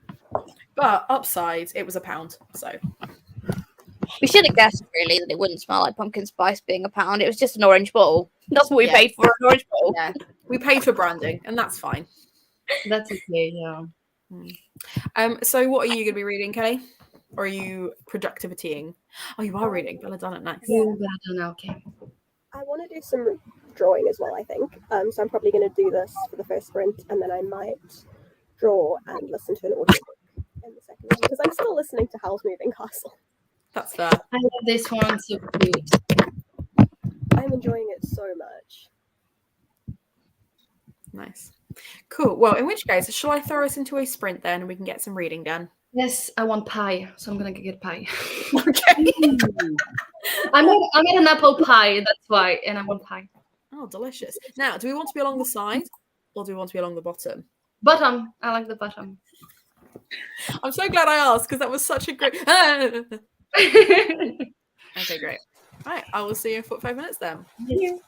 But upside, it was £1. So We should have guessed really that it wouldn't smell like pumpkin spice being £1. It was just an orange bottle. That's what we paid for, an orange bottle. yeah, we paid for branding, and that's fine. That's okay, yeah. So what are you going to be reading, Kelly? or are you productivitying? Oh, you are reading. Belladonna, nice. Yeah. Okay. I want to do some drawing as well, I think. So I'm probably going to do this for the first sprint, and then I might draw and listen to an audiobook in the second one, because I'm still listening to Howl's Moving Castle. That's fair. I love this one, so cute. I'm enjoying it so much. Nice. Cool. Well, in which case, shall I throw us into a sprint then and we can get some reading done? Yes, I want pie, so I'm gonna get pie. Okay. I made an apple pie, that's why, and I want pie. Oh, delicious. Now, do we want to be along the side or do we want to be along the bottom? Bottom. I like the bottom. I'm so glad I asked because that was such a great. Okay, great. Right, I will see you in 45 minutes then. Yes.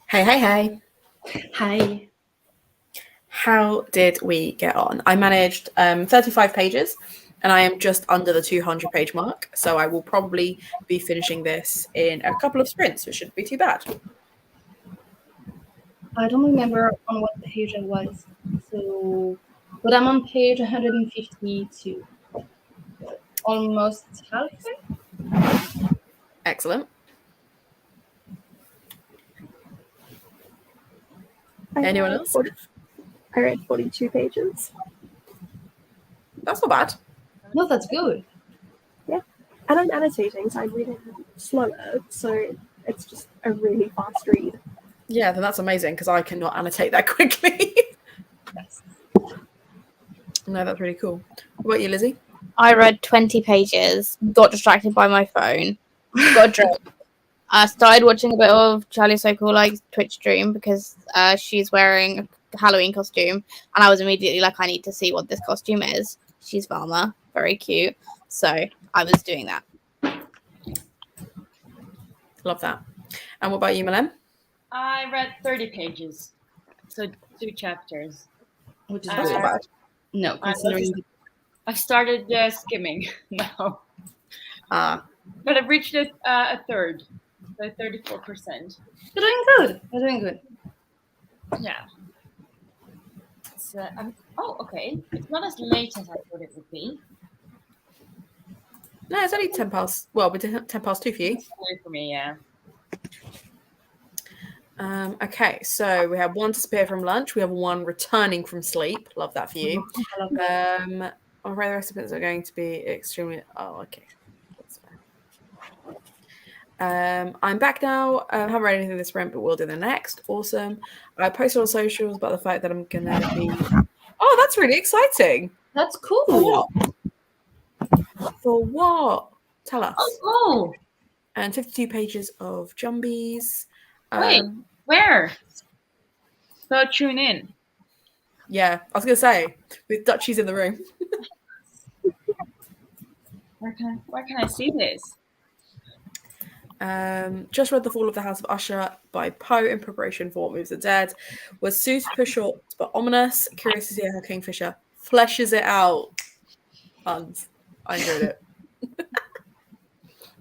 Hey. Hi. How did we get on? I managed 35 pages and I am just under the 200-page mark. So I will probably be finishing this in a couple of sprints, which shouldn't be too bad. I don't remember on what page I was. So, but I'm on page 152. Almost halfway. Excellent. Anyone else? I read 42 pages. That's not bad. No, that's good. Yeah. And I'm annotating, so I'm reading slower. So it's just a really fast read. Yeah, then that's amazing because I cannot annotate that quickly. Yes. No, that's really cool. What about you, Lizzie? I read 20 pages, got distracted by my phone, got a drink. I started watching a bit of Charlie So Cool like Twitch stream because she's wearing a Halloween costume, and I was immediately like, I need to see what this costume is. She's Velma, very cute. So I was doing that. Love that. And what about you, Malem? I read 30 pages, so 2 chapters. Which is That's good. not bad. No, considering I've started skimming now, Ah, but I've reached a third, so 34%. you're doing good. You're doing good. Yeah. Oh, okay. It's not as late as I thought it would be. no, it's only 10 past. Well, we're 10 past 2 for you. It's late for me, yeah. Okay, so we have one disappear from lunch. We have one returning from sleep. Love that for you. I love that. I'm afraid the recipients are going to be extremely. Oh, okay. That's fair. I'm back now. I haven't read anything this sprint, but we'll do the next. Awesome. I posted on socials about the fact that I'm going to be. Oh, that's really exciting. That's For cool. what? For what? Tell us. Oh, And 52 pages of jumbies. wait, where? So tune in. Yeah, I was going to say, with Dutchies in the room. Where can I see this? Just read The Fall of the House of Usher by Poe in preparation for What Moves the Dead. Was super short but ominous. Curious to see how Kingfisher fleshes it out. Puns. I enjoyed it.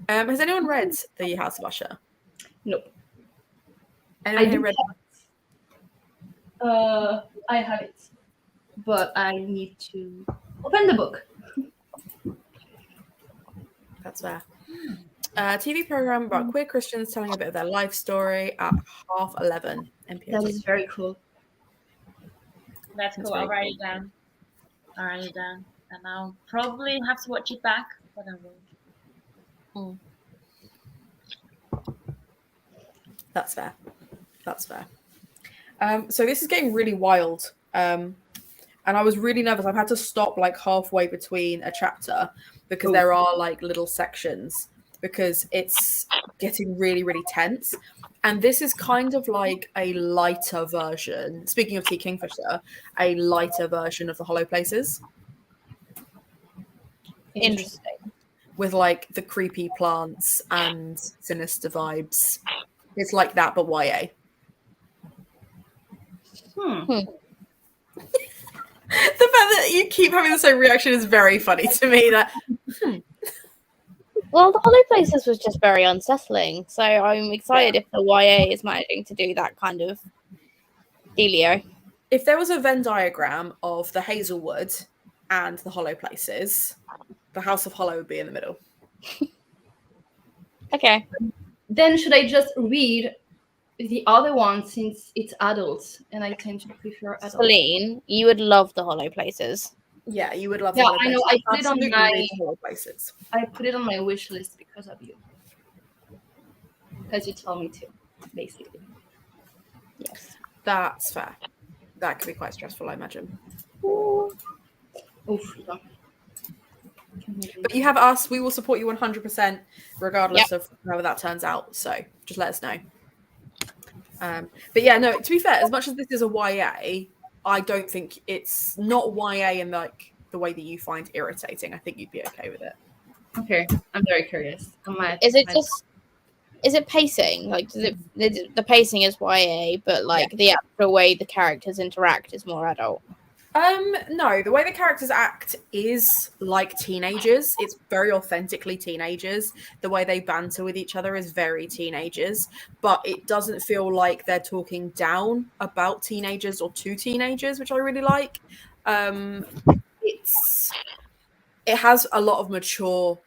Has anyone read The House of Usher? Nope. Anyone here read? I have it, but I need to open the book. That's fair. TV program about queer Christians telling a bit of their life story at 11:30 NPO. That is very cool. That's cool. very I'll write it down. And I'll probably have to watch it back, but I will. That's fair. So this is getting really wild. And I was really nervous. I've had to stop like halfway between a chapter because there are like little sections because it's getting really, really tense. And this is kind of like a lighter version. Speaking of T. Kingfisher, a lighter version of the Hollow Places. Interesting. With like the creepy plants and sinister vibes. It's like that, but YA. The fact that you keep having the same reaction is very funny to me. That Well, the Hollow Places was just very unsettling, so I'm excited if the YA is managing to do that kind of dealio. if there was a Venn diagram of the Hazelwood and the Hollow Places, the House of Hollow would be in the middle. Okay. Then should I just read the other one since it's adults and I tend to prefer adults? Celine, you would love the Hollow Places. Yeah, you would love. Yeah, Hollow I know. Places. I put it on Absolutely my. read Hollow Places. I put it on my wish list because of you, because you told me to, basically. Yes. That's fair. That could be quite stressful, I imagine. Oof. But you have us. We will support you 100%, regardless of how that turns out. So just let us know. But yeah, no. To be fair, as much as this is a YA, I don't think it's not YA in like the way that you find irritating. I think you'd be okay with it. Okay, I'm very curious. Is it just is it pacing? Like, does it the pacing is YA, but like the actual way the characters interact is more adult? No, the way the characters act is like teenagers. It's very authentically teenagers. The way they banter with each other is very teenagers, but it doesn't feel like they're talking down about teenagers or to teenagers, which I really like. It has a lot of mature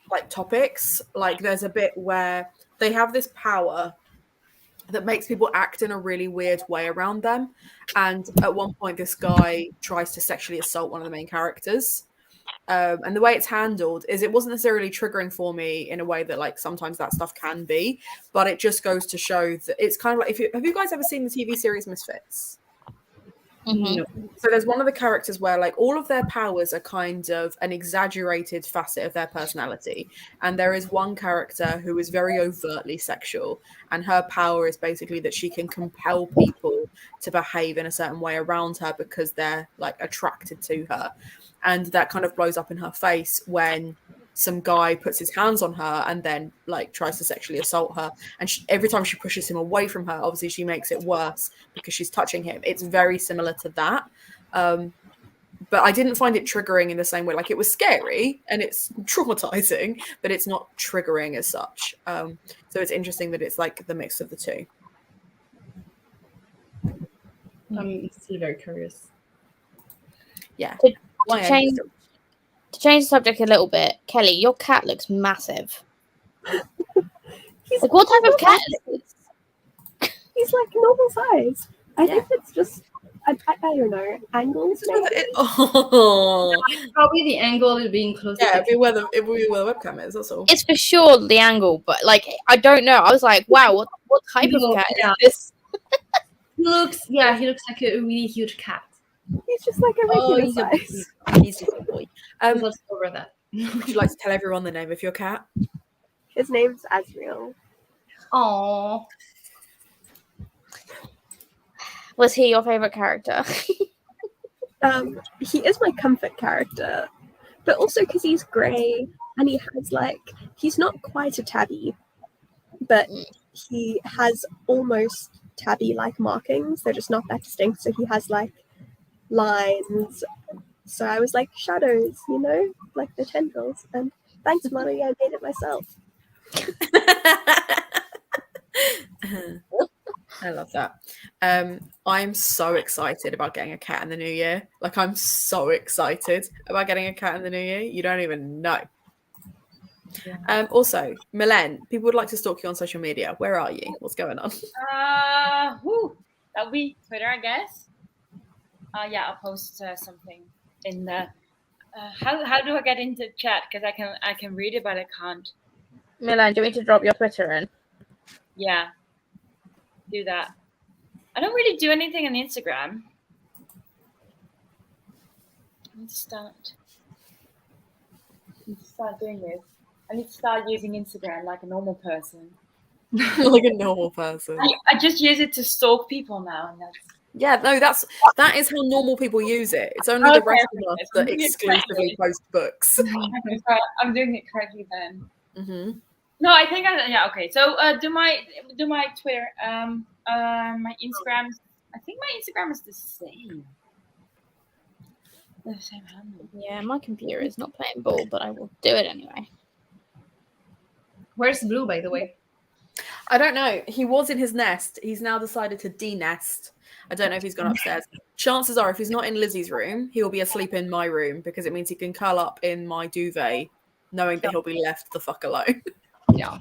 like topics. Like there's a bit where they have this power that makes people act in a really weird way around them. And at one point, this guy tries to sexually assault one of the main characters. And the way it's handled is it wasn't necessarily triggering for me in a way that like sometimes that stuff can be, but it just goes to show that it's kind of like have you guys ever seen the TV series Misfits? Mm-hmm. No. So there's one of the characters where like all of their powers are kind of an exaggerated facet of their personality. And there is one character who is very overtly sexual, and her power is basically that she can compel people to behave in a certain way around her because they're like attracted to her. And that kind of blows up in her face when some guy puts his hands on her and then like tries to sexually assault her, and every time she pushes him away from her, obviously she makes it worse because she's touching him. It's very similar to that, but I didn't find it triggering in the same way. Like it was scary and it's traumatizing, but it's not triggering as such. So it's interesting that it's like the mix of the two. I'm still very curious. Yeah. To change the subject a little bit, Kelly, your cat looks massive. Like, what type of cat is this? He's like normal size. I think it's just I don't know, angles. Probably the angle is being close. Yeah, it'd be where the webcam is. That's all. It's for sure the angle, but like I don't know. I was like, wow, what type of cat is this? He looks like a really huge cat. He's just like a regular size. He's a good boy. Let's go over that. Would you like to tell everyone the name of your cat? His name's Azriel. Aww. Was he your favorite character? He is my comfort character, but also because he's grey and he has he's not quite a tabby, but he has almost tabby-like markings. They're just not that distinct. So he has lines. So I was like shadows, like the tendrils. And thanks, Mommy, I made it myself. I love that. I'm so excited about getting a cat in the new year. Like, I'm so excited about getting a cat in the new year. You don't even know. Yeah. Also, Milen, people would like to stalk you on social media. Where are you? What's going on? That'll be Twitter, I guess. Yeah, I'll post something in the. How do I get into chat? Because I can read it, but I can't. Milan, do you want me to drop your Twitter in? Yeah. Do that. I don't really do anything on Instagram. I need to start doing this. I need to start using Instagram like a normal person. Like a normal person. I just use it to stalk people now, and that's. Yeah, no, that is how normal people use it. It's only the rest of us that exclusively post books. I'm doing it correctly then. Mm-hmm. No, I think okay. So do my Twitter, my Instagram. I think my Instagram is the same. The same handle. Yeah, my computer is not playing ball, but I will do it anyway. Where's Blue, by the way? I don't know. He was in his nest. He's now decided to de-nest. I don't know if he's gone upstairs. Chances are, if he's not in Lizzie's room, he will be asleep in my room because it means he can curl up in my duvet, knowing that he'll be left the fuck alone. Yeah.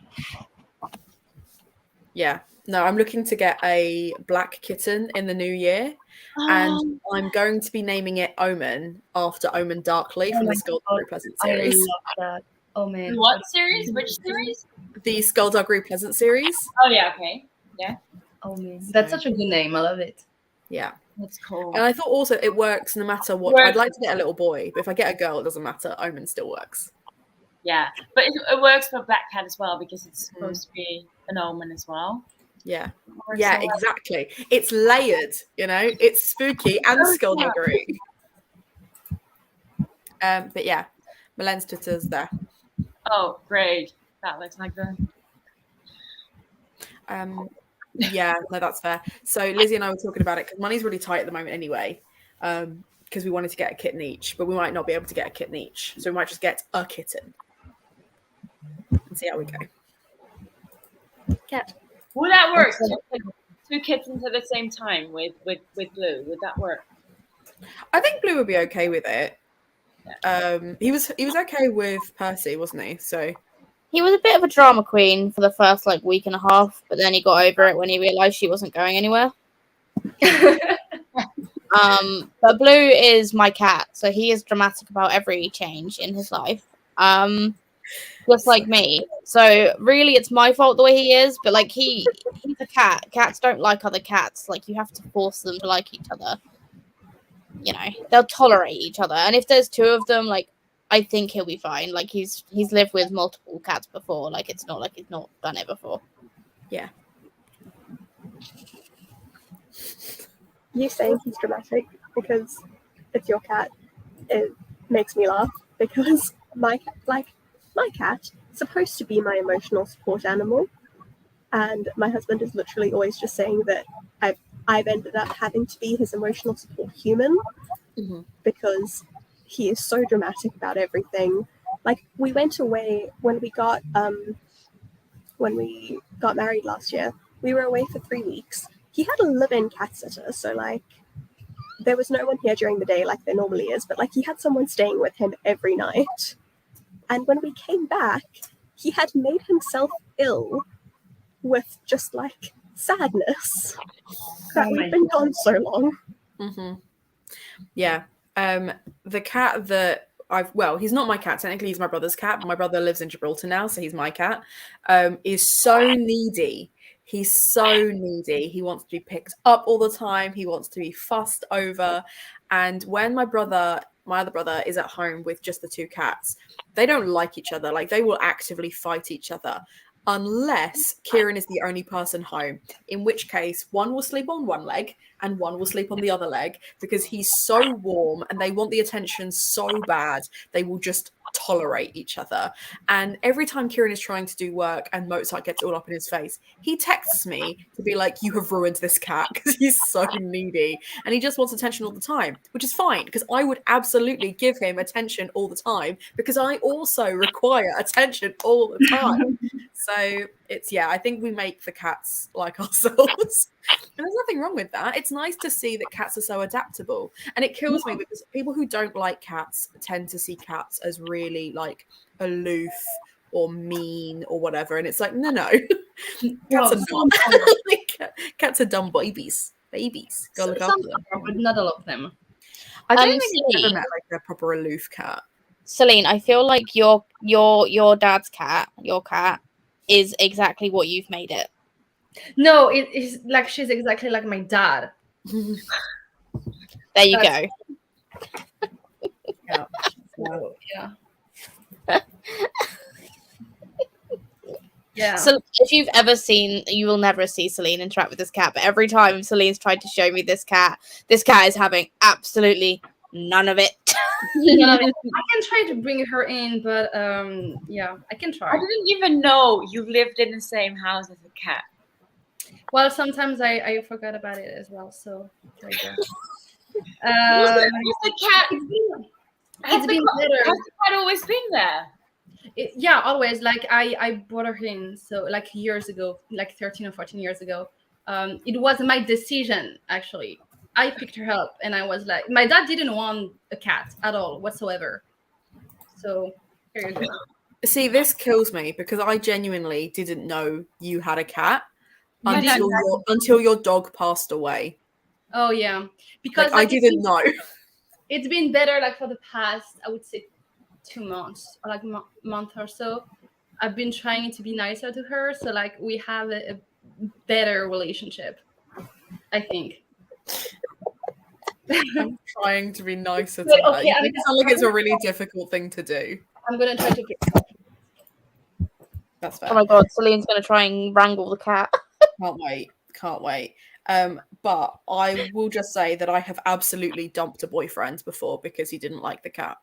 Yeah. No, I'm looking to get a black kitten in the new year. And I'm going to be naming it Omen after Omen Darkly from the Skullduggery Pleasant series. I love that. Omen. What series? Which series? The Skullduggery Pleasant series. Oh, yeah, okay. Yeah. Omen. That's such a good name. I love it. Yeah. That's cool. And I thought also it works no matter what. I'd like to get a little boy, but if I get a girl, it doesn't matter. Omen still works. Yeah. But it works for Black Cat as well because it's supposed to be an omen as well. Yeah. Yeah, exactly. It's layered, it's spooky and skullduggery. But yeah, Milen's Twitter's there. Oh, great. That looks like the Yeah, no, that's fair. So Lizzie and I were talking about it because money's really tight at the moment anyway. Because we wanted to get a kitten each, but we might not be able to get a kitten each, so we might just get a kitten and see how we go. Cat. Would that work? Two kittens at the same time with Blue. Would that work? I think Blue would be okay with it. He was okay with Percy, wasn't he? So he was a bit of a drama queen for the first like week and a half, but then he got over it when he realized she wasn't going anywhere. But Blue is my cat, so he is dramatic about every change in his life. Just like me. So really it's my fault the way he is, but like he's a cat. Cats don't like other cats. Like you have to force them to like each other. You know, they'll tolerate each other. And if there's two of them, like I think he'll be fine. Like he's lived with multiple cats before. Like it's not like he's not done it before. yeah. You saying he's dramatic because it's your cat, it makes me laugh because my cat is supposed to be my emotional support animal, and my husband is literally always just saying that I've ended up having to be his emotional support human because he is so dramatic about everything. Like we went away when we got married last year. We were away for 3 weeks. He had a live-in cat sitter, so like there was no one here during the day like there normally is, but like he had someone staying with him every night. And when we came back, he had made himself ill with just like sadness that we've been gone so long. Yeah. The cat that he's not my cat. Technically, he's my brother's cat. But my brother lives in Gibraltar now, so he's my cat. Is so needy. He's so needy. He wants to be picked up all the time. He wants to be fussed over. And when my other brother is at home with just the two cats, they don't like each other. Like they will actively fight each other unless Kieran is the only person home, in which case one will sleep on one leg and one will sleep on the other leg because he's so warm and they want the attention so bad they will just tolerate each other. And every time Kieran is trying to do work and Mozart gets all up in his face, he texts me to be like, you have ruined this cat, because he's so needy and he just wants attention all the time, which is fine because I would absolutely give him attention all the time because I also require attention all the time. So it's, I think we make the cats like ourselves. And there's nothing wrong with that. It's nice to see that cats are so adaptable. And it kills me because people who don't like cats tend to see cats as really like aloof or mean or whatever. And it's like, no. Cats are not. Cats are dumb babies. Go look after them. But not all of them. I don't think I've ever met like a proper aloof cat. Celine, I feel like your dad's cat, your cat, is exactly what you've made it. No, it is like she's exactly like my dad. There you go. Yeah. So, yeah. So if you've ever seen, you will never see Celine interact with this cat, but every time Celine's tried to show me this cat is having absolutely none of it. I can try to bring her in, but I can try. I didn't even know you lived in the same house as a cat. Well, sometimes I forgot about it as well, so there you go. The cat. It's been better. Has the cat always been there? Always. Like I brought her in, so like years ago, like 13 or 14 years ago. It was my decision, actually. I picked her up, and I was like, my dad didn't want a cat at all whatsoever. So here you go. See, this kills me because I genuinely didn't know you had a cat until your dog passed away. Oh yeah, because I didn't know. It's been better, like for the past, I would say, 2 months or like month or so. I've been trying to be nicer to her, so like we have a better relationship, I think. I'm trying to be nicer to her. Okay, It sounds like it's a really difficult thing to do. I'm gonna try to. That's fair. Oh my god, Celine's gonna try and wrangle the cat. Can't wait. But I will just say that I have absolutely dumped a boyfriend before because he didn't like the cat.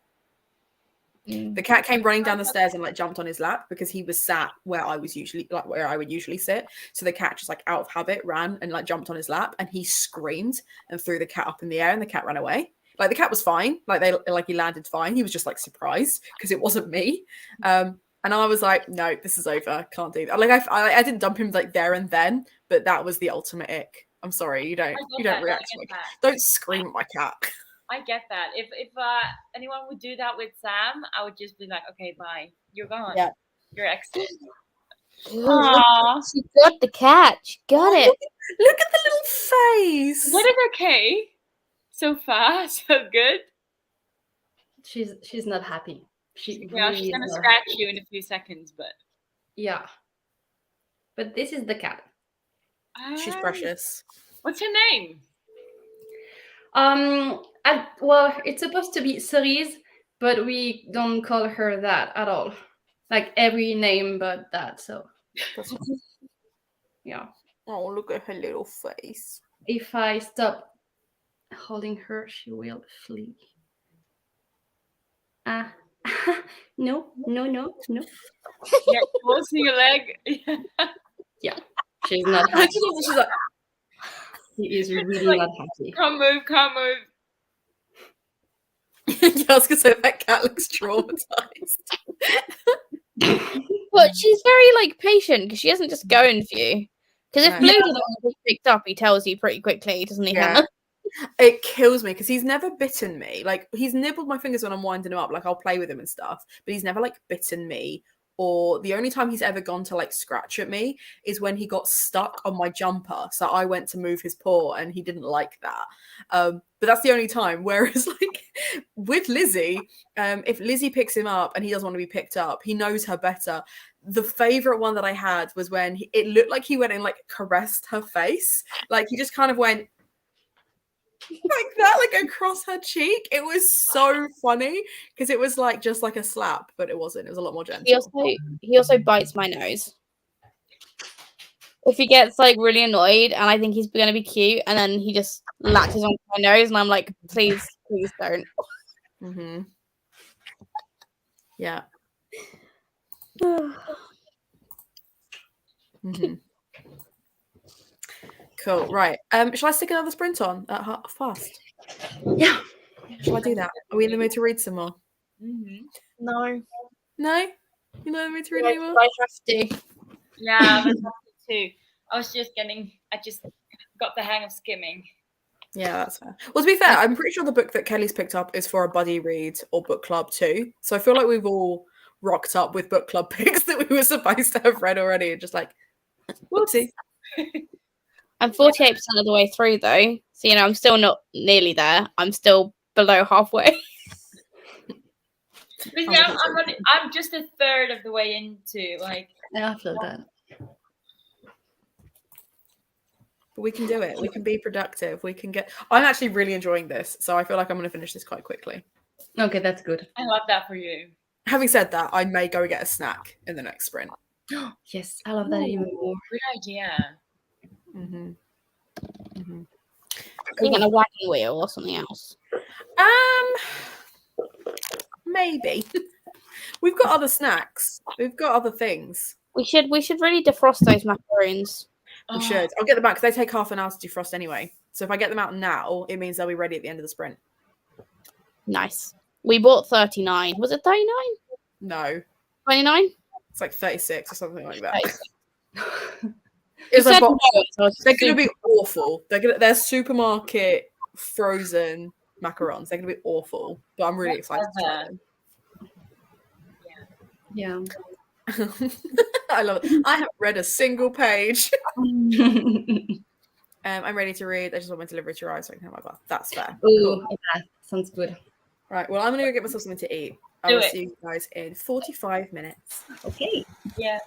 The cat came running down the stairs and like jumped on his lap because he was sat where I was usually like where I would usually sit. So the cat just like out of habit ran and like jumped on his lap, and he screamed and threw the cat up in the air, and the cat ran away. Like the cat was fine, he landed fine. He was just like surprised because it wasn't me. And I was like, no, this is over. Can't do that. Like I didn't dump him like there and then, but that was the ultimate ick. I'm sorry, you don't react to it. Don't scream at my cat. I get that. If anyone would do that with Sam, I would just be like, okay, bye. You're gone. Yeah. You're exit. Aww. She got the cat. She got it. Look at the little face. What is okay? So far, so good. She's not happy. She's gonna scratch you in a few seconds, but yeah. But this is the cat. She's precious. What's her name? Well, it's supposed to be Cerise, but we don't call her that at all. Like every name but that. So yeah. Oh, look at her little face. If I stop holding her, she will flee. No. You're closing your leg. Yeah, she's not happy. She's like, she is really not happy. Can't move. Yeah, I was gonna say that cat looks traumatized. But she's very like patient because she isn't just going for you. Because if Blue doesn't want to be picked up, he tells you pretty quickly, doesn't he, Hannah? It kills me because he's never bitten me. Like, he's nibbled my fingers when I'm winding him up. Like, I'll play with him and stuff, but he's never like bitten me. Or the only time he's ever gone to like scratch at me is when he got stuck on my jumper. So I went to move his paw and he didn't like that. But that's the only time. Whereas like with Lizzie, if Lizzie picks him up and he doesn't want to be picked up, he knows her better. The favorite one that I had was when it looked like he went and like caressed her face. Like he just kind of went like that, like across her cheek. It was so funny because it was like just like a slap, but it wasn't. It was a lot more gentle. He also bites my nose. If he gets like really annoyed and I think he's gonna be cute, and then he just latches onto my nose, and I'm like, please don't. Mm-hmm. Yeah. Mm-hmm. Cool. Right. Shall I stick another sprint on at half past? Yeah. Shall I do that? Are we in the mood to read some more? Mm-hmm. No. No? You're not in the mood to read anymore? I have to. Yeah, I was happy too. I just got the hang of skimming. Yeah, that's fair. Well, to be fair, I'm pretty sure the book that Kelly's picked up is for a buddy read or book club too. So I feel like we've all rocked up with book club picks that we were supposed to have read already, and just like, whoopsie. I'm 48% of the way through though, so I'm still not nearly there. I'm still below halfway. I'm just a third of the way into like. I feel that. But we can do it. We can be productive. We can get. I'm actually really enjoying this, so I feel like I'm going to finish this quite quickly. Okay, that's good. I love that for you. Having said that, I may go get a snack in the next sprint. Yes, I love that even more. Good idea. Mm-hmm. Mm-hmm. You get a wagon wheel or something else? Maybe. We've got other snacks. We've got other things. We should really defrost those macaroons. We should. I'll get them out because they take half an hour to defrost anyway. So if I get them out now, it means they'll be ready at the end of the sprint. Nice. We bought 39. Was it 39? No. 29? It's like 36 or something like that. It's like they're going to be awful. They're supermarket frozen macarons. They're going to be awful. But I'm really excited to try them. Yeah. I love it. I haven't read a single page. I'm ready to read. I just want my delivery to arrive so I can have my bath. That's fair. Ooh, yeah, sounds good. Right. Well, I'm going to go get myself something to eat. I will see you guys in 45 minutes. Okay. Yeah.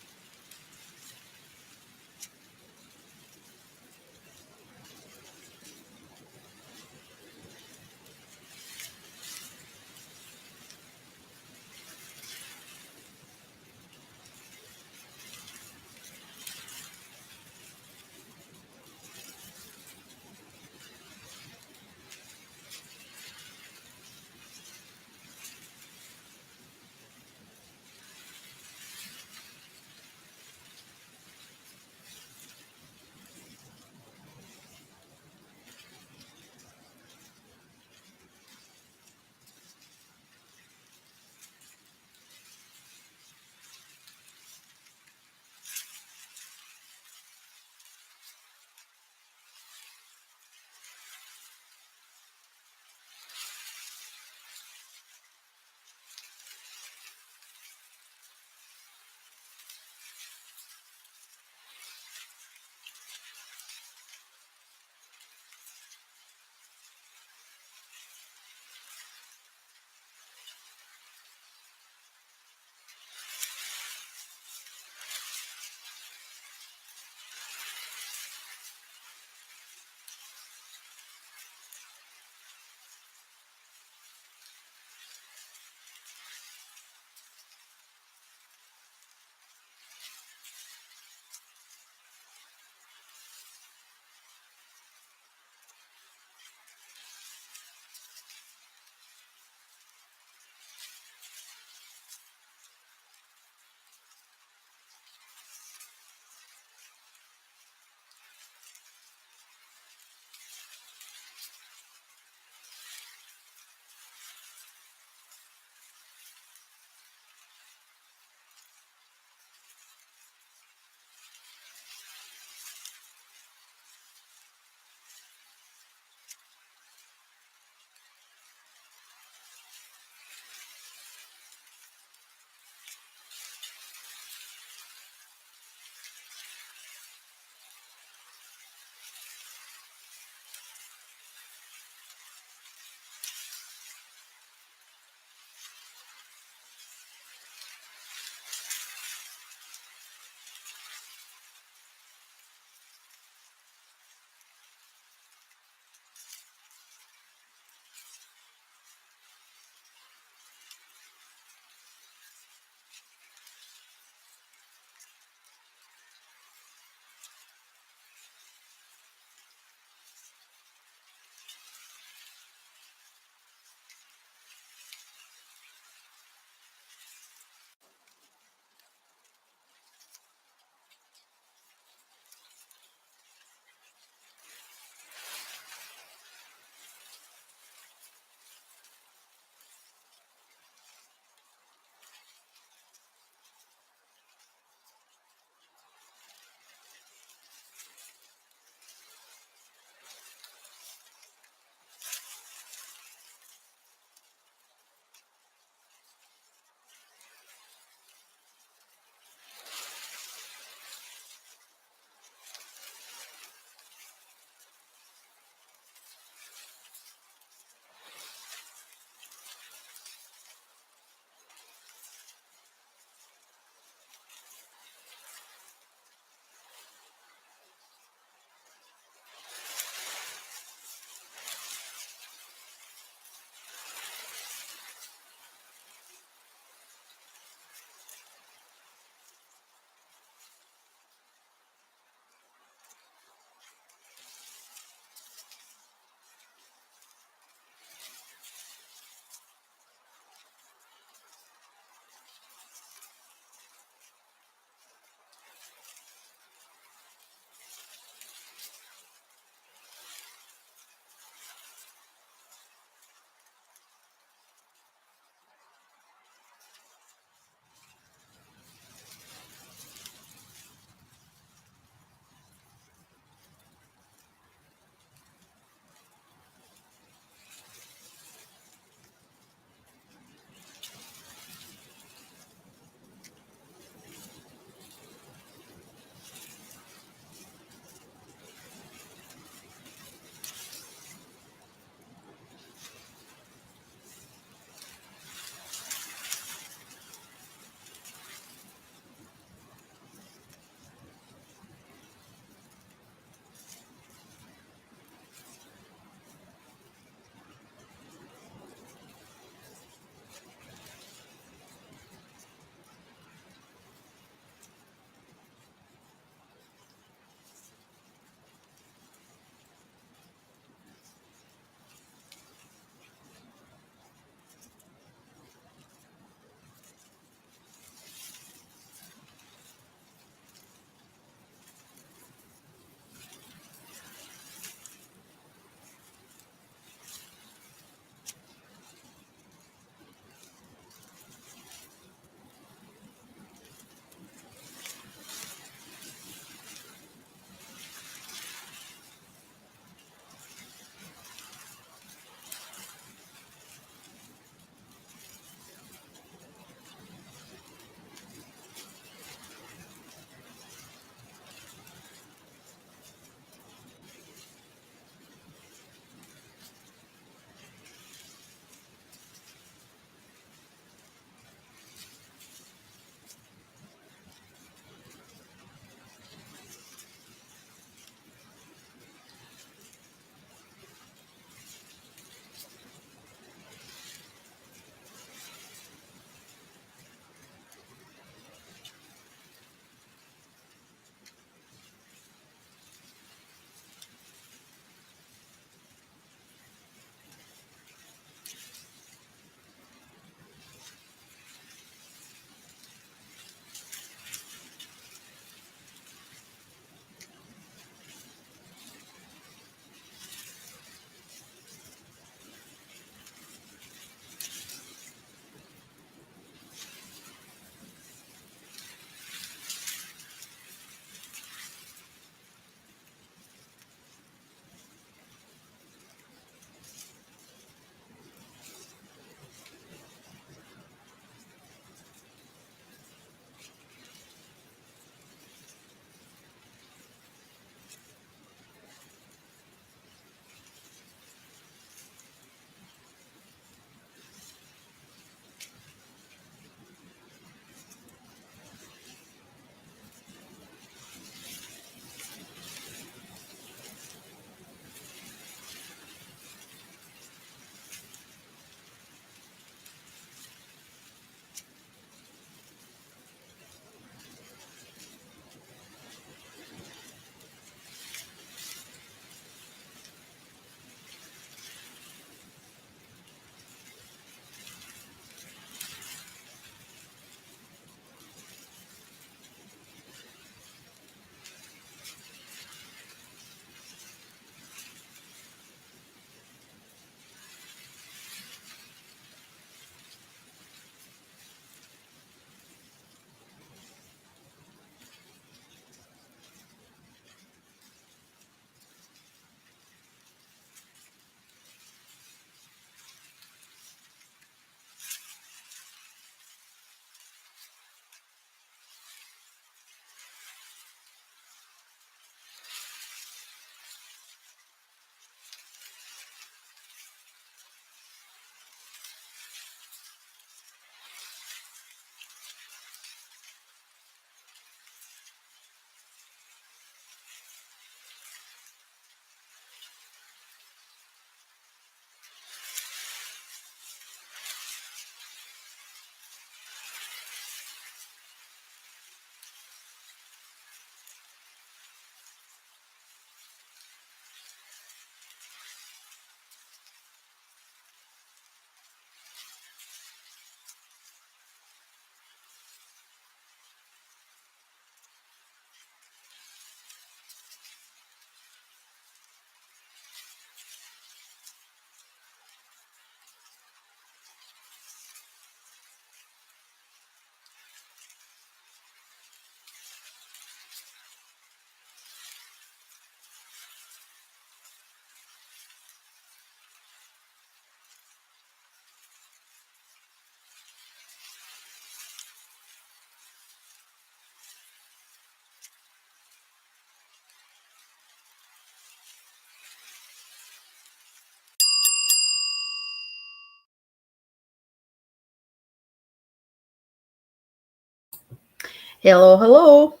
Hello, hello.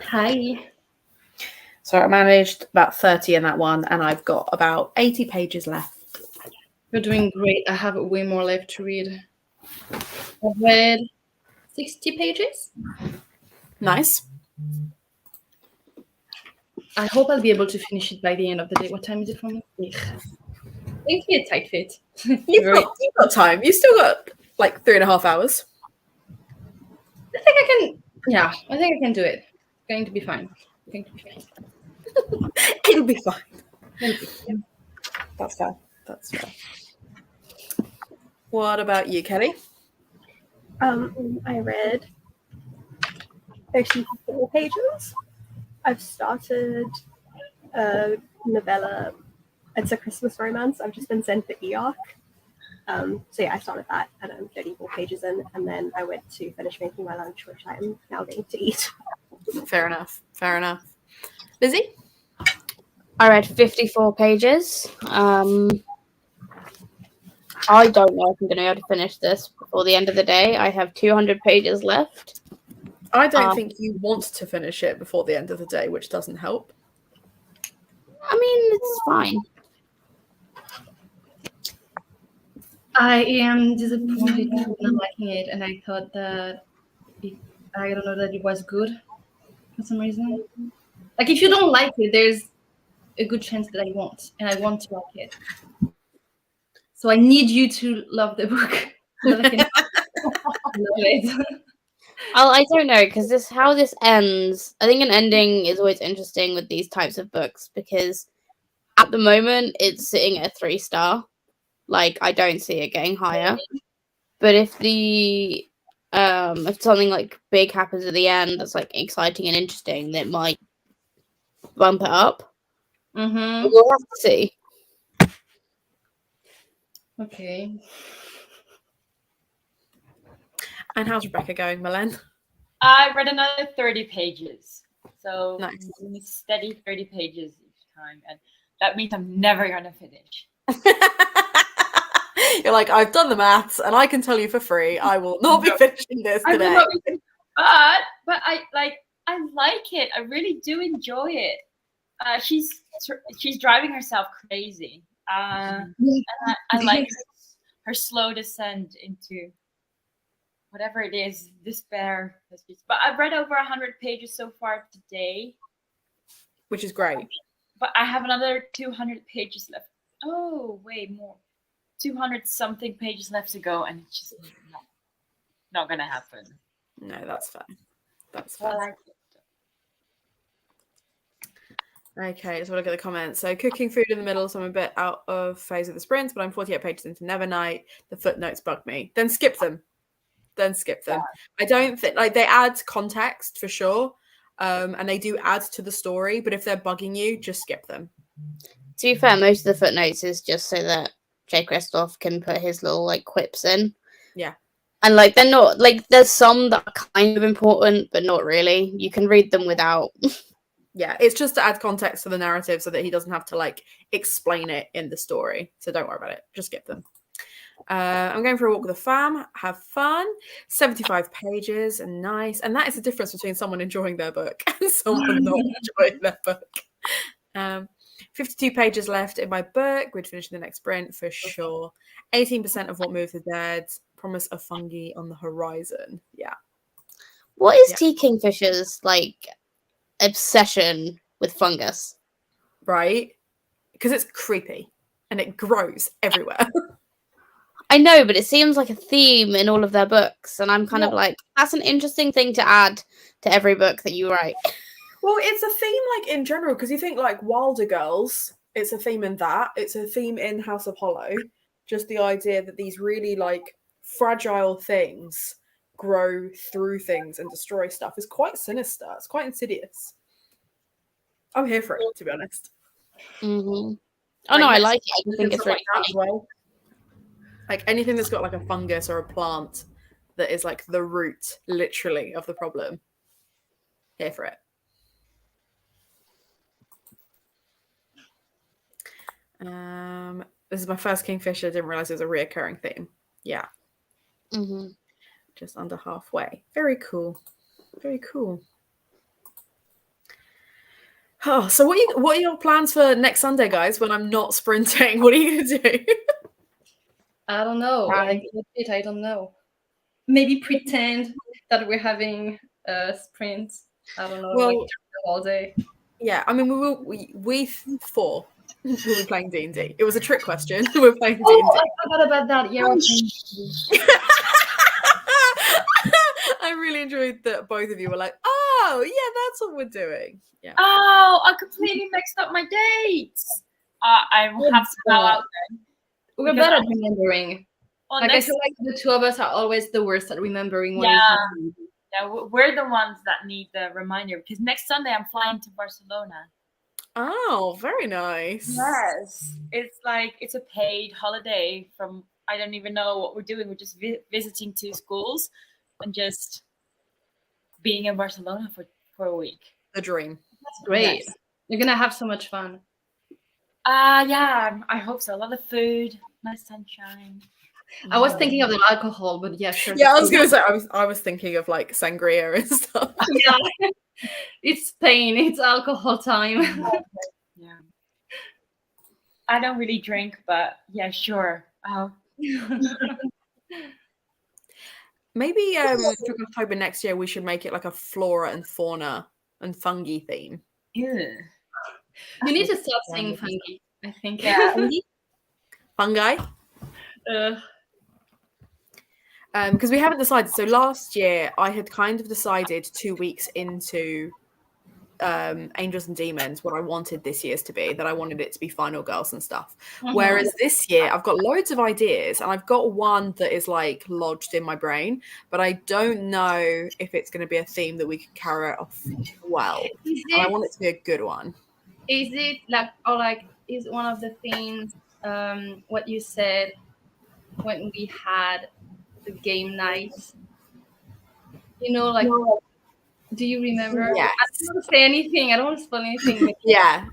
Hi. So I managed about 30 in that one, and I've got about 80 pages left. You're doing great. I have way more left to read. I've read 60 pages. Nice. I hope I'll be able to finish it by the end of the day. What time is it for me? Thank you, tight fit. You've got time. You've still got like 3.5 hours. I think I can. Yeah, I think I can do it. It's going to be fine. It'll be fine. It'll be fine. That's fair. That's fair. What about you, Kelly? I read 34 pages. I've started a novella. It's a Christmas romance. I've just been sent the e-arc. So yeah, I started that, and I'm 34 pages in, and then I went to finish making my lunch, which I am now going to eat. Fair enough. Fair enough. Lizzie? I read 54 pages. I don't know if I'm going to be able to finish this before the end of the day. I have 200 pages left. I don't think you want to finish it before the end of the day, which doesn't help. I mean, it's fine. I am disappointed for not liking it, and I thought that I don't know that it was good for some reason. Like, if you don't like it, there's a good chance that I won't, and I want to like it. So I need you to love the book so that I can love it. I don't know, because how this ends, I think an ending is always interesting with these types of books, because at the moment it's sitting at 3-star. Like, I don't see it getting higher. But if if something like big happens at the end that's like exciting and interesting, that might bump it up. Mm-hmm. We'll have to see. Okay. And how's Rebecca going, Malen? I read another 30 pages. So Nice. Steady 30 pages each time. And that means I'm never going to finish. You're like, I've done the maths, and I can tell you for free, I will not be finishing this today. But I like it. I really do enjoy it. She's driving herself crazy. And I like her slow descent into whatever it is, despair. But I've read over 100 pages so far today, Which is great. but I have another 200 pages left. Oh, way more. 200 something pages left to go, and it's just not gonna happen. No, that's fair. That's Well, fair. I like it. Okay, let's have a look at the comments. So cooking food in the middle, so I'm a bit out of phase of the sprints, but I'm 48 pages into Nevernight. The footnotes bug me. Then skip them. I don't think, like, they add context for sure. And they do add to the story, but if they're bugging you, just skip them. To be fair, most of the footnotes is just so that Jay Kristoff can put his little like quips in. Yeah. And like they're not like there's some that are kind of important, but not really. You can read them without. Yeah, it's just to add context to the narrative so that he doesn't have to like explain it in the story. So don't worry about it. Just skip them. I'm going for a walk with the fam. Have fun. 75 pages and nice. And that is the difference between someone enjoying their book and someone not enjoying their book. 52 pages left in my book. We'd finish the next sprint for sure. 18% of What Moves the Dead. Promise of fungi on the horizon. Yeah. What is T. Kingfisher's like obsession with fungus? Right? Because it's creepy and it grows everywhere. I know, but it seems like a theme in all of their books, and I'm kind of like, that's an interesting thing to add to every book that you write. Well, it's a theme like in general, because you think like Wilder Girls, it's a theme in that. It's a theme in House of Hollow. Just the idea that these really like fragile things grow through things and destroy stuff is quite sinister. It's quite insidious. I'm here for it, to be honest. Mm-hmm. Oh no, I like it. I just think it's really funny. As well. Like anything that's got like a fungus or a plant that is like the root, literally, of the problem. Here for it. This is my first Kingfisher. Didn't realize it was a reoccurring theme. Yeah. Mm-hmm. Just under halfway. Very cool. Very cool. Oh, so what are your plans for next Sunday, guys? When I'm not sprinting, what are you gonna do? I don't know. Like legit, I don't know. Maybe pretend that we're having a sprint. I don't know. Well, like all day. Yeah, I mean, we four will be playing D&D. It was a trick question. We're playing D&D. Oh, I forgot about that. Yeah, we're playing D&D. I really enjoyed that both of you were like, "Oh, yeah, that's what we're doing." Yeah. Oh, I completely mixed up my dates. I will have to bow out then. We're Because better at remembering. Well, Like next, I feel like the two of us are always the worst at remembering when we Yeah. have. yeah, we're the ones that need the reminder because next Sunday I'm flying to Barcelona. Oh, very nice. Yes, it's a paid holiday from I don't even know what we're doing. We're just visiting 2 schools and just being in Barcelona for a week. The dream. That's great. Yes. You're gonna have so much fun. Yeah, I hope so. A lot of food, nice sunshine. I was thinking of the alcohol, but yeah, sure. Yeah, I was gonna say I was thinking of like sangria and stuff. Yeah. It's Spain. It's alcohol time. Yeah. I don't really drink, but yeah, sure. Maybe for October next year we should make it like a flora and fauna and fungi theme. Ew. You need to stop saying fungi, I think. Yeah. Fungi. Because we haven't decided. So last year I had kind of decided 2 weeks into Angels and Demons what I wanted this year's to be, that I wanted it to be Final Girls and stuff. Whereas this year I've got loads of ideas and I've got one that is like lodged in my brain, but I don't know if it's going to be a theme that we can carry it off well. And I want it to be a good one. Is it is one of the things what you said when we had the game night? You know, like do you remember? Yes. I don't want to say anything. I don't want to spoil anything. Yeah.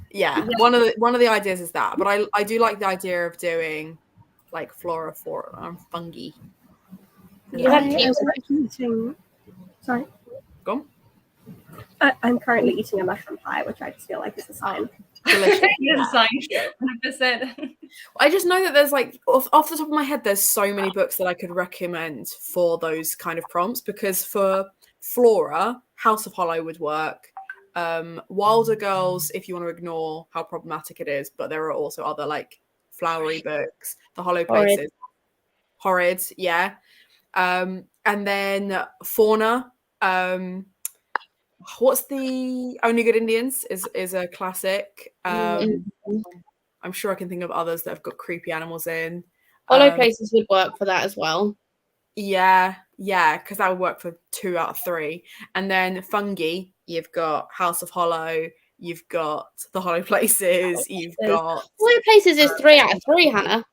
One of the ideas is that, but I do like the idea of doing like flora, fungi. Sorry. Go on. I'm currently eating a mushroom pie, which I just feel like is a sign. Delicious. It's a sign. 100%. I just know that there's like off the top of my head, there's so many books that I could recommend for those kind of prompts, because for flora, House of Hollow would work. Wilder Girls, if you want to ignore how problematic it is, but there are also other like flowery books. The Hollow Places. Horrid, yeah. And then fauna. What's the Only Good Indians is a classic. I'm sure I can think of others that have got creepy animals in. Hollow Places would work for that as well. Yeah, because that would work for 2 out of 3. And then fungi, you've got House of Hollow, you've got the Hollow Places, you've got Hollow Places is 3 out of 3, Hannah.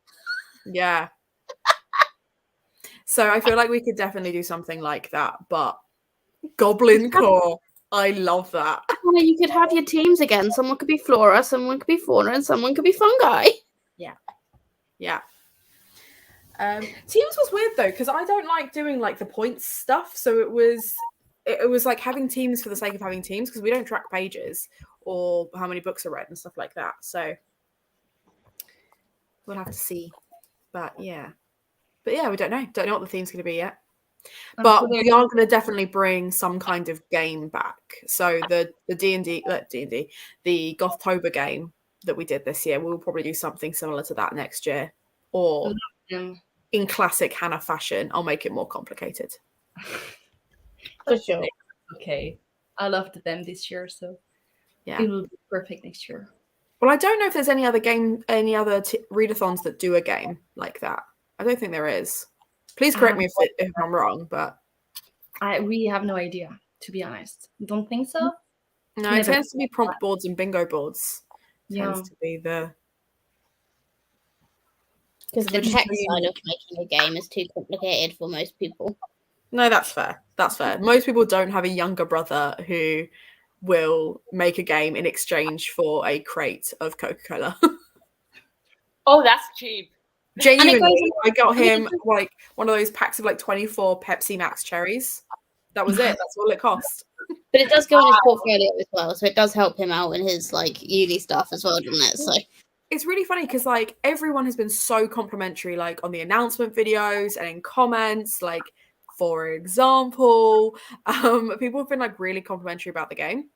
Yeah. So I feel like we could definitely do something like that, but Goblin Core. I love that. Hannah, you could have your teams again. Someone could be flora, someone could be fauna, and someone could be fungi. Yeah. Teams was weird though, because I don't like doing like the points stuff. So it was like having teams for the sake of having teams, because we don't track pages or how many books are read and stuff like that. So we'll have to see. But yeah, we don't know. Don't know what the theme's going to be yet. But we are going to definitely bring some kind of game back. So the D&D, the Gothtober game that we did this year, we'll probably do something similar to that next year. Or in classic Hannah fashion, I'll make it more complicated. For sure. Okay. I loved them this year, so yeah, it will be perfect next year. Well, I don't know if there's any other readathons that do a game like that. I don't think there is. Please correct me if I'm wrong, but we have no idea, to be honest. Don't think so? No, it tends to be prompt boards and bingo boards. Tends to be the... Because the tech side of making a game is too complicated for most people. No, that's fair. That's fair. Most people don't have a younger brother who will make a game in exchange for a crate of Coca-Cola. Oh, that's cheap. Genuinely, I got him like one of those packs of like 24 Pepsi Max cherries. That was it. That's all it cost. But it does go in his portfolio as well, so it does help him out in his like uni stuff as well, doesn't it? So it's really funny because like everyone has been so complimentary, like on the announcement videos and in comments. Like, for example, people have been like really complimentary about the game.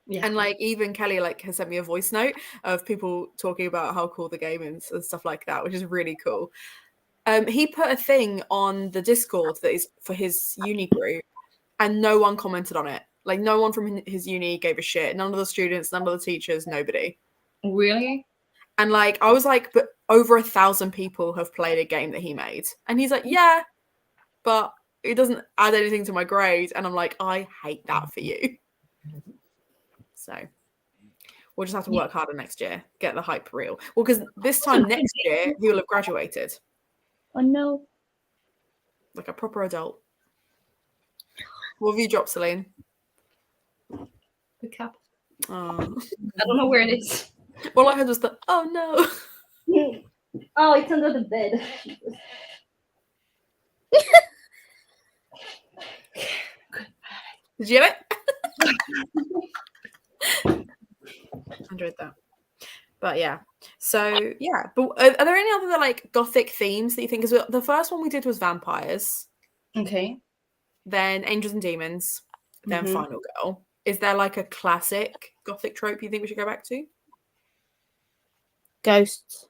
Yeah. And like even Kelly like has sent me a voice note of people talking about how cool the game is and stuff like that, which is really cool. He put a thing on the Discord that is for his uni group, and no one commented on it. Like, no one from his uni gave a shit. None of the students, none of the teachers, nobody. Really? And like, I was like, but over 1,000 people have played a game that he made. And he's like, yeah, but it doesn't add anything to my grade. And I'm like, I hate that for you. So we'll just have to work harder next year, get the hype real. Well, because this time next year, he will have graduated. Oh no. Like a proper adult. What have you dropped, Celine? The cup. Oh. I don't know where it is. All I heard was the, oh no. Oh, it's under the bed. Did you get it? Enjoyed that. But yeah. So yeah. But are there any other like gothic themes that you think? Because the first one we did was vampires. Okay. Then angels and demons. Then final girl. Is there like a classic gothic trope you think we should go back to? ghosts.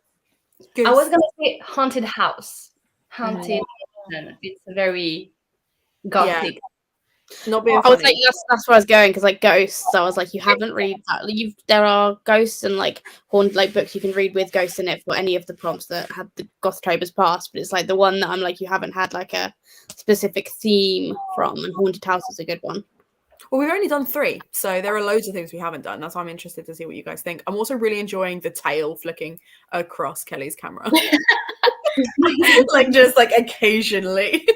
I was gonna say haunted house. Haunted. It's a very gothic. Not being I was funny. like, that's where I was going because like ghosts. I was like, you haven't read that. There are ghosts and like haunted like books you can read with ghosts in it for any of the prompts that had the Gothtober's past. But it's like the one that I'm like, you haven't had like a specific theme from, and haunted house is a good one. Well, we've only done 3, so there are loads of things we haven't done. That's why I'm interested to see what you guys think. I'm also really enjoying the tail flicking across Kelly's camera. Like, just like occasionally.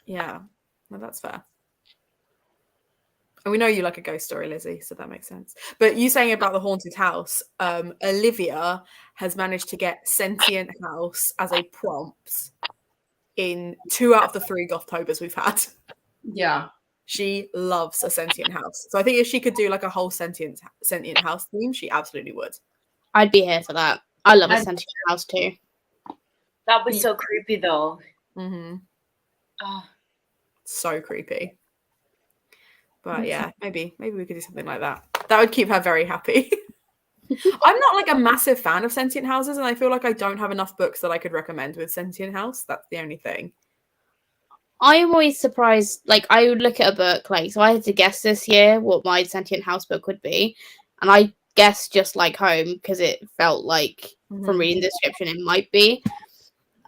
Yeah, no, that's fair. And we know you like a ghost story, Lizzie, so that makes sense. But you saying about the haunted house, Olivia has managed to get sentient house as a prompt in 2 out of the 3 Gothtobers we've had. Yeah. She loves a sentient house. So I think if she could do like a whole sentient house theme, she absolutely would. I'd be here for that. I love a sentient house too. That was so creepy though. Mm-hmm. Oh. So creepy. But yeah, maybe we could do something like that. That would keep her very happy. I'm not like a massive fan of sentient houses, and I feel like I don't have enough books that I could recommend with sentient house. That's the only thing. I am always surprised. Like, I would look at a book, like, so I had to guess this year what my sentient house book would be, and I guessed just like Home because it felt like from reading the description it might be.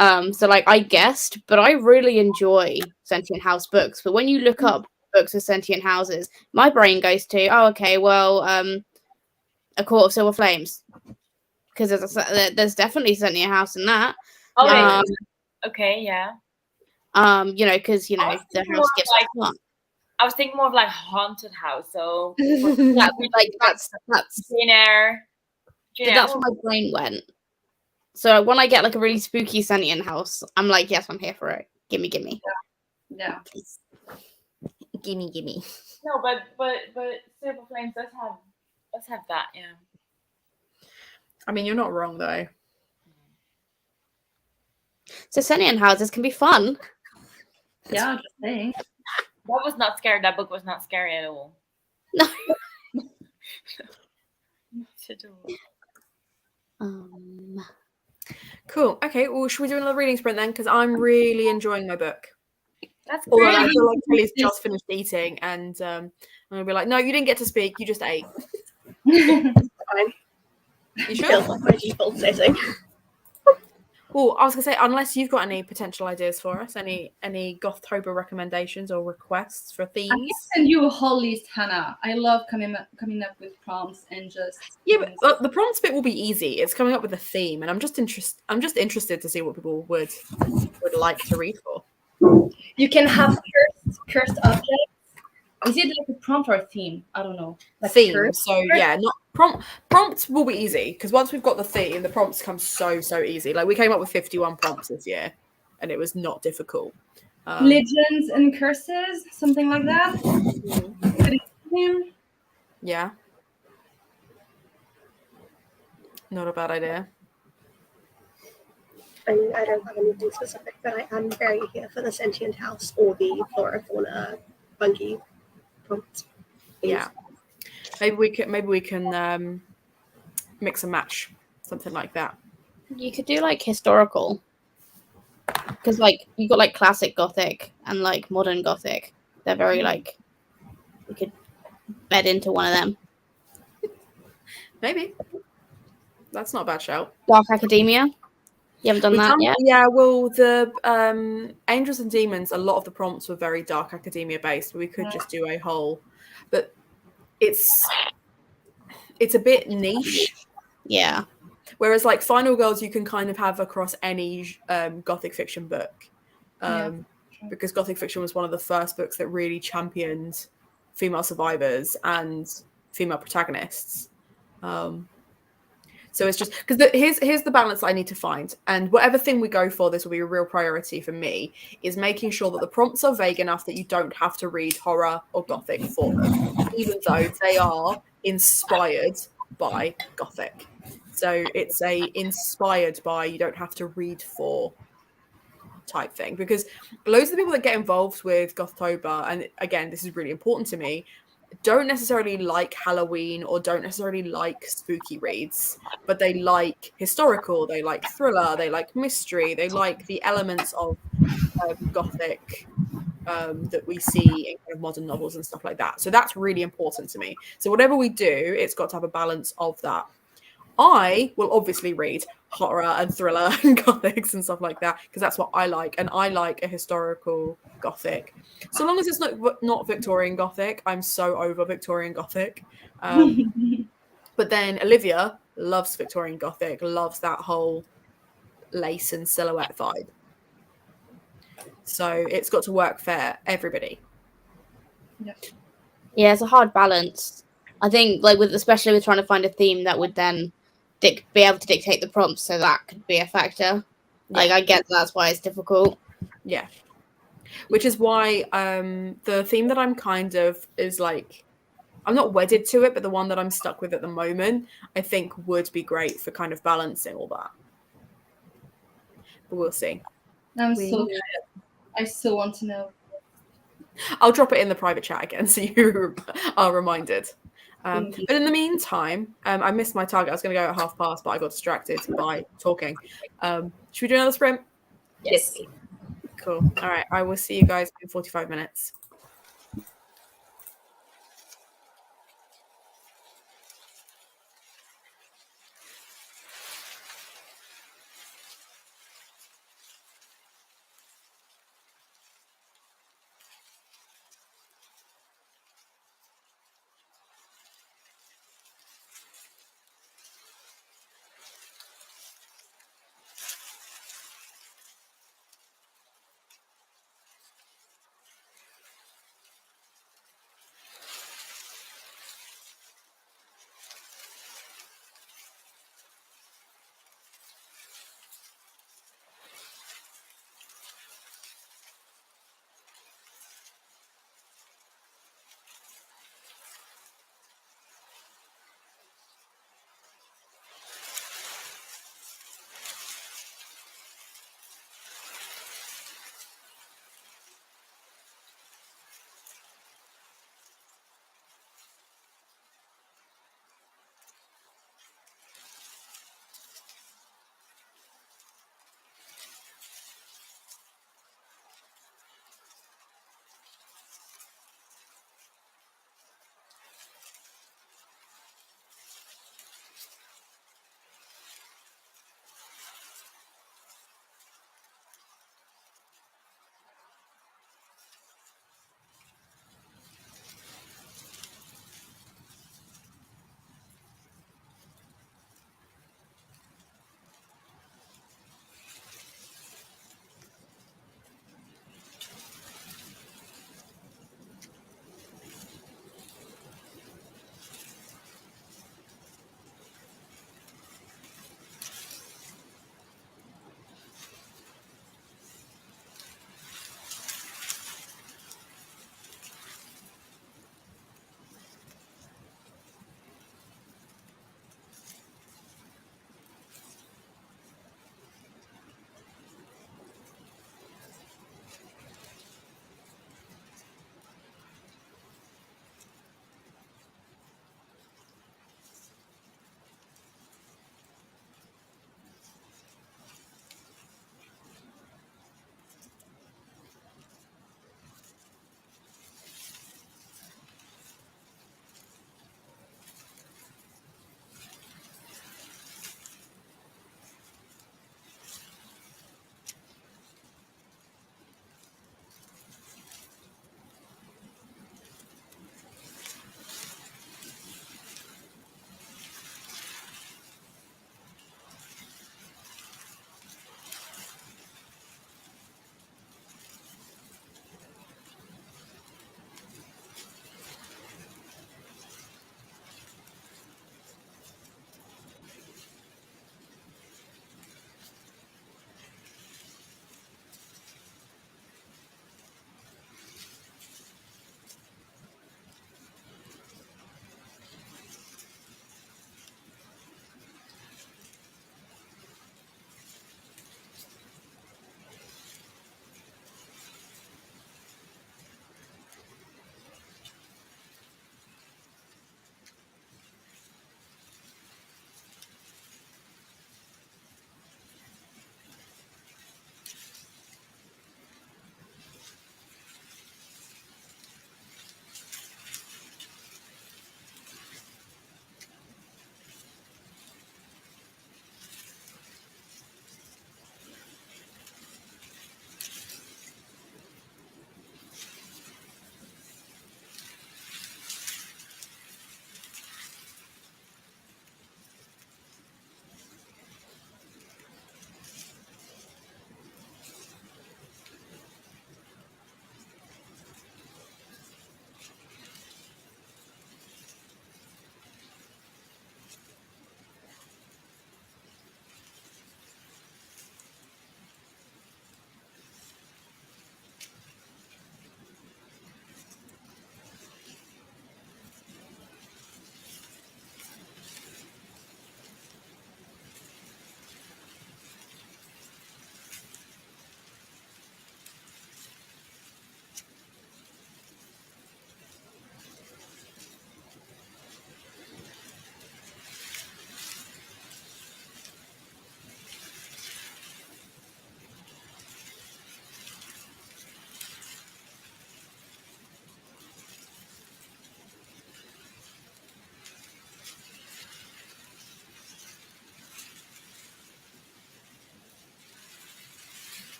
So like I guessed, but I really enjoy sentient house books. But when you look up books with sentient houses, my brain goes to, oh, okay, well, A Court of Silver Flames, because there's definitely sentient house in that. Okay. Okay, yeah. You know, because you know the house gets like, I was thinking more of like haunted house. So yeah, like that's Jane Eyre. That's where my brain went. So when I get like a really spooky sentient house, I'm like, yes, I'm here for it. Gimme. Yeah. Please. Gimme. No, but Silver Flames does have that, yeah. I mean, you're not wrong though. So sentient houses can be fun. Yeah, just saying. That was not scary. That book was not scary at all. No. Not at all. Cool. Okay. Well, should we do another reading sprint then? Because I'm really enjoying my book. That's Although great. I feel like Kelly's just finished eating, and I'm gonna be like, no, you didn't get to speak. You just ate. Fine. You sure? Feels like my default setting. Oh, I was gonna say, unless you've got any potential ideas for us, any Gothtober recommendations or requests for I themes? can send you a whole list, Hannah. I love coming up with prompts and just But the prompts bit will be easy. It's coming up with a theme, and I'm just interested to see what people would like to read for. you can have cursed objects. Is it like a prompt or a theme? I don't know. Like Theme. cursed? So yeah, not prompts will be easy because once we've got the theme, the prompts come so easy. Like we came up with 51 prompts this year, and it was not difficult. Legends and curses, something like that. Yeah. Not a bad idea. I mean, I don't have anything specific, but I am very here for the sentient house or the flora fauna fungi prompt. Yeah. Maybe we can mix and match something like that. You could do like historical, because like you got like classic Gothic and like modern Gothic. They're very like, we could bed into one of them. Maybe. That's not a bad shout. Dark Academia. You haven't done that yet? Yeah, well, the Angels and Demons, a lot of the prompts were very Dark Academia based, but we could just do a whole. But it's a bit niche. Yeah. Whereas like Final Girls, you can kind of have across any Gothic fiction book. Because Gothic fiction was one of the first books that really championed female survivors and female protagonists. So it's just because here's the balance that I need to find, and whatever thing we go for, this will be a real priority for me, is making sure that the prompts are vague enough that you don't have to read horror or Gothic for them, even though they are inspired by Gothic. So it's a inspired by, you don't have to read for type thing, because loads of the people that get involved with Gothtober, and again, this is really important to me, don't necessarily like Halloween or don't necessarily like spooky reads, but they like historical, they like thriller, they like mystery, they like the elements of Gothic that we see in kind of modern novels and stuff like that. So that's really important to me. So whatever we do, it's got to have a balance of that. I will obviously read horror and thriller and Gothics and stuff like that, because that's what I like, and I like a historical Gothic. So long as it's not Victorian Gothic, I'm so over Victorian Gothic. But then Olivia loves Victorian Gothic, loves that whole lace and silhouette vibe. So it's got to work for everybody. Yeah, it's a hard balance. I think, like especially with trying to find a theme that would then be able to dictate the prompts, so that could be a factor. Like, I get that's why it's difficult. Yeah. Which is why the theme that I'm kind of is like, I'm not wedded to it, but the one that I'm stuck with at the moment, I think would be great for kind of balancing all that. But we'll see. I so want to know. I'll drop it in the private chat again so you are reminded. But in the meantime, I missed my target. I was going to go at past, but I got distracted by talking. Should we do another sprint? Yes. Cool. All right. I will see you guys in 45 minutes.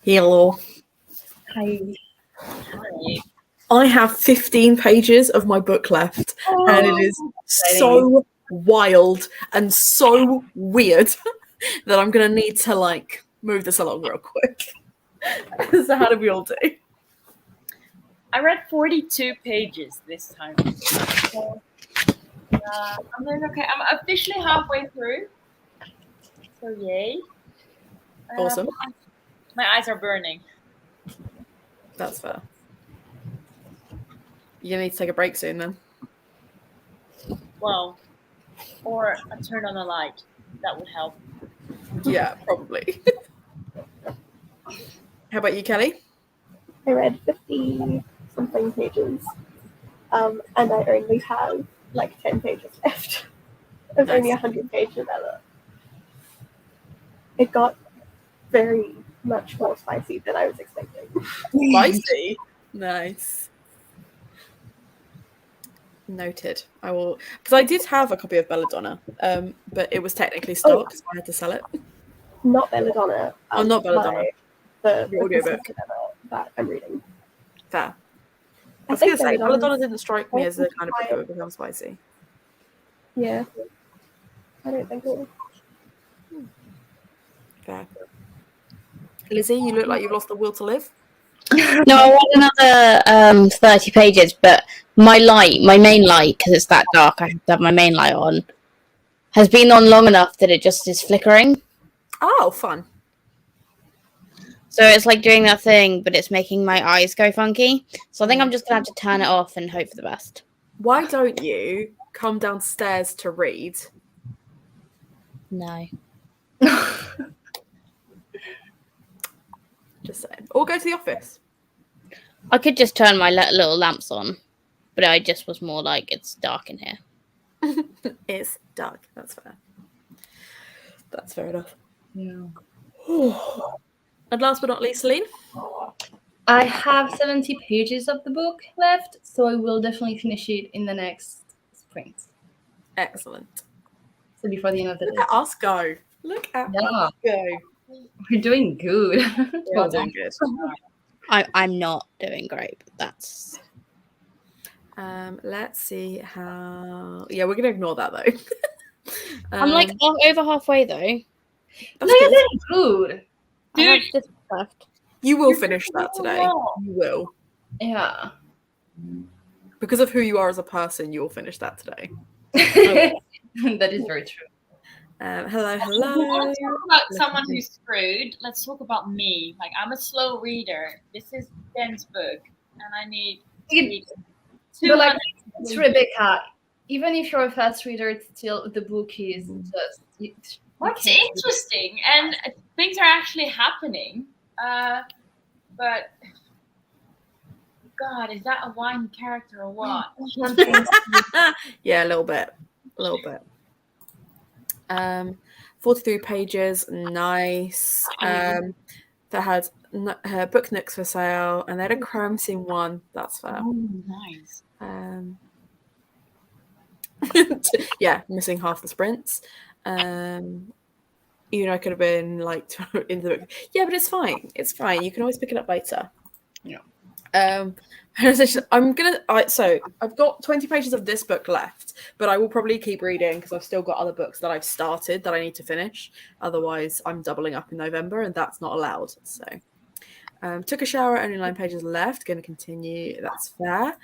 Hello. Hi. I have 15 pages of my book left, and it is so wild and so weird that I'm going to need to, like, move this along real quick. So how do we all do? I read 42 pages this time. So, I'm doing okay. I'm officially halfway through. So yay. Awesome. My eyes are burning. That's fair. You need to take a break soon then. Well, or a turn on a light. That would help. Yeah, probably. How about you, Kelly? I read 50-something pages, and I only have like 10 pages left. There's only 100 pages of it. It got very much more spicy than I was expecting. Spicy? Nice. Noted. I will, because I did have a copy of Belladonna, but it was technically stock, so I had to sell it. Not Belladonna. Not Belladonna. The audiobook that I'm reading. Fair. I was going to say, Belladonna didn't strike me as the kind of book that would become spicy. Yeah. I don't think it will. Fair. Lizzie, you look like you've lost the will to live. No, I want another 30 pages, but my main light, because it's that dark, I have to have my main light on, has been on long enough that it just is flickering. Oh, fun. So it's like doing that thing, but it's making my eyes go funky. So I think I'm just going to have to turn it off and hope for the best. Why don't you come downstairs to read? No. Just saying. Or go to the office. I could just turn my little lamps on, but I just was more like, it's dark in here. It's dark. That's fair. That's fair enough. Yeah. And last but not least, Celine? I have 70 pages of the book left, so I will definitely finish it in the next sprint. Excellent. So before the end of the Look day. at us go. Look at us go. We're doing good. We are doing good. I'm not doing great, but that's... Let's see how... Yeah, we're going to ignore that, though. I'm like over halfway, though. That's you're good. doing good. Dude, This left. You will finish that today. You will. Yeah. Because of who you are as a person, you will finish that today. That is very true. Hello. Let's talk about someone who's screwed. Let's talk about me. Like, I'm a slow reader. This is Jen's book, and I need to read But like, it's Rebecca. Even if you're a fast reader, it's still the book is just. What's interesting, and things are actually happening. But God, is that a wine character or what? Yeah, a little bit. 43 pages, nice. That had her book nooks for sale, and they had a crime scene one. That's fair. Oh, nice. Yeah, missing half the sprints. Even though I could have been like in the book. Yeah, but it's fine. It's fine. You can always pick it up later. Yeah. So I've got 20 pages of this book left, but I will probably keep reading because I've still got other books that I've started that I need to finish. Otherwise, I'm doubling up in November, and that's not allowed. So, took a shower, only 9 pages left. Going to continue. That's fair.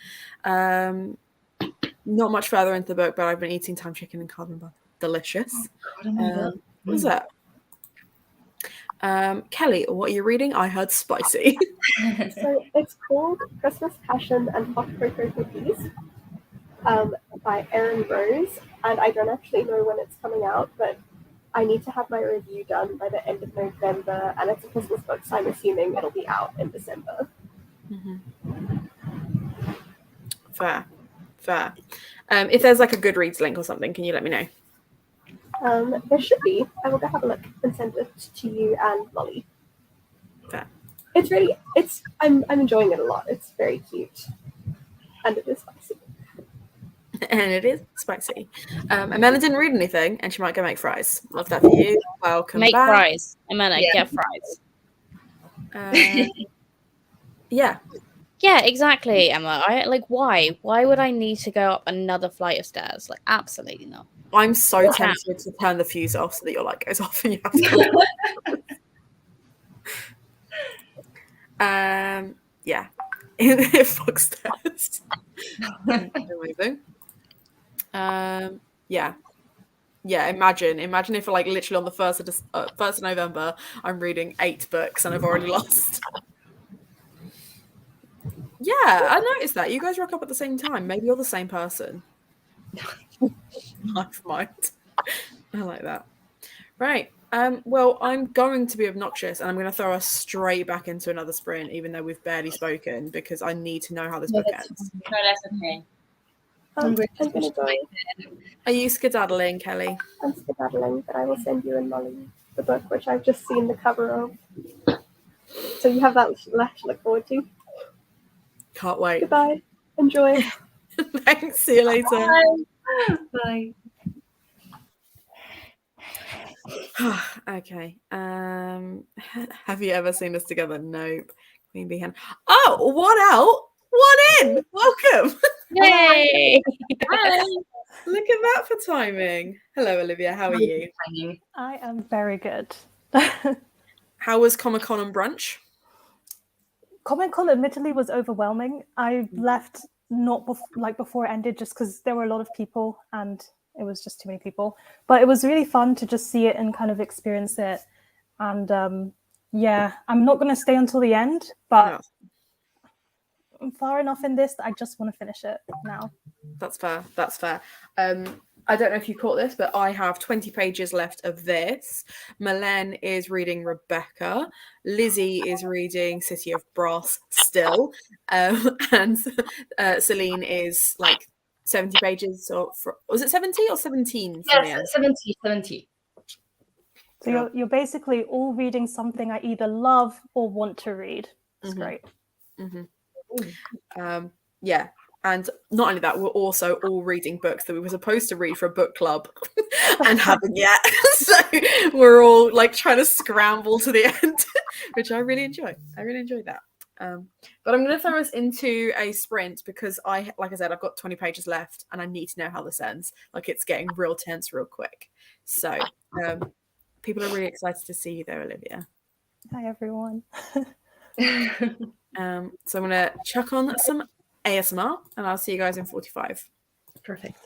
Not much further into the book, but I've been eating thyme chicken and cardamom butter. Delicious. What was that? Kelly, what are you reading? I heard spicy. So it's called Christmas Passion and Hot Cocoa Cookies by Erin Rose, and I don't actually know when it's coming out, but I need to have my review done by the end of November, and it's a Christmas book, so I'm assuming it'll be out in December. Fair. If there's like a Goodreads link or something, can you let me know? There should be. I will go have a look and send it to you and Molly. Fair. I'm enjoying it a lot. It's very cute. And it is spicy. And it is spicy. Amanda didn't read anything, and she might go make fries. Love that for you. Welcome Make back. fries. Amanda, get fries. Yeah. Yeah, exactly, Emma. Why? Why would I need to go up another flight of stairs? Like, absolutely not. I'm so tempted to turn the fuse off so that your light goes off and you have to. Yeah. Fox stairs. Amazing. Yeah. Yeah, imagine if like literally on the 1st of November I'm reading 8 books and I've already lost. Yeah, I noticed that. You guys rock up at the same time. Maybe you're the same person. Life mind. I like that. Right. Well, I'm going to be obnoxious and I'm going to throw us straight back into another sprint, even though we've barely spoken, because I need to know how this book ends. No, that's okay. I'm gonna go. Are you skedaddling, Kelly? I'm skedaddling, but I will send you and Molly the book, which I've just seen the cover of. So you have that left to look forward to. Can't wait. Goodbye. Enjoy. Thanks. See you later. Bye. Okay. Have you ever seen us together? Nope. Queen Bee Hen. Oh, one out, one in. Welcome. Yay! Hi. Look at that for timing. Hello, Olivia. How are you? I am very good. How was Comic-Con and brunch? Comic-Con admittedly was overwhelming. I left not before it ended just because there were a lot of people and it was just too many people. But it was really fun to just see it and kind of experience it. And yeah, I'm not going to stay until the end, but I'm far enough in this that I just want to finish it now. That's fair. That's fair. I don't know if you caught this, but I have 20 pages left of this. Malen is reading Rebecca. Lizzie is reading City of Brass still. And Celine is like 70 pages. Or was it 70 or 17? Yes, 70. So you're basically all reading something I either love or want to read. It's great. Yeah. And not only that, we're also all reading books that we were supposed to read for a book club and haven't yet. So we're all like trying to scramble to the end, which I really enjoy. I really enjoyed that. But I'm going to throw us into a sprint because like I said, I've got 20 pages left and I need to know how this ends. Like it's getting real tense real quick. So people are really excited to see you there, Olivia. Hi, everyone. So I'm going to chuck on some ASMR and I'll see you guys in 45. Perfect.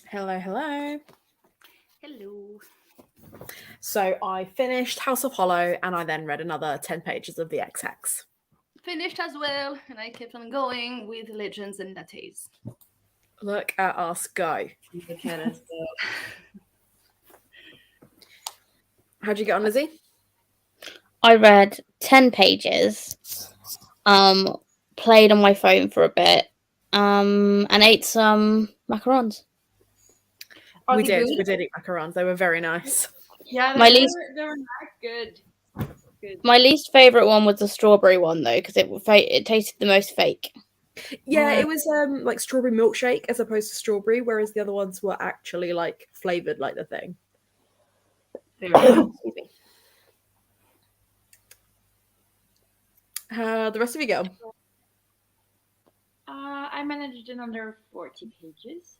Hello, hello. Hello. So I finished House of Hollow, and I then read another 10 pages of the XX. Finished as well, and I kept on going with Legends and Lattes. Look at us go. Look at us go. How'd you get on, Lizzie? I read 10 pages, played on my phone for a bit, and ate some macarons. We did eat macarons. They were very nice. Yeah, My they least- were not good. Good. My least favorite one was the strawberry one though, because it tasted the most fake. Yeah, it was like strawberry milkshake as opposed to strawberry, whereas the other ones were actually like flavored like the thing. Excuse me. How the rest of you go? I managed in under 40 pages.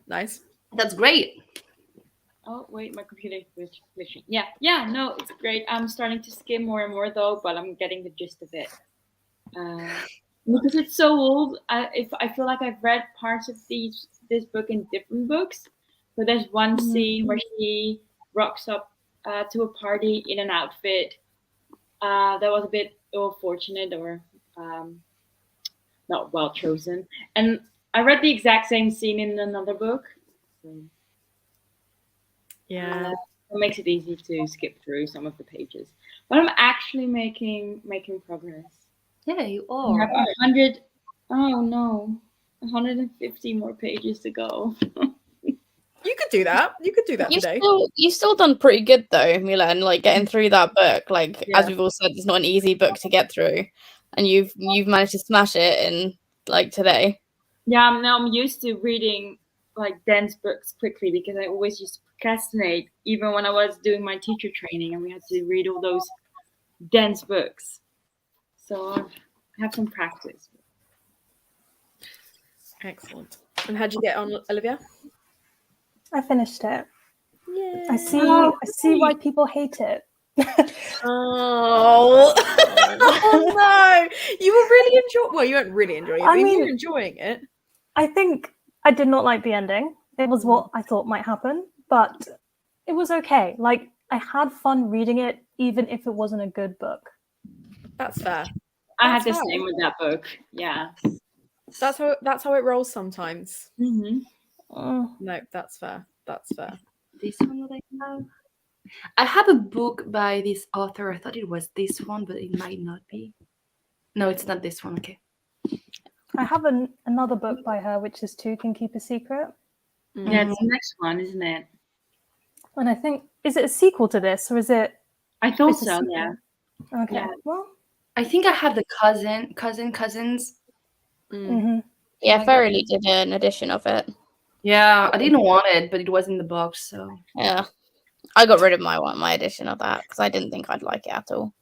Nice. That's great. Oh wait, my computer is glitching. Yeah, no, it's great. I'm starting to skim more and more though, but I'm getting the gist of it. Because it's so old, I feel like I've read parts of this book in different books. But there's one scene where she rocks up to a party in an outfit that was a bit unfortunate or not well chosen. And I read the exact same scene in another book. So. Yeah. It makes it easy to skip through some of the pages. But I'm actually making progress. Yeah, you I are. have 100. Oh no, 150 more pages to go. You could do that. You could do that today. You've still done pretty good though, Milan. Like getting through that book. Like as we've all said, it's not an easy book to get through, and you've managed to smash it in like today. Yeah, I'm used to reading like dense books quickly because I always used to procrastinate, even when I was doing my teacher training and we had to read all those dense books. So I have some practice. Excellent. And how'd you get on, Olivia? I finished it. Yeah. I see why people hate it. Oh. Oh no! You were really enjoying. Well, you weren't really enjoying it. I you mean, were enjoying it. I think I did not like the ending. It was what I thought might happen, but it was okay. Like I had fun reading it, even if it wasn't a good book. That's fair. I had the same with that book. Yeah. That's how it rolls sometimes. Mm-hmm. No, that's fair. That's fair. This one that I have. I have a book by this author. I thought it was this one, but it might not be. No, it's not this one. Okay. I have another book by her, which is Two Can Keep a Secret. Yeah, it's the next one, isn't it? And I think, is it a sequel to this, or is it? I thought so, yeah. Okay, Yeah. well. I think I have the cousins. Mm-hmm. Yeah, Verily did an edition of it. Yeah, I didn't want it, but it was in the box, so. Yeah. I got rid of my edition of that because I didn't think I'd like it at all.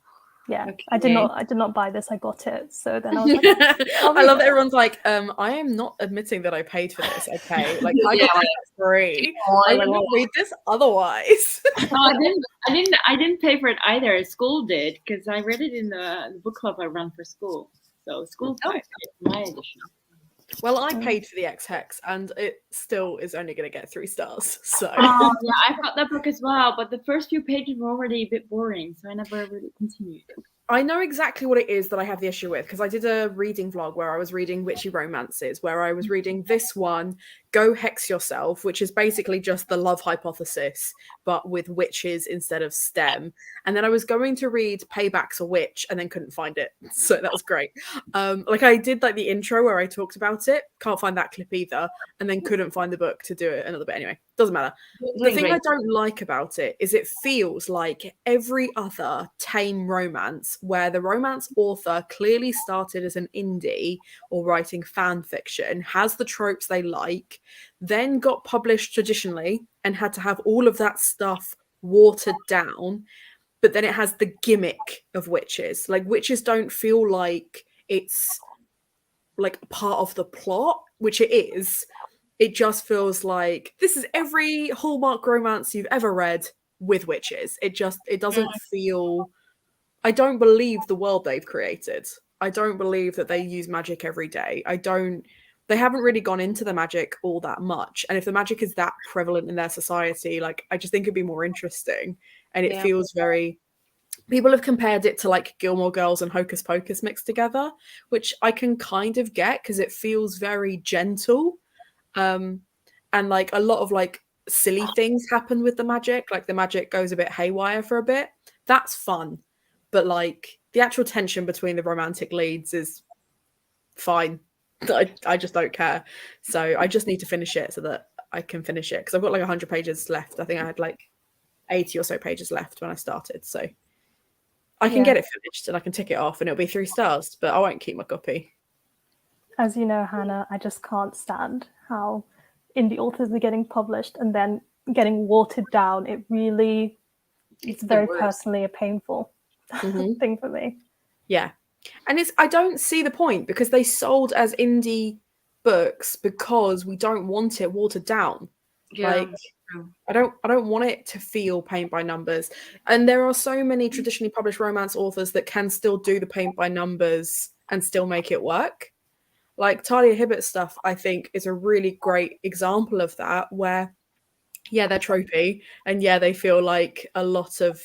Yeah, Okay. I did not buy this. I got it. So then I was like, I love that everyone's like, I am not admitting that I paid for this. Okay, like I got it for free. I wouldn't read this otherwise. No, I didn't pay for it either. School did because I read it in the book club I run for school. So school paid my edition. Well, I paid for the X-Hex, and it still is only going to get 3 stars. So Oh, yeah, I got that book as well, but the first few pages were already a bit boring, so I never really continued. I know exactly what it is that I have the issue with because I did a reading vlog where I was reading witchy romances, where I was reading this one, Go Hex Yourself, which is basically just the love hypothesis, but with witches instead of STEM. And then I was going to read Payback's a Witch and then couldn't find it. So that was great. Like I did like the intro where I talked about it, can't find that clip either, and then couldn't find the book to do it another bit. Anyway, doesn't matter. The thing I don't like about it is it feels like every other tame romance where the romance author clearly started as an indie or writing fan fiction, has the tropes they like, then got published traditionally and had to have all of that stuff watered down, but then it has the gimmick of witches. Like witches don't feel like it's like part of the plot, which it is. It just feels like this is every Hallmark romance you've ever read with witches. It doesn't feel. I don't believe the world they've created. I don't believe that they use magic every day. I don't they haven't really gone into the magic all that much. And if the magic is that prevalent in their society, like I just think it'd be more interesting. And it feels very, people have compared it to like Gilmore Girls and Hocus Pocus mixed together, which I can kind of get because it feels very gentle. And like a lot of like silly things happen with the magic, like the magic goes a bit haywire for a bit. That's fun. But like the actual tension between the romantic leads is fine. I just don't care. So I just need to finish it so that I can finish it because I've got like 100 pages left. I think I had like 80 or so pages left when I started. So I can get it finished and I can tick it off and it'll be 3 stars, but I won't keep my guppy. As you know, Hannah, I just can't stand how indie authors are getting published and then getting watered down. It really, it's very personally a painful thing for me. Yeah. And I don't see the point because they sold as indie books because we don't want it watered down. Like I don't want it to feel paint by numbers. And there are so many traditionally published romance authors that can still do the paint by numbers and still make it work. Like Talia Hibbert's stuff, I think, is a really great example of that, where they're tropey and they feel like a lot of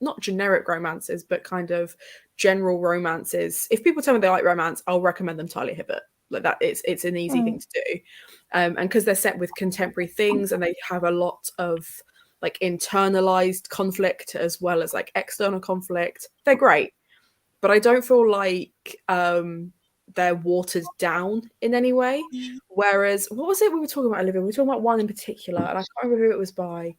not generic romances but kind of general romances. If people tell me they like romance, I'll recommend them Talia Hibbert. Like that, it's an easy thing to do, and because they're set with contemporary things and they have a lot of like internalized conflict as well as like external conflict, they're great. But I don't feel like they're watered down in any way. Whereas, what was it we were talking about, Olivia? We were talking about one in particular, and I can't remember who it was by,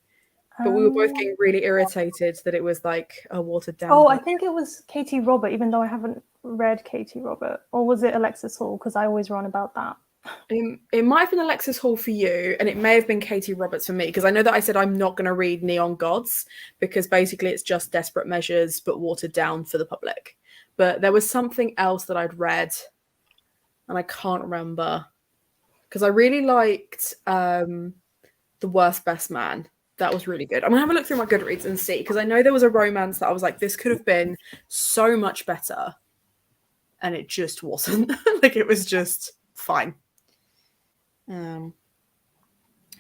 but we were both getting really irritated that it was like a watered down. Oh, I think it was Katie Robert, even though I haven't read Katie Robert. Or was it Alexis Hall? Because I always run about that. It might have been Alexis Hall for you, and it may have been Katie Roberts for me, because I know that I said I'm not going to read Neon Gods, because basically it's just Desperate Measures, but watered down for the public. But there was something else that I'd read, and I can't remember, because I really liked The Worst Best Man. That was really good. I'm going to have a look through my Goodreads and see, because I know there was a romance that I was like, this could have been so much better, and it just wasn't. Like, it was just fine.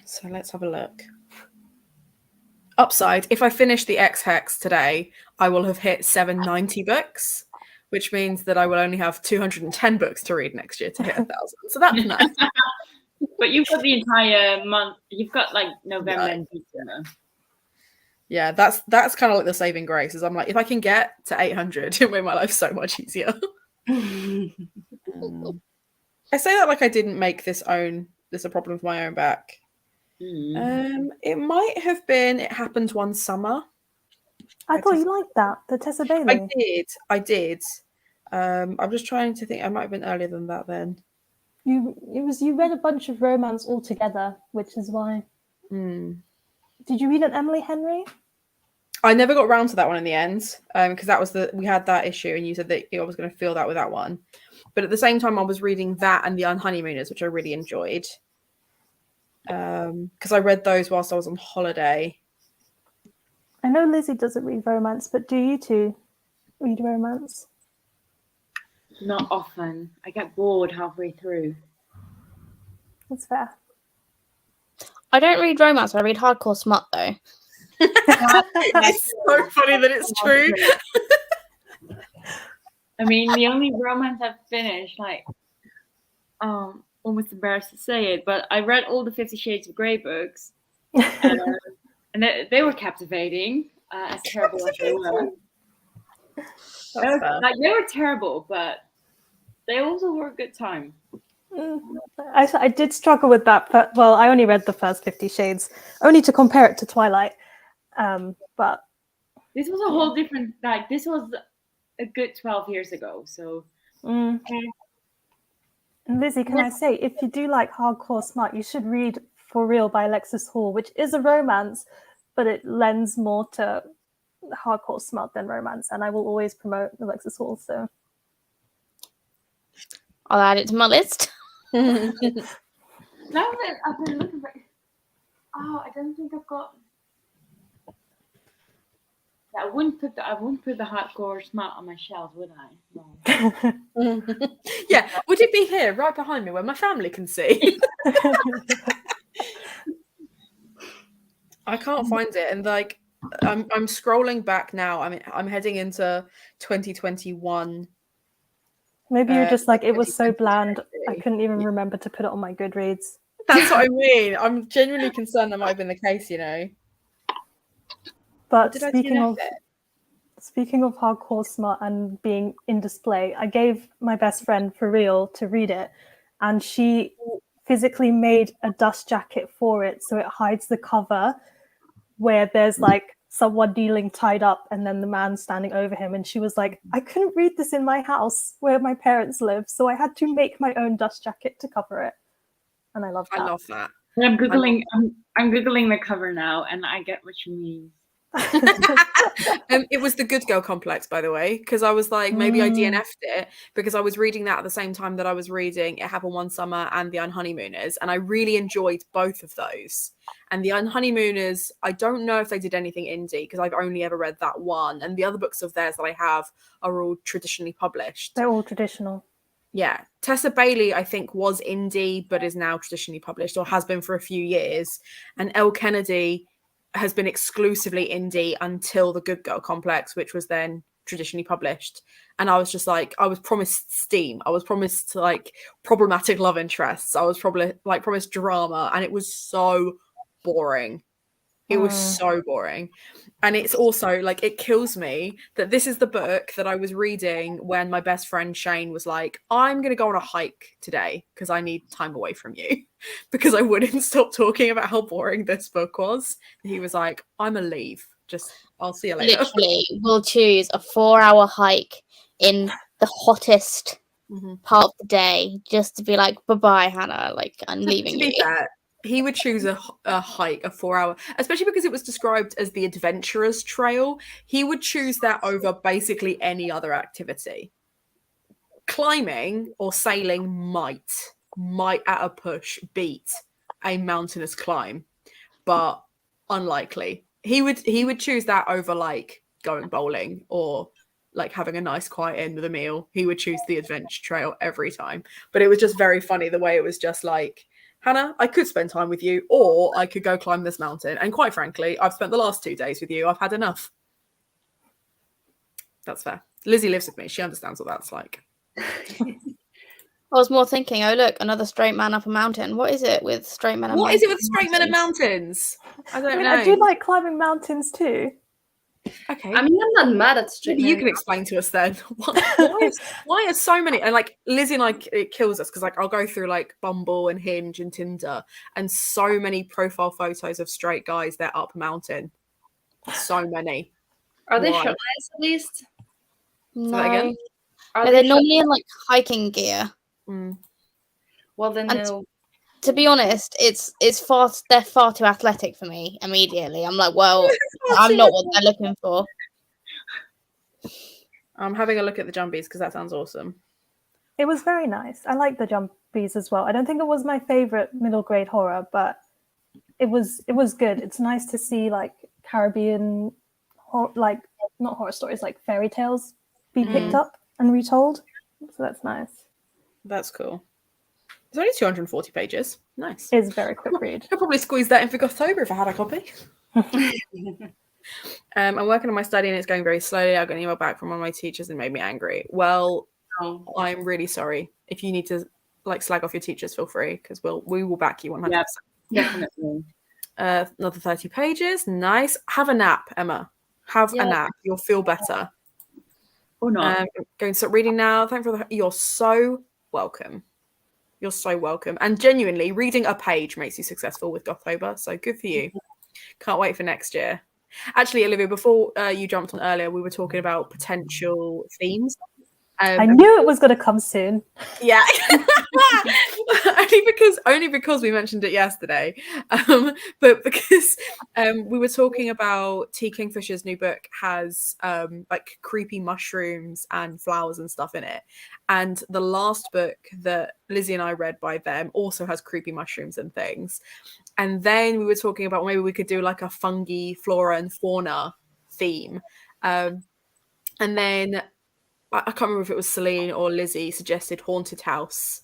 So let's have a look. Upside, if I finish the X Hex today, I will have hit 790 books, which means that I will only have 210 books to read next year to hit 1,000. So that's nice. But you've got the entire month. You've got like November and December. Yeah, that's kind of like the saving grace. Is I'm like, if I can get to 800, it'll make my life so much easier. I say that like I didn't make this a problem with my own back. It might have been It Happened One Summer. I thought you liked that, the Tessa Bailey. I did. I'm just trying to think. I might have been earlier than that then. You read a bunch of romance altogether, which is why. Did you read an Emily Henry? I never got around to that one in the end, because that was we had that issue, and you said that I was going to feel that with that one. But at the same time, I was reading that and The Unhoneymooners, which I really enjoyed, because I read those whilst I was on holiday. I know Lizzie doesn't read romance, but do you two read romance? Not often. I get bored halfway through. That's fair. I don't read romance. I read hardcore smut, though. It's so funny that it's true. I mean, the only romance I've finished, like, almost embarrassed to say it, but I read all the 50 Shades of Grey books, and they were captivating, as terrible as they were. Like, they were terrible, but they also were a good time. I did struggle with that, but well, I only read the first 50 Shades, only to compare it to Twilight. But this was a whole different. Like, this was a good 12 years ago. So, and Lizzie, can I say, if you do like hardcore smut, you should read For Real by Alexis Hall, which is a romance, but it lends more to hardcore smut than romance. And I will always promote Alexis Hall. So I'll add it to my list. Now that I've been looking for, I don't think I've got. I wouldn't put the hardcore smart on my shelf, would I? No. Yeah, would it be here, right behind me, where my family can see? I can't find it, and like I'm scrolling back now. I'm heading into 2021. Maybe you're just like, it was so bland, I couldn't even remember to put it on my Goodreads. That's what I mean. I'm genuinely concerned that might have been the case, you know. But speaking of hardcore smart and being in display, I gave my best friend for real to read it, and she physically made a dust jacket for it so it hides the cover where there's like someone kneeling tied up and then the man standing over him. And she was like, I couldn't read this in my house where my parents live, so I had to make my own dust jacket to cover it. And I love that. I love that. I'm googling. I'm googling the cover now, and I get what you mean. It was the Good Girl Complex, by the way, because I was like, maybe I DNF'd it because I was reading that at the same time that I was reading It Happened One Summer and The Unhoneymooners, and I really enjoyed both of those. And The Unhoneymooners, I don't know if they did anything indie because I've only ever read that one, and the other books of theirs that I have are all traditionally published. They're all traditional. Yeah, Tessa Bailey, I think, was indie but is now traditionally published, or has been for a few years, and Elle Kennedy has been exclusively indie until The Good Girl Complex, which was then traditionally published. And I was just like, I was promised steam. I was promised like problematic love interests. I was probably like promised drama, and it was so boring. It was so boring. And it's also like, it kills me that this is the book that I was reading when my best friend Shane was like, I'm going to go on a hike today because I need time away from you, because I wouldn't stop talking about how boring this book was. And he was like, I'm a leave. Just, I'll see you later. Literally, we'll choose a 4-hour hike in the hottest part of the day just to be like, bye-bye, Hannah. Like, I'm leaving you. To be fair, he would choose a hike, a 4-hour, especially because it was described as the adventurer's trail. He would choose that over basically any other activity. Climbing or sailing might at a push beat a mountainous climb, but unlikely. He would choose that over like going bowling or like having a nice quiet inn with a meal. He would choose the adventure trail every time. But it was just very funny the way it was just like, Hannah, I could spend time with you, or I could go climb this mountain. And quite frankly, I've spent the last 2 days with you. I've had enough. That's fair. Lizzie lives with me. She understands what that's like. I was more thinking, oh, look, another straight man up a mountain. What is it with straight men? What is it with straight men and mountains? I don't know. I do like climbing mountains too. Okay. I mean, I'm not mad at straight men. You can explain to us then. Why are so many? And like Lizzie and I, it kills us because like I'll go through like Bumble and Hinge and Tinder, and so many profile photos of straight guys that up a mountain. So many. Are they shirtless at least? No. that again? They're normally in like hiking gear. Well, then no. To be honest, they're far too athletic for me immediately. I'm like, well, I'm not what they're looking for. I'm having a look at the jumbies because that sounds awesome. It was very nice. I like the jumbies as well. I don't think it was my favorite middle grade horror, but it was good. It's nice to see like Caribbean, like not horror stories, like fairy tales be picked up and retold. So that's nice. That's cool. It's only 240 pages. Nice. It's a very quick read. I'll probably squeeze that in for Gothtober if I had a copy. I'm working on my study and it's going very slowly. I got an email back from one of my teachers and made me angry. Well, I'm really sorry. If you need to like slag off your teachers, feel free because we will back you 100%. Yeah, definitely. Another 30 pages. Nice. Have a nap, Emma. Have a nap. You'll feel better. Or not. I'm going to start reading now. You're so welcome. You're so welcome. And genuinely, reading a page makes you successful with Gothtober. So good for you. Can't wait for next year. Actually, Olivia, before you jumped on earlier, we were talking about potential themes. I knew it was going to come soon. Yeah. only because we mentioned it yesterday. But because we were talking about T. Kingfisher's new book has like creepy mushrooms and flowers and stuff in it. And the last book that Lizzie and I read by them also has creepy mushrooms and things. And then we were talking about maybe we could do like a fungi, flora and fauna theme. And then I can't remember if it was Celine or Lizzie suggested Haunted House.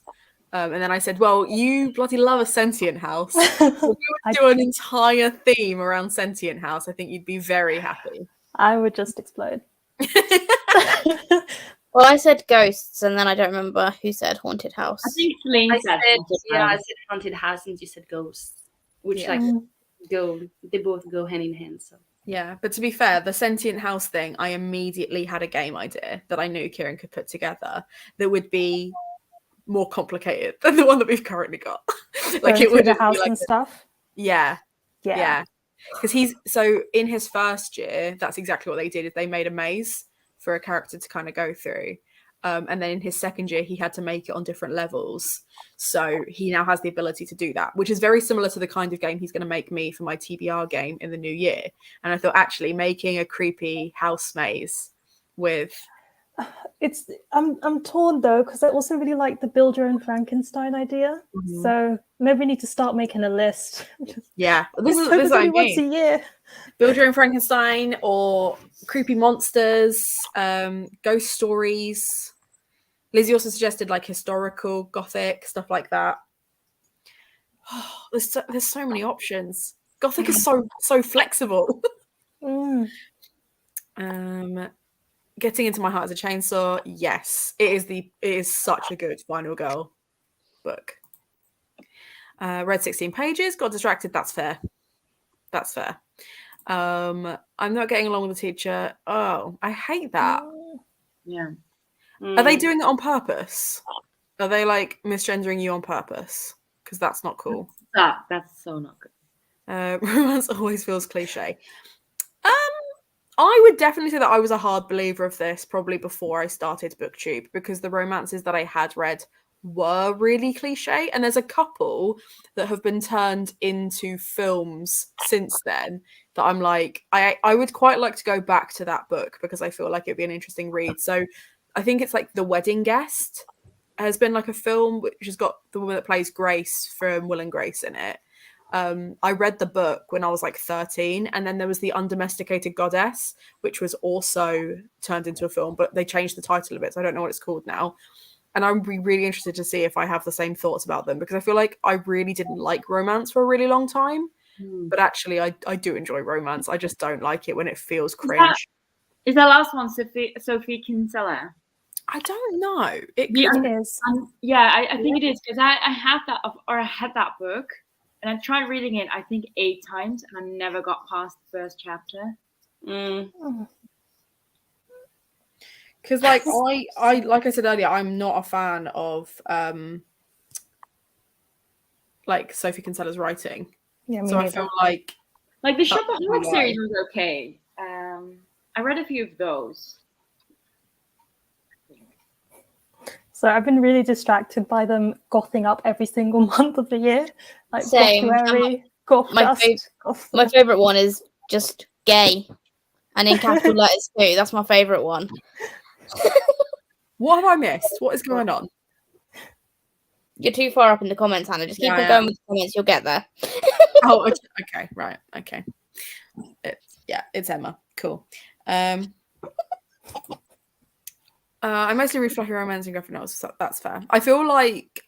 And then I said, well, you bloody love a sentient house. So if you would do an entire theme around Sentient House, I think you'd be very happy. I would just explode. Well, I said ghosts, and then I don't remember who said haunted house. I think Celine said haunted house. I said haunted house, and you said ghosts, which they both go hand in hand. So yeah, but to be fair, the Sentient House thing, I immediately had a game idea that I knew Kieran could put together that would be more complicated than the one that we've currently got. Like it would the house and stuff. Yeah. Because so in his first year, that's exactly what they did. Is they made a maze for a character to kind of go through, and then in his second year, he had to make it on different levels. So he now has the ability to do that, which is very similar to the kind of game he's going to make me for my TBR game in the new year. And I thought actually making a creepy house maze with. I'm torn though, because I also really like the build your own Frankenstein idea. Mm-hmm. So maybe we need to start making a list. Yeah, this is once a year. Build your own Frankenstein or creepy monsters, ghost stories. Lizzie also suggested like historical Gothic stuff like that. Oh, there's so many options. Gothic is so flexible. Getting Into My Heart as a Chainsaw, yes, it is such a good Final Girl book. Read 16 pages, got distracted. That's fair. I'm not getting along with the teacher. Oh, I hate that. Yeah. Are they doing it on purpose? Are they like misgendering you on purpose? Because that's not cool. That's so not good. Romance always feels cliche. I would definitely say that I was a hard believer of this probably before I started BookTube, because the romances that I had read were really cliche, and there's a couple that have been turned into films since then that I'm like, I would quite like to go back to that book because I feel like it'd be an interesting read. So I think it's like The Wedding Guest has been like a film which has got the woman that plays Grace from Will and Grace in it. I read the book when I was like 13, and then there was The Undomesticated Goddess, which was also turned into a film, but they changed the title of it, so I don't know what it's called now. And I'm really interested to see if I have the same thoughts about them, because I feel like I really didn't like romance for a really long time, but actually I do enjoy romance. I just don't like it when it feels cringe. Is that last one Sophie Kinsella? I don't know. It is. I think it is, because I had that book. And I tried reading it, I think 8 times, and I never got past the first chapter. Because like I like I said earlier, I'm not a fan of like Sophie Kinsella's writing. Yeah, so I feel like the Shop of Horror series was okay. I read a few of those. So I've been really distracted by them gothing up every single month of the year. Like Same. Gothwary, Goth my favorite one is just gay, and in capital letters too. That's my favorite one. What have I missed? What is going on? You're too far up in the comments, Hannah. Just keep on going with the comments. You'll get there. Oh, okay, right, okay. It's Emma. Cool. I mostly read fluffy romance and graphic novels, so that's fair. I feel like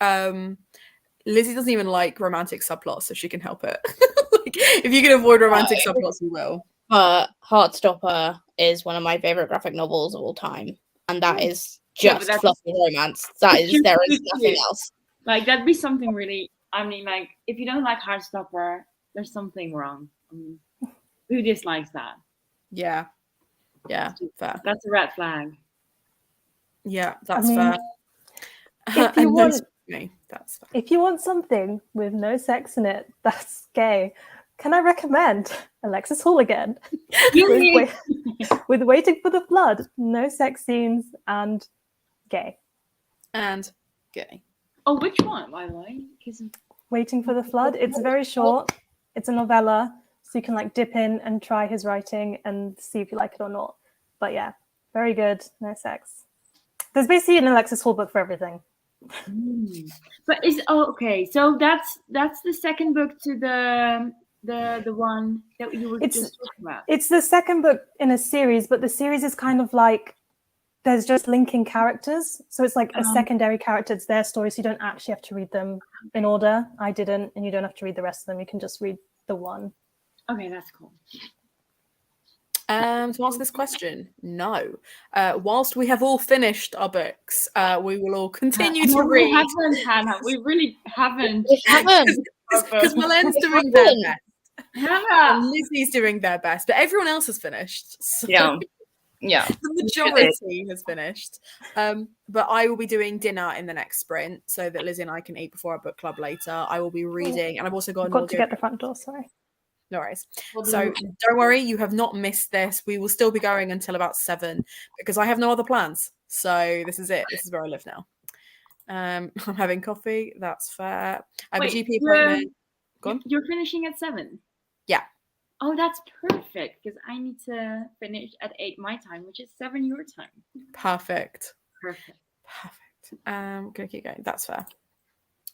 Lizzie doesn't even like romantic subplots, so she can help it. Like, if you can avoid romantic subplots, you will. But Heartstopper is one of my favorite graphic novels of all time, and that is just fluffy romance. There is nothing else. Like, that'd be something really. I mean, like, if you don't like Heartstopper, there's something wrong. I mean, who dislikes that? Yeah, fair. That's a red flag. Yeah, that's fair. If you want something with no sex in it, that's gay. Can I recommend Alexis Hall again? with Waiting for the Flood, no sex scenes and gay. Oh, which one, by the way? Waiting for the Flood. It's very short. It's a novella, so you can like dip in and try his writing and see if you like it or not. But yeah, very good. No sex. There's basically an Alexis Hall book for everything. But okay. So that's the second book to the The one that you were It's- just talking about? It's the second book in a series, but the series is kind of like there's just linking characters. So it's like a secondary character. It's their story, so you don't actually have to read them in order. I didn't, and you don't have to read the rest of them. You can just read the one. Okay, that's cool. To answer this question, no. Whilst we have all finished our books, we will all continue to We read. haven't, Hannah. We really haven't. We haven't. Because Milen's doing their haven't. best. Hannah! And Lizzie's doing their best, but everyone else has finished. So Yeah. the majority has finished. But I will be doing dinner in the next sprint so that Lizzie and I can eat before our book club later. I will be reading, and I've also got I've an got audio. to get the front door. Sorry. No worries. So don't worry, you have not missed this. We will still be going until about 7 because I have no other plans. So this is it. This is where I live now. I'm having coffee. That's fair. I have a GP appointment. Go on. You're finishing at 7? Yeah. Oh, that's perfect because I need to finish at 8 my time, which is 7 your time. Perfect. Perfect. Gonna keep going. That's fair.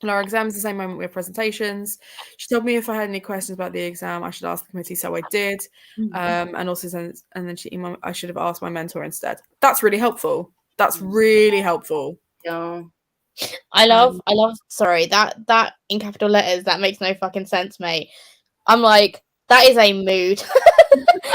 And our exam's the same moment we have presentations. She told me if I had any questions about the exam, I should ask the committee, so I did. And also, and then she emailed, I should have asked my mentor instead. That's really helpful. That's really helpful. Yeah. I love. Sorry, that in capital letters that makes no fucking sense, mate. I'm like, that is a mood,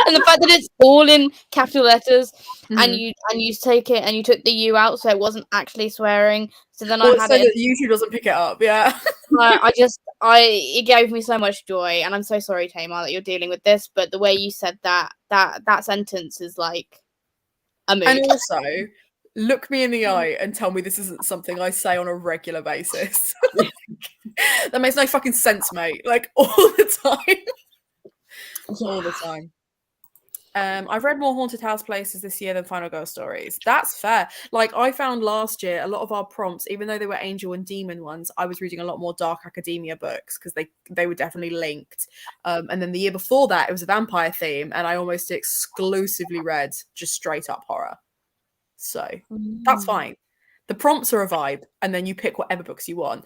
and the fact that it's all in capital letters, and you take it and you took the U out, so it wasn't actually swearing. So then I had so it. that YouTube doesn't pick it up. Yeah. It gave me so much joy, and I'm so sorry, Tamar, that you're dealing with this. But the way you said that sentence is like a mood. And also, look me in the eye and tell me this isn't something I say on a regular basis. That makes no fucking sense, mate. Like all the time. All the time. I've read more haunted house places this year than Final Girl stories. That's fair. Like I found last year, a lot of our prompts, even though they were angel and demon ones, I was reading a lot more dark academia books because they were definitely linked. And then the year before that, it was a vampire theme, and I almost exclusively read just straight up horror. So that's fine. The prompts are a vibe, and then you pick whatever books you want.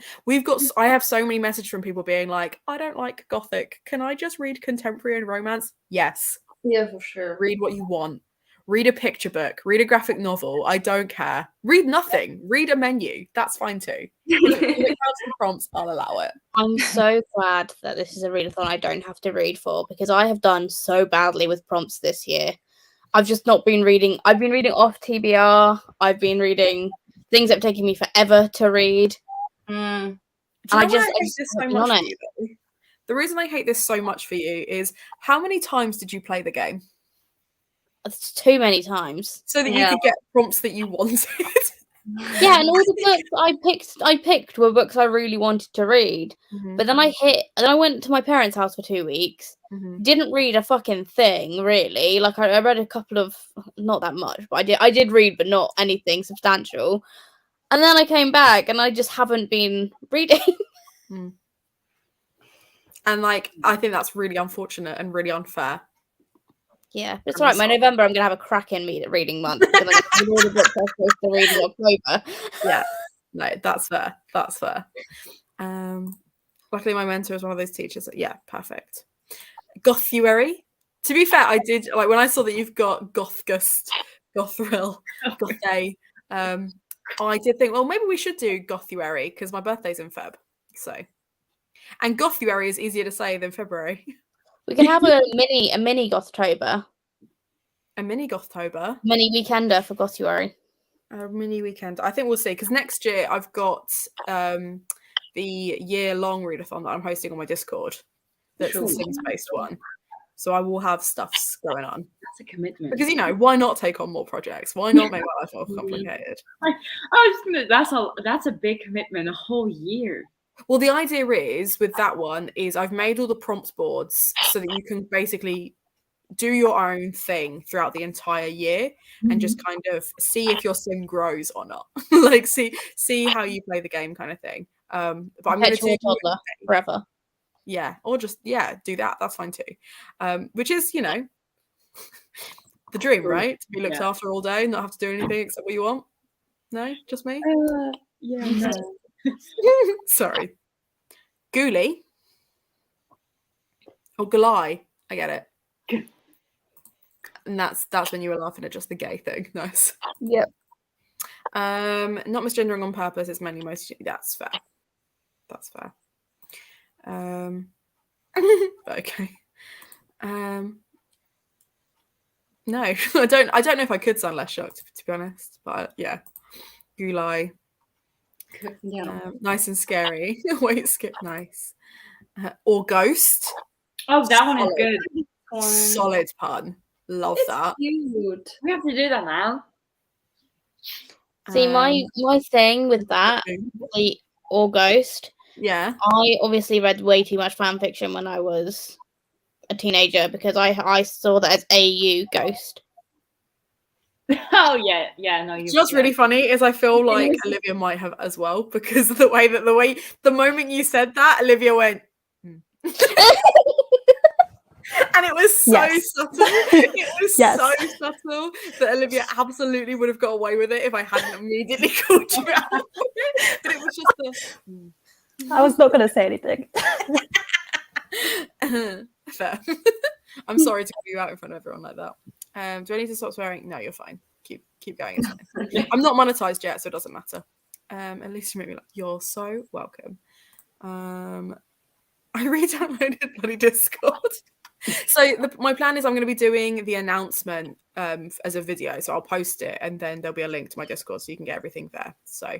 I have so many messages from people being like, I don't like gothic. Can I just read contemporary and romance? Yes. Yeah, for sure. Read what you want. Read a picture book. Read a graphic novel. I don't care. Read nothing. Read a menu. That's fine too. If it counts for prompts, I'll allow it. I'm so glad that this is a readathon I don't have to read for, because I have done so badly with prompts this year. I've just not been reading. I've been reading off TBR. I've been reading things that have taken me forever to read. And I just hate this so much for you, though? The reason I hate this so much for you is how many times did you play the game? It's too many times. So that you could get prompts that you wanted. Yeah, and all the books I picked were books I really wanted to read. But then I went to my parents' house for 2 weeks. Didn't read a fucking thing, really. Like I read a couple of, not that much, but I did read, but not anything substantial. And then I came back and I just haven't been reading. And like, I think that's really unfortunate and really unfair. Yeah, it's all right. My November, I'm gonna have a cracking reading month because I'm gonna read all the books I'm supposed to read in October. Yeah, no, that's fair. That's fair. Luckily, my mentor is one of those teachers. Yeah, perfect. Gothuary. To be fair, I did like when I saw that you've got Gothgust, Gothril, Gothay. I did think, well, maybe we should do Gothuary because my birthday's in Feb. So, and Gothuary is easier to say than February. We can have a mini Gothtober. A mini Gothtober. Mini weekender for Gothuary. A mini weekend. I think we'll see, because next year I've got the year-long readathon that I'm hosting on my Discord. That's a Sims-based one. So I will have stuffs going on. That's a commitment. Because, why not take on more projects? Why not make my life more complicated? That's a big commitment, a whole year. Well, the idea is, with that one, is I've made all the prompt boards so that you can basically do your own thing throughout the entire year and just kind of see if your sim grows or not. Like, see how you play the game kind of thing. But I'm going to do toddler forever. Yeah, or just, do that. That's fine too. Which is, the dream, right? To be looked after all day, not have to do anything except what you want. No, just me? No. Sorry. Ghoulie. Oh, Galai. I get it. And that's when you were laughing at just the gay thing. Nice. Yep. Not misgendering on purpose. It's mainly most. That's fair. That's fair. Okay. No, I don't know if I could sound less shocked, to be honest. But yeah, Gulai. Yeah. Nice and scary. Wait, skip. Nice. Or Ghost. Oh, that one is good. Solid pun. Love that. Cute. We have to do that now. See, my thing with that, the or Ghost. Yeah. I obviously read way too much fan fiction when I was a teenager because I saw that as AU Ghost. Oh yeah, no. What's really funny is I feel like Olivia might have as well, because of the moment you said that, Olivia went, and it was so subtle. It was so subtle that Olivia absolutely would have got away with it if I hadn't immediately called you out. But it was just I was not going to say anything. fair. I'm sorry to call you out in front of everyone like that. Do I need to stop swearing? No, you're fine. Keep going. It's fine. I'm not monetized yet, so it doesn't matter. At least you make me laugh. You're so welcome. I re-downloaded bloody Discord. So my plan is I'm going to be doing the announcement as a video, so I'll post it and then there'll be a link to my Discord so you can get everything there. So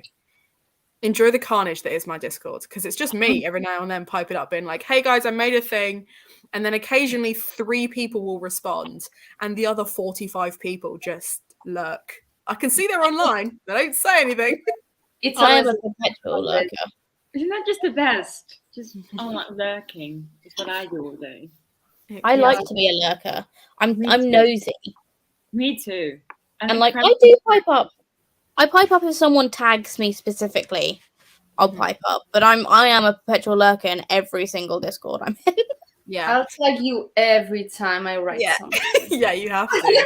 enjoy the carnage that is my Discord, because it's just me every now and then piping up being like, hey guys, I made a thing, and then occasionally 3 people will respond and the other 45 people just lurk. I can see they're online, they don't say anything. It's I am always a perpetual lurker. Isn't that just the best? Just lurking is what I do all day. I like to be a lurker. I'm nosy. Me too. And like I do pipe up. I pipe up if someone tags me specifically. I'll pipe up. But I am a perpetual lurker in every single Discord I'm in. Yeah. I'll tag you every time I write something. Yeah, you have to.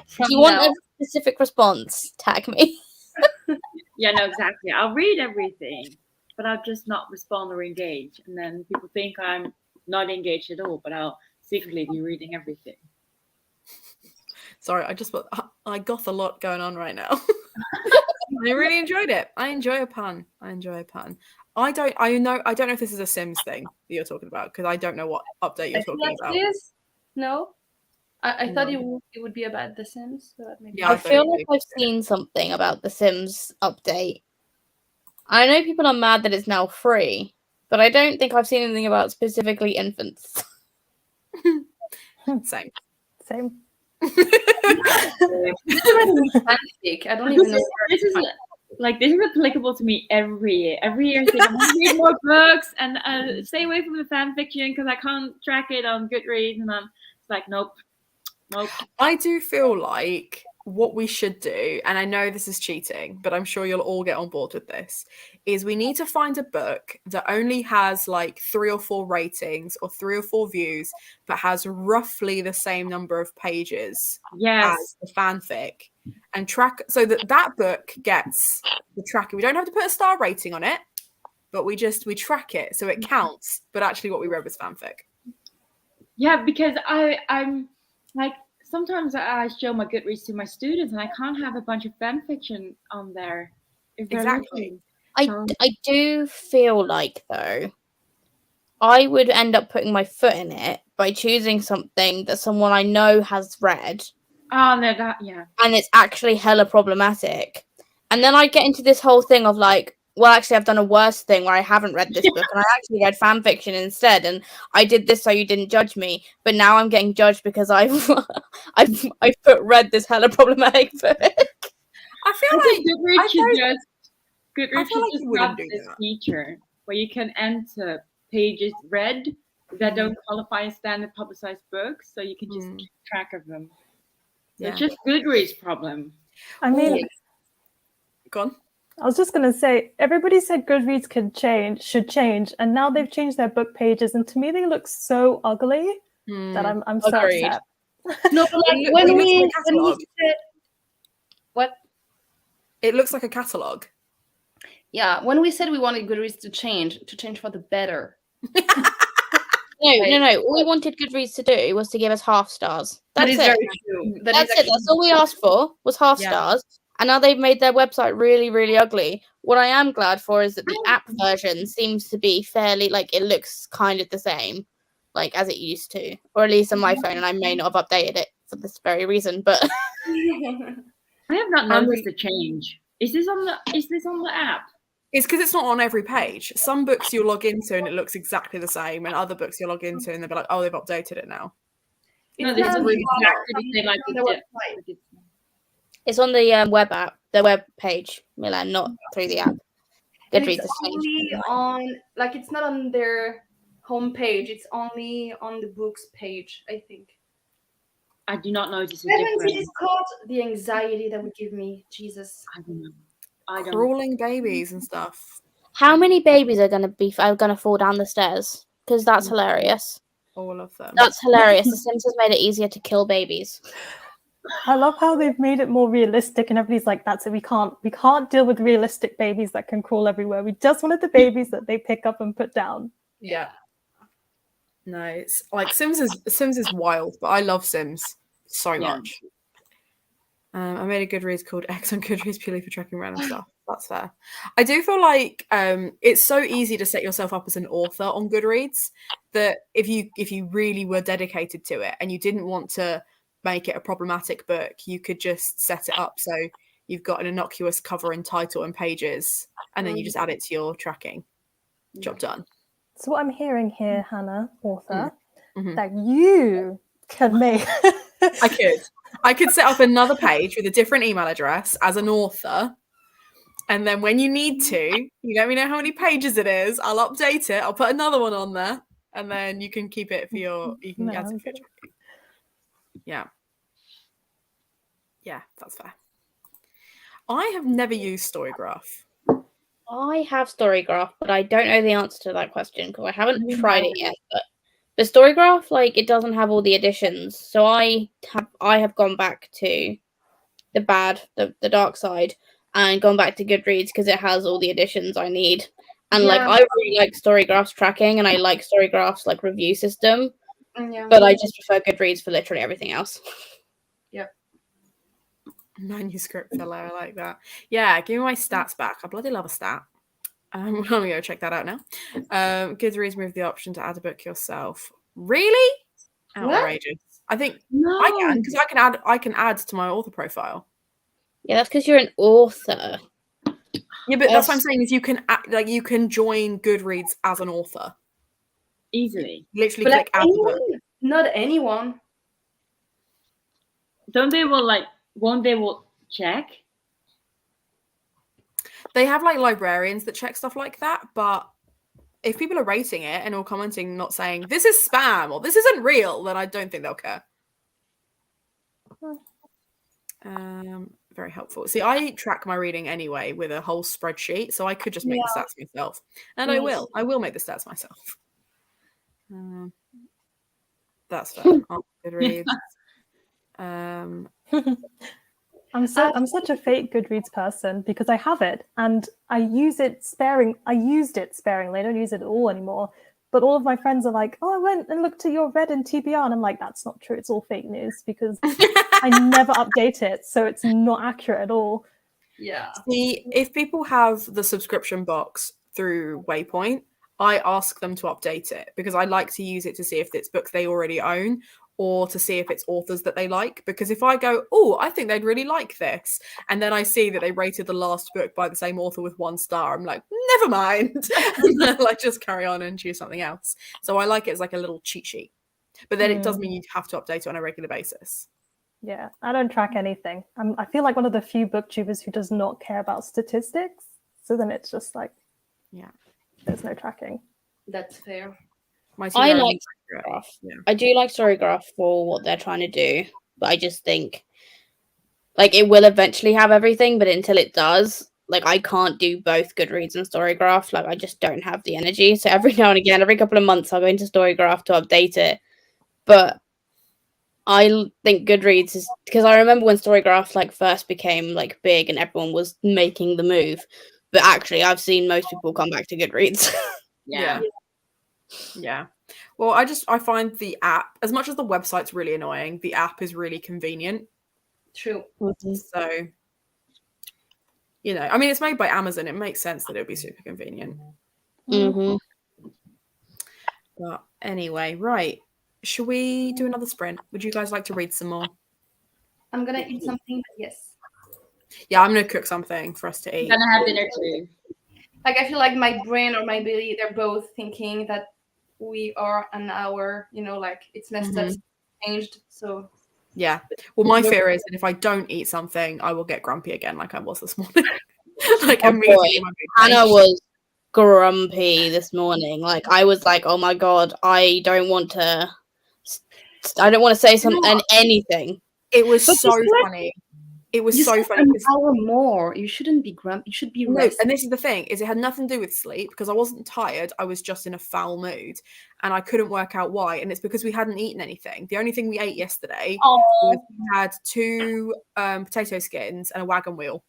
If you want a specific response, tag me. Yeah, no, exactly. I'll read everything, but I'll just not respond or engage. And then people think I'm not engaged at all, but I'll secretly be reading everything. Sorry, I got a lot going on right now. I really enjoyed it. I enjoy a pun. I don't know if this is a Sims thing that you're talking about, because I don't know what update you're talking about. No, I thought it would be about The Sims. But maybe. Yeah, I feel like I've seen something about the Sims update. I know people are mad that it's now free, but I don't think I've seen anything about specifically infants. Same. Fanfic. I don't even know. This is applicable to me every year. Every year, I think I'm going to read more books and stay away from the fan fiction because I can't track it on Goodreads, and I'm like, nope. I do feel like what we should do, and I know this is cheating, but I'm sure you'll all get on board with this, is we need to find a book that only has like 3 or 4 ratings or 3 or 4 views, but has roughly the same number of pages as the fanfic, and track so that book gets the tracker. We don't have to put a star rating on it, but we track it so it counts, but actually what we read was fanfic. Yeah, because I'm like, sometimes I show my Goodreads to my students, and I can't have a bunch of fan fiction on there. Exactly. I do feel like, though, I would end up putting my foot in it by choosing something that someone I know has read. Oh, no, yeah. And it's actually hella problematic. And then I get into this whole thing of like, well, actually, I've done a worse thing where I haven't read this book and I actually read fan fiction instead, and I did this so you didn't judge me. But now I'm getting judged because I've read this hella problematic book. I feel like Goodreads should just have this feature where you can enter pages read that don't qualify as standard publicized books, so you can just keep track of them. So it's just Goodreads' problem. I mean, go on. I was just going to say, everybody said Goodreads should change, and now they've changed their book pages, and to me they look so ugly that I'm so upset. No, but like when we said what? It looks like a catalogue. Yeah, when we said we wanted Goodreads to change for the better. No. All we wanted Goodreads to do was to give us half stars. That That's is it. very true. That's it. That's all we asked for was half stars. And now they've made their website really, really ugly. What I am glad for is that the app version seems to be fairly, like, it looks kind of the same, like, as it used to. Or at least on my phone, and I may not have updated it for this very reason, but... I have not noticed the change. Is this on the app? It's because it's not on every page. Some books you'll log into and it looks exactly the same, and other books you'll log into and they'll be like, oh, they've updated it now. No, this is exactly the same like the website. It's on the web app, the web page, Milan, not through the app. And Goodreads it's has changed. only on, like, it's not on their homepage. It's only on the books page, I think. I do not notice a It difference. is called the anxiety that would give me. Jesus. I don't know. I don't. Crawling babies and stuff. How many babies are gonna fall down the stairs? Because that's hilarious. All of them. That's hilarious. The Sims has made it easier to kill babies. I love how they've made it more realistic, and everybody's like, "That's it. We can't deal with realistic babies that can crawl everywhere. We just wanted the babies that they pick up and put down." Yeah. No, it's like Sims is wild, but I love Sims so much. I made a Goodreads called X on Goodreads purely for tracking random stuff. That's fair. I do feel like it's so easy to set yourself up as an author on Goodreads that if you really were dedicated to it and you didn't want to make it a problematic book, you could just set it up so you've got an innocuous cover and title and pages, and then you just add it to your tracking. Job done. So what I'm hearing here, Hannah, author, that you can make. I could set up another page with a different email address as an author, and then when you need to, you let me know how many pages it is. I'll update it. I'll put another one on there, and then you can keep it for your. You can add it for your tracking. Yeah, that's fair. I have never used Storygraph. I have Storygraph, but I don't know the answer to that question because I haven't tried it yet. But the Storygraph, like, it doesn't have all the additions, so I have gone back to the dark side, and gone back to Goodreads because it has all the additions I need. And like, I really like Storygraph's tracking, and I like Storygraph's like review system, but I just prefer Goodreads for literally everything else. Yep. Manuscript filler, I like that. Yeah, give me my stats back. I bloody love a stat. I'm gonna go check that out now. Goodreads moved the option to add a book yourself. Really? Outrageous. What? I think I can, because I can add to my author profile. Yeah, that's because you're an author. Yeah, but that's what I'm saying is you can join Goodreads as an author easily. Literally click add book. Not anyone. Won't they will check? They have like librarians that check stuff like that, but if people are rating it and or commenting not saying this is spam or this isn't real, then I don't think they'll care. Very helpful. See, I track my reading anyway with a whole spreadsheet, so I could just make the stats myself. And I will make the stats myself. That's fair. I'll Goodreads. I'm such a fake Goodreads person because I have it and I use it sparingly. I used it sparingly. I don't use it at all anymore. But all of my friends are like, "Oh, I went and looked at your read and TBR," and I'm like, "That's not true. It's all fake news because I never update it, so it's not accurate at all." Yeah. See, if people have the subscription box through Waypoint, I ask them to update it because I like to use it to see if it's books they already own or to see if it's authors that they like. Because if I go, "Oh, I think they'd really like this," and then I see that they rated the last book by the same author with 1 star, I'm like, never mind. And then like just carry on and choose something else. So I like it as like a little cheat sheet. But then it does mean you have to update it on a regular basis. Yeah, I don't track anything. I feel like one of the few booktubers who does not care about statistics. So then it's just like, there's no tracking. That's fair. I like Storygraph. Yeah. I do like Storygraph for what they're trying to do, but I just think like it will eventually have everything, but until it does, like I can't do both Goodreads and Storygraph. Like I just don't have the energy. So every now and again, every couple of months, I'll go into Storygraph to update it. But I think Goodreads is because I remember when Storygraph like first became like big and everyone was making the move. But actually, I've seen most people come back to Goodreads. Yeah. Well, I find the app, as much as the website's really annoying, the app is really convenient. True. So, I mean, it's made by Amazon. It makes sense that it would be super convenient. Mm-hmm. But anyway, right. Should we do another sprint? Would you guys like to read some more? I'm gonna eat something, but yes. Yeah, I'm gonna cook something for us to I'm eat. gonna have dinner too. Like, I feel like my brain or my belly, they're both thinking that we are an hour, like it's messed up, changed. So Yeah. Well, my fear is that if I don't eat something, I will get grumpy again, like I was this morning. Like immediately. Hannah was grumpy this morning. Like I was like, oh my god, I don't want to say something, anything. It was so funny. It was so funny. An hour more. You shouldn't be grumpy. You should be rested. And this is the thing: is it had nothing to do with sleep because I wasn't tired. I was just in a foul mood, and I couldn't work out why. And it's because we hadn't eaten anything. The only thing we ate yesterday was we had 2 potato skins and a wagon wheel.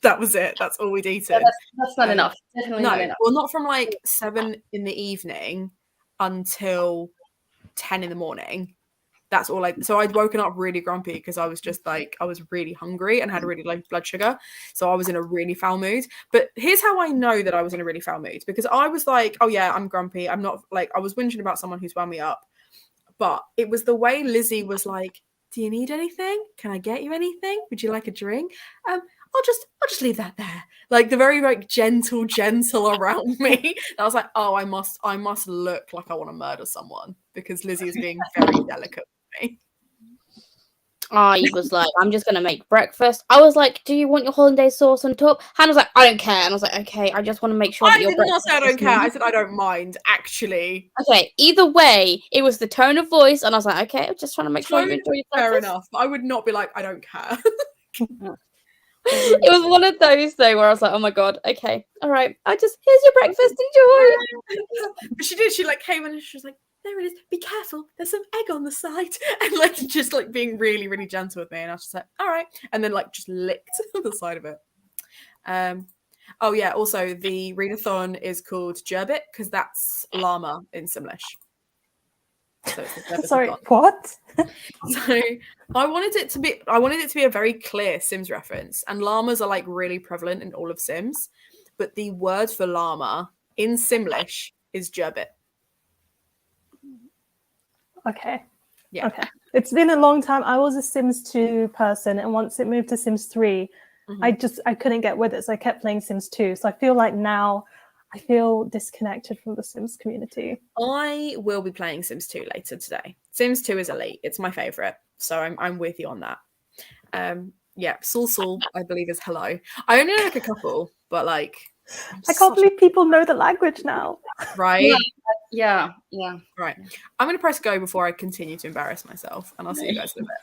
That was it. That's all we'd eaten. That's not enough. Definitely not enough. Well, not from like 7 in the evening until 10 in the morning. That's all so I'd woken up really grumpy because I was just like, I was really hungry and had really low blood sugar. So I was in a really foul mood. But here's how I know that I was in a really foul mood, because I was like, oh yeah, I'm grumpy. I'm not like, I was whinging about someone who's wound me up. But it was the way Lizzie was like, do you need anything? Can I get you anything? Would you like a drink? I'll just leave that there. Like the very like gentle around me. I was like, oh, I must look like I want to murder someone because Lizzie is being very delicate with me. I was like, I'm just gonna make breakfast. I was like, do you want your hollandaise sauce on top? Hannah was like, I don't care. And I was like, okay, I just want to make sure that your breakfast. I did not say I don't care. I said I don't mind, actually. Okay, either way, it was the tone of voice, and I was like, okay, I'm just trying to make sure you enjoy your breakfast. Fair enough. I would not be like, I don't care. It was one of those though where I was like, oh my god, okay, all right, here's your breakfast, enjoy. But she did. She like came in and she was like, there it is. Be careful. There's some egg on the side, and like just like being really, really gentle with me. And I was just like, all right, and then like just licked the side of it. Oh yeah. Also, the readathon is called Gerbit because that's llama in Simlish. So it's sorry, what? So I wanted it to be a very clear Sims reference, and llamas are like really prevalent in all of Sims, but the word for llama in Simlish is Gerbit. Okay. Yeah. Okay. It's been a long time. I was a Sims 2 person, and once it moved to Sims 3, I couldn't get with it, so I kept playing Sims 2. So I feel like now I feel disconnected from the Sims community. I will be playing Sims 2 later today. Sims 2 is elite. It's my favorite. So I'm with you on that. Yeah, Sul, I believe, is hello. I only know like a couple, but like I can't believe people know the language now. Right? Yeah. Right. I'm gonna press go before I continue to embarrass myself, and I'll see you guys in a bit.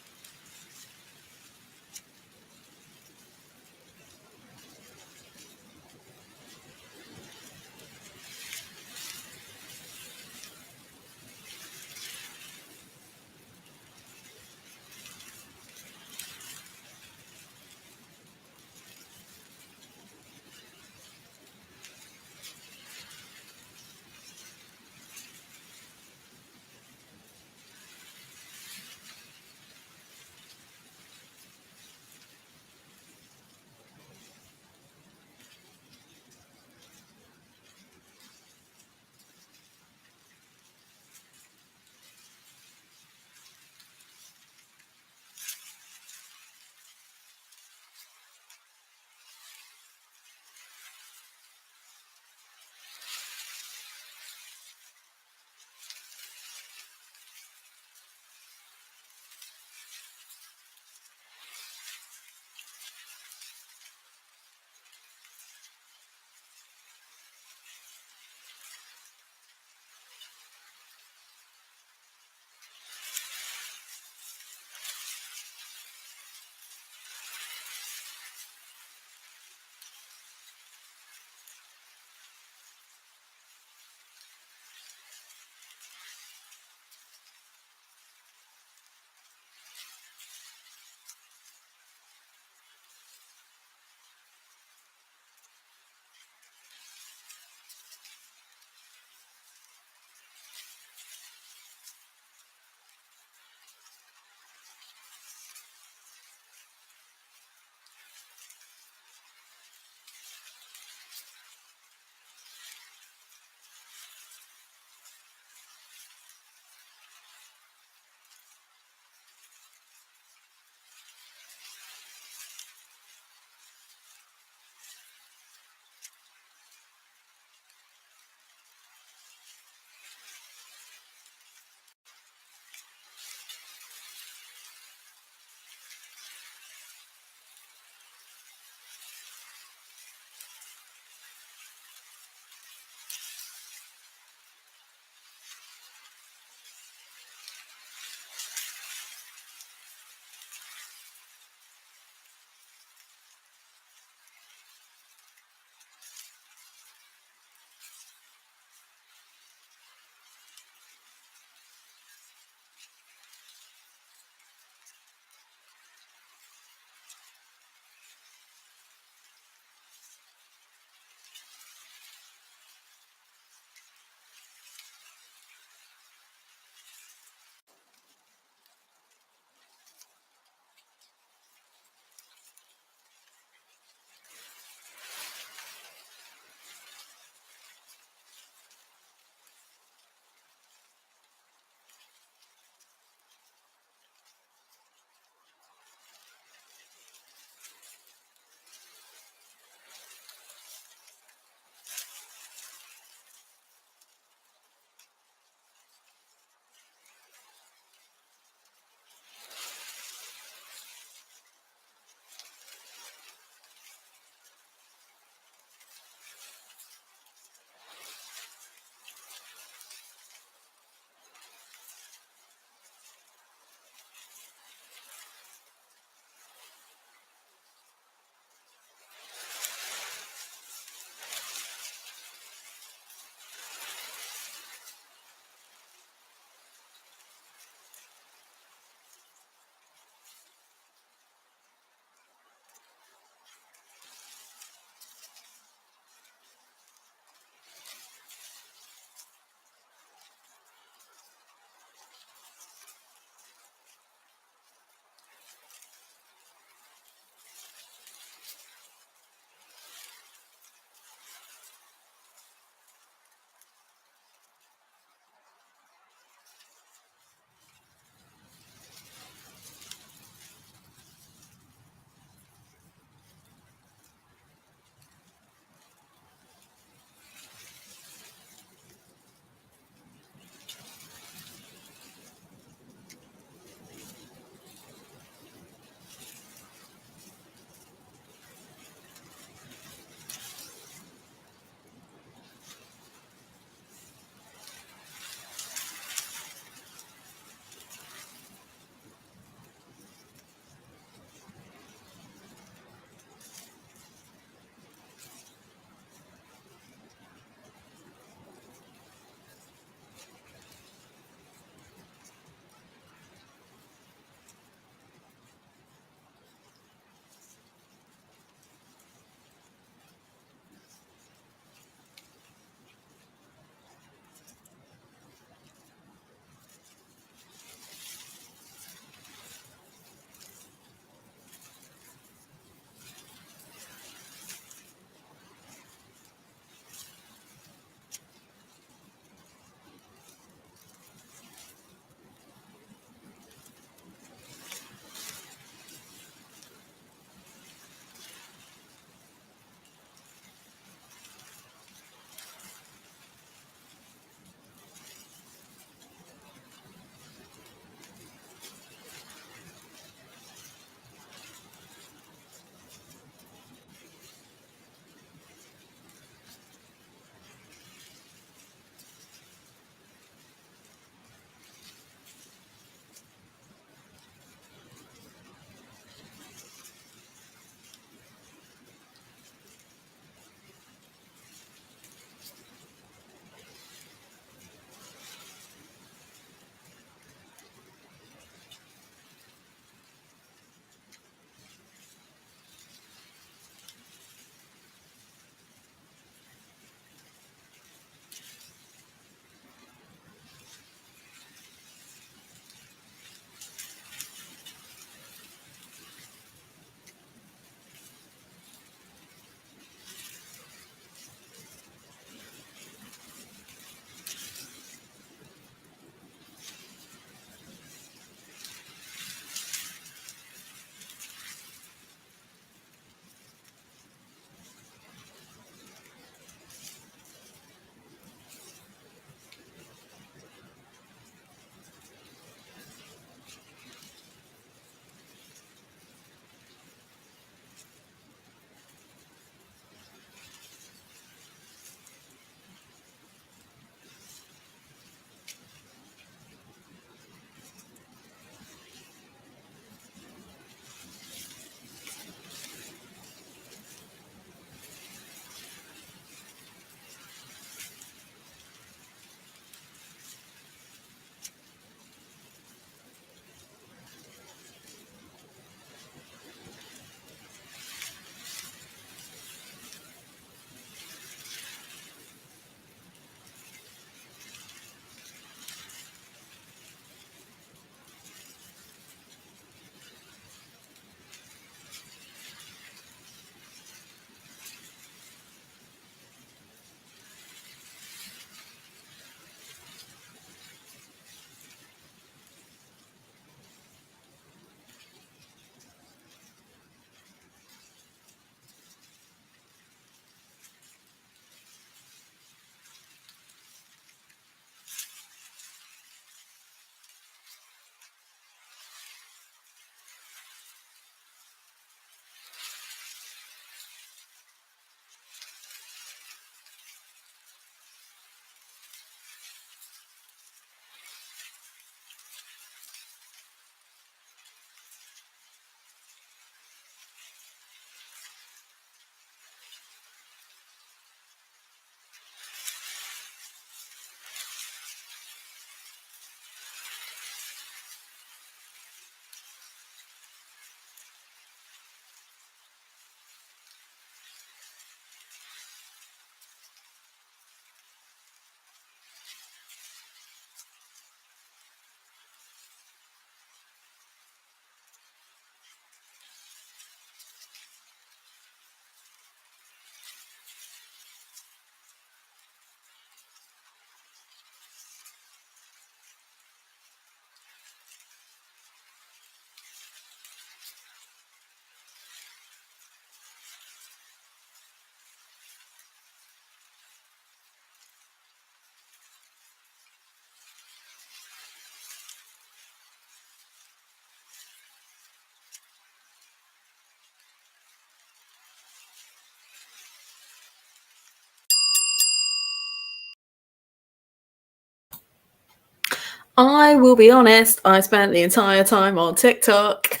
I will be honest, I spent the entire time on TikTok.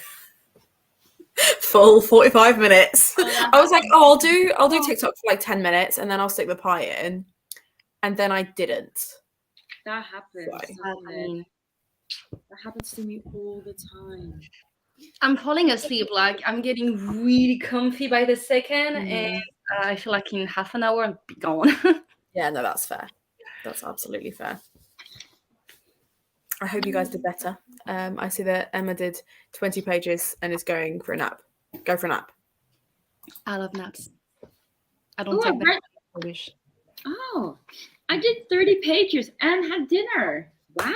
Full 45 minutes. I was like, I'll do TikTok for like 10 minutes and then I'll stick the pie in. And then I didn't. That happens. Why? That happens to me all the time. I'm falling asleep. Like I'm getting really comfy by the second, and I feel like in half an hour I'll be gone. Yeah, no, that's fair. That's absolutely fair. I hope you guys did better. I see that Emma did 20 pages and is going for a nap. Go for a nap. I love naps. I don't take them. I wish. Oh, I did 30 pages and had dinner. Wow.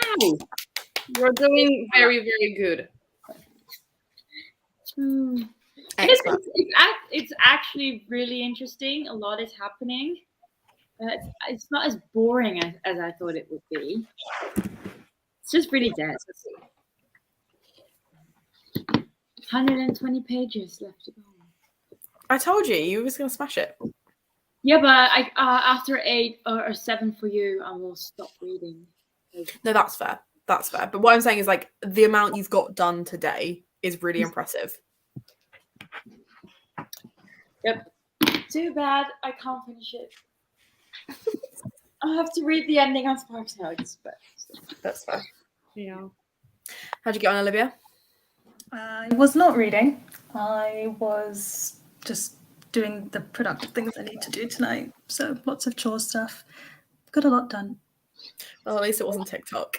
You're doing very, very good. It's actually really interesting. A lot is happening. It's not as boring as I thought it would be. It's just really dense. 120 pages left to go. I told you was going to smash it. Yeah, but after 8 or 7 for you, I will stop reading. No, that's fair. That's fair. But what I'm saying is, like, the amount you've got done today is really impressive. Yep. Too bad I can't finish it. I'll have to read the ending on Sparks Notes, but that's fair. Yeah. How'd you get on, Olivia? I was not reading. I was just doing the productive things I need to do tonight. So lots of chore stuff. Got a lot done. Well, at least it wasn't TikTok.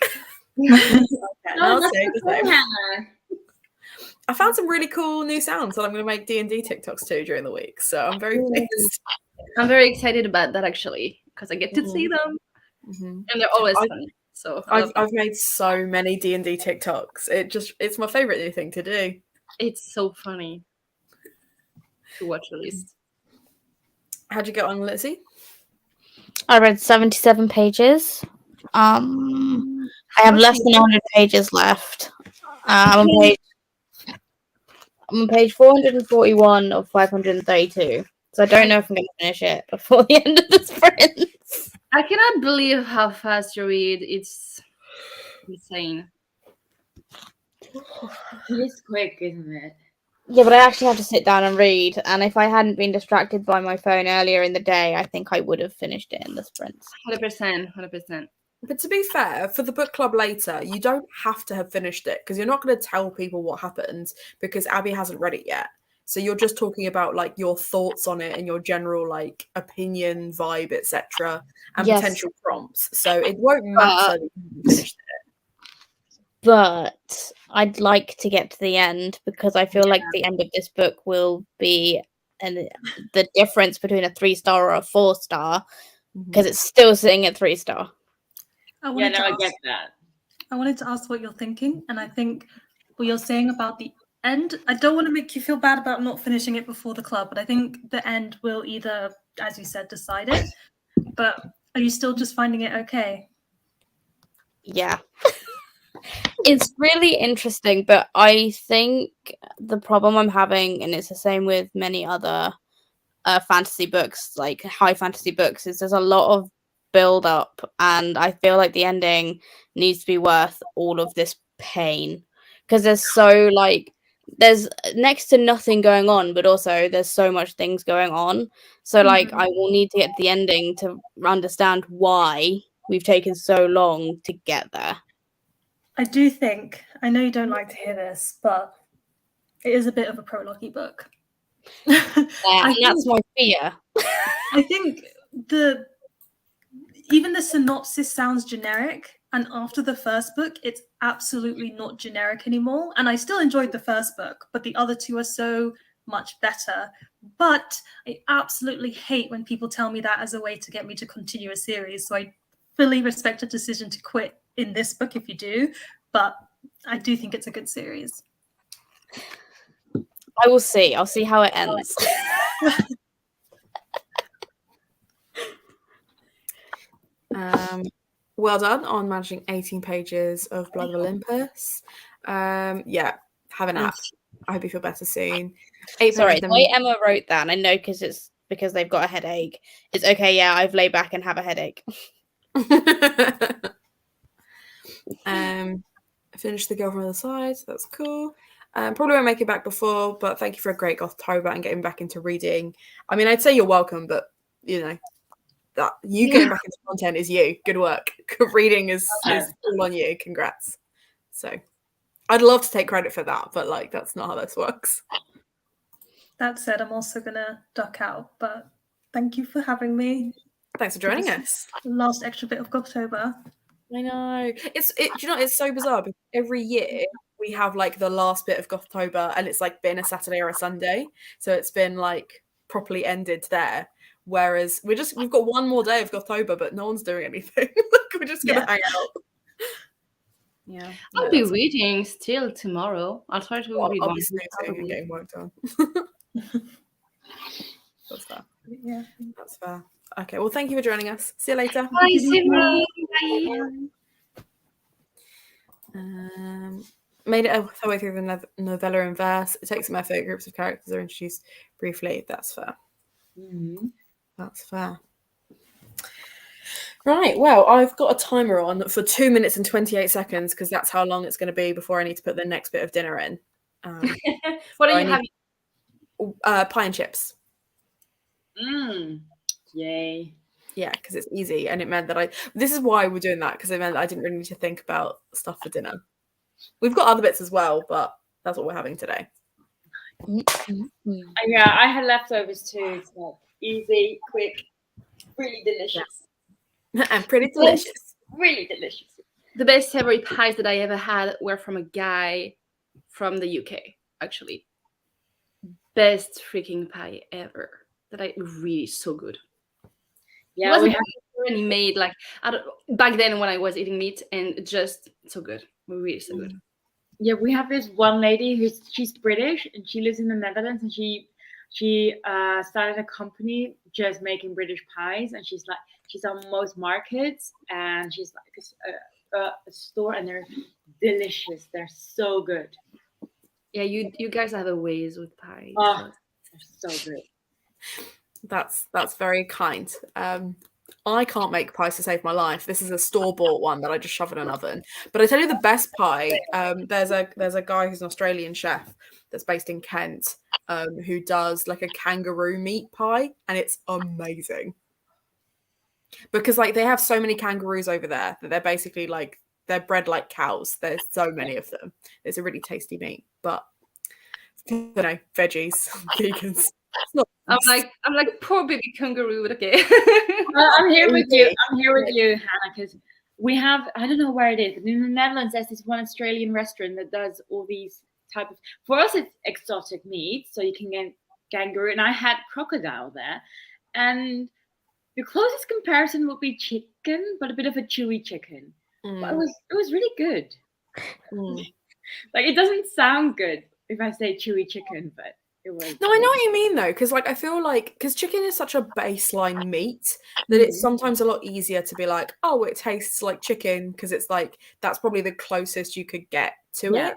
I found some really cool new sounds that I'm going to make D&D TikToks too during the week. So I'm very pleased. I'm very excited about that actually because I get to see them, and they're always fun. So I've made so many D&D TikToks. It's my favorite new thing to do. It's so funny to watch at least. How'd you get on, Lizzie? I read 77 pages. I have less than 100 pages left. I'm on page 441 of 532. So I don't know if I'm going to finish it before the end of the sprint. I cannot believe how fast you read. It's insane. It's quick, isn't it? Yeah, but I actually have to sit down and read. And if I hadn't been distracted by my phone earlier in the day, I think I would have finished it in the sprint. 100%. But to be fair, for the book club later, you don't have to have finished it because you're not going to tell people what happens because Abby hasn't read it yet. So you're just talking about like your thoughts on it and your general like opinion, vibe, etc., and potential prompts. So it won't matter that you haven't finished it. But I'd like to get to the end because I feel like the end of this book will be the difference between a 3-star or a 4-star because it's still sitting at 3-star. I get that. I wanted to ask what you're thinking, and I think what you're saying about the end, I don't want to make you feel bad about not finishing it before the club, but I think the end will either, as you said, decide it. But are you still just finding it okay? Yeah. It's really interesting, but I think the problem I'm having, and it's the same with many other fantasy books, like high fantasy books, is there's a lot of build up, and I feel like the ending needs to be worth all of this pain because there's next to nothing going on, but also there's so much things going on. So like I will need to get the ending to understand why we've taken so long to get there. I do think, I know you don't like to hear this, but it is a bit of a prologue-y book. That's my fear. I think even the synopsis sounds generic, and after the first book, it's absolutely not generic anymore. And I still enjoyed the first book, but the other two are so much better. But I absolutely hate when people tell me that as a way to get me to continue a series. So I fully respect a decision to quit in this book if you do, but I do think it's a good series. I will see. I'll see how it ends. Well done on managing 18 pages of Blood of Olympus. Have a nap. I hope you feel better soon. Sorry, the way Emma wrote that, and I know it's because they've got a headache. It's okay, yeah, I've laid back and have a headache. Finished the Girl from the Other Side. So that's cool. Probably won't make it back before, but thank you for a great Gothtober and getting back into reading. I mean, I'd say you're welcome, but you know that you getting back into content is you. Good work. Reading is all on you. Congrats. So I'd love to take credit for that, but like that's not how this works. That said, I'm also gonna duck out, but thank you for having me. Thanks for joining us. Last extra bit of Gothtober. I know. Do you know, it's so bizarre because every year we have like the last bit of Gothtober and it's like been a Saturday or a Sunday. So it's been like properly ended there. Whereas we've got one more day of Gothtober, but no one's doing anything. Like we're just gonna hang out. Yeah. I'll be reading still tomorrow. I'll try to read I'll one. be snoozing and getting work done. That's fair. Yeah. That's fair. Okay, well, thank you for joining us. See you later. Bye, Sydney. Bye. Made it our way through the novella in verse. It takes some effort. Groups of characters are introduced briefly. That's fair. That's fair. Right, well, I've got a timer on for 2 minutes and 28 seconds because that's how long it's going to be before I need to put the next bit of dinner in. What are you having? Pie and chips. Yay. Yeah, because it's easy, and it meant that this is why we're doing that, because it meant that I didn't really need to think about stuff for dinner. We've got other bits as well, but that's what we're having today. Yeah, I had leftovers too. So easy, quick, really delicious. And pretty delicious. Really delicious. The best savory pies that I ever had were from a guy from the UK, actually. Best freaking pie ever. That I really so good. Yeah, it wasn't already made like back then when I was eating meat, and just so good. Really so good. Yeah, we have this one lady she's British and she lives in the Netherlands, and she started a company just making British pies, and she's on most markets, and she's like a store, and they're delicious. They're so good. Yeah, you guys have a ways with pies. Oh, they're so good. That's very kind. I can't make pies to save my life. This is a store-bought one that I just shove in an oven. But I tell you the best pie. There's a guy who's an Australian chef that's based in Kent, who does like a kangaroo meat pie, and it's amazing. Because like they have so many kangaroos over there that they're basically like they're bred like cows. There's so many of them. It's a really tasty meat, but you know, veggies, vegans. I'm like poor baby kangaroo, but okay. I'm here with you. Hannah, because we have, I don't know where it is, but in the Netherlands there's this one Australian restaurant that does all these type of, for us it's exotic meat, so you can get kangaroo, and I had crocodile there, and the closest comparison would be chicken, but a bit of a chewy chicken. But it was really good. Like it doesn't sound good if I say chewy chicken, but it was. No, I know what you mean though, because like I feel like because chicken is such a baseline meat that it's sometimes a lot easier to be like, oh, it tastes like chicken because it's like that's probably the closest you could get to it.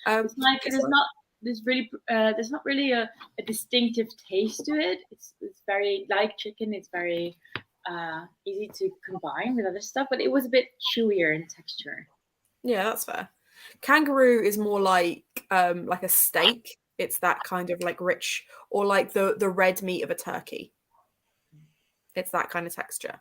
It's like there's not really a distinctive taste to it. It's very like chicken. It's very easy to combine with other stuff, but it was a bit chewier in texture. Yeah, that's fair. Kangaroo is more like a steak. It's that kind of like rich, or like the red meat of a turkey. It's that kind of texture.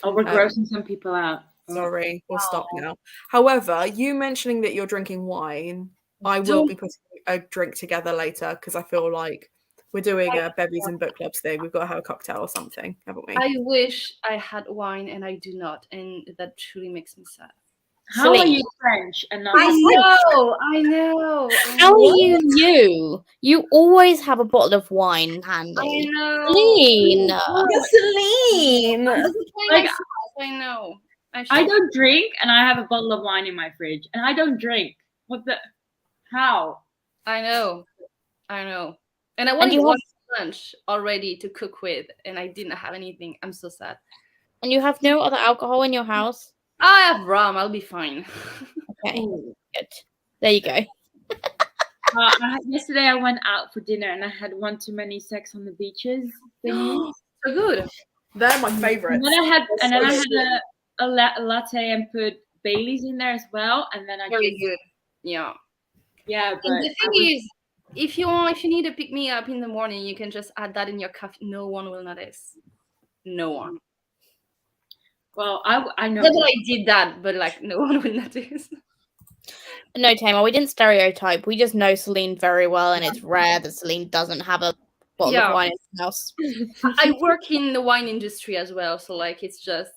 Oh, we're grossing some people out. Sorry, we'll stop now. However, you mentioning that you're drinking wine, I will be putting a drink together later because I feel like we're doing a bevies and book clubs thing. We've got to have a cocktail or something, haven't we? I wish I had wine and I do not, and that truly makes me sad. How are you French and not? I know. How are you? You always have a bottle of wine handy. I know. Celine. Celine. I know. I don't drink, and I have a bottle of wine in my fridge, and I don't drink. What the? How? I know. And I wanted lunch already to cook with, and I didn't have anything. I'm so sad. And you have no other alcohol in your house? I have rum. I'll be fine. Okay, good. There you go. Yesterday I went out for dinner and I had one too many sex on the beaches thingies. So good. They're my favourites. And then I had a latte and put Baileys in there as well, and then I Very just good. Yeah. yeah. But And the thing is, if you need to pick me up in the morning, you can just add that in your coffee. No one will notice. No one. well, I know. Not that I did that, but like no one will notice. No, Tamar, we didn't stereotype. We just know Celine very well, and it's rare that Celine doesn't have a bottle of wine in her house. I work in the wine industry as well, so like it's just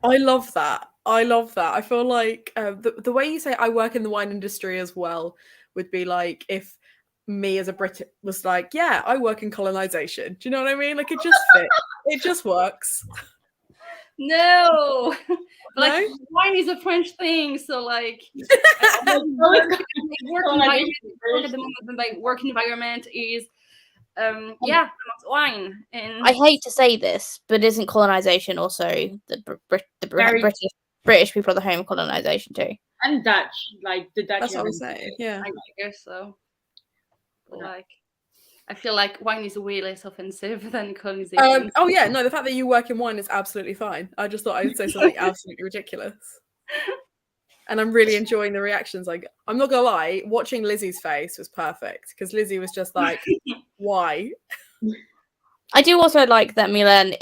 I love that. I feel like the way you say I work in the wine industry as well would be like if me as a Brit was like, yeah, I work in colonization. Do you know what I mean? Like it just fits. It just works. no. Like No? wine is a French thing, so like my work environment is promotes wine, and I hate to say this, but isn't colonization also the British people are the home of colonization too? And Dutch, like the Dutch. That's what I'm saying. Yeah. I guess so. But like I feel like wine is way less offensive than colonization. Oh yeah, no, the fact that you work in wine is absolutely fine. I just thought I would say something absolutely ridiculous. And I'm really enjoying the reactions. Like, I'm not gonna lie, watching Lizzie's face was perfect because Lizzie was just like, "Why?" I do also like that Milan,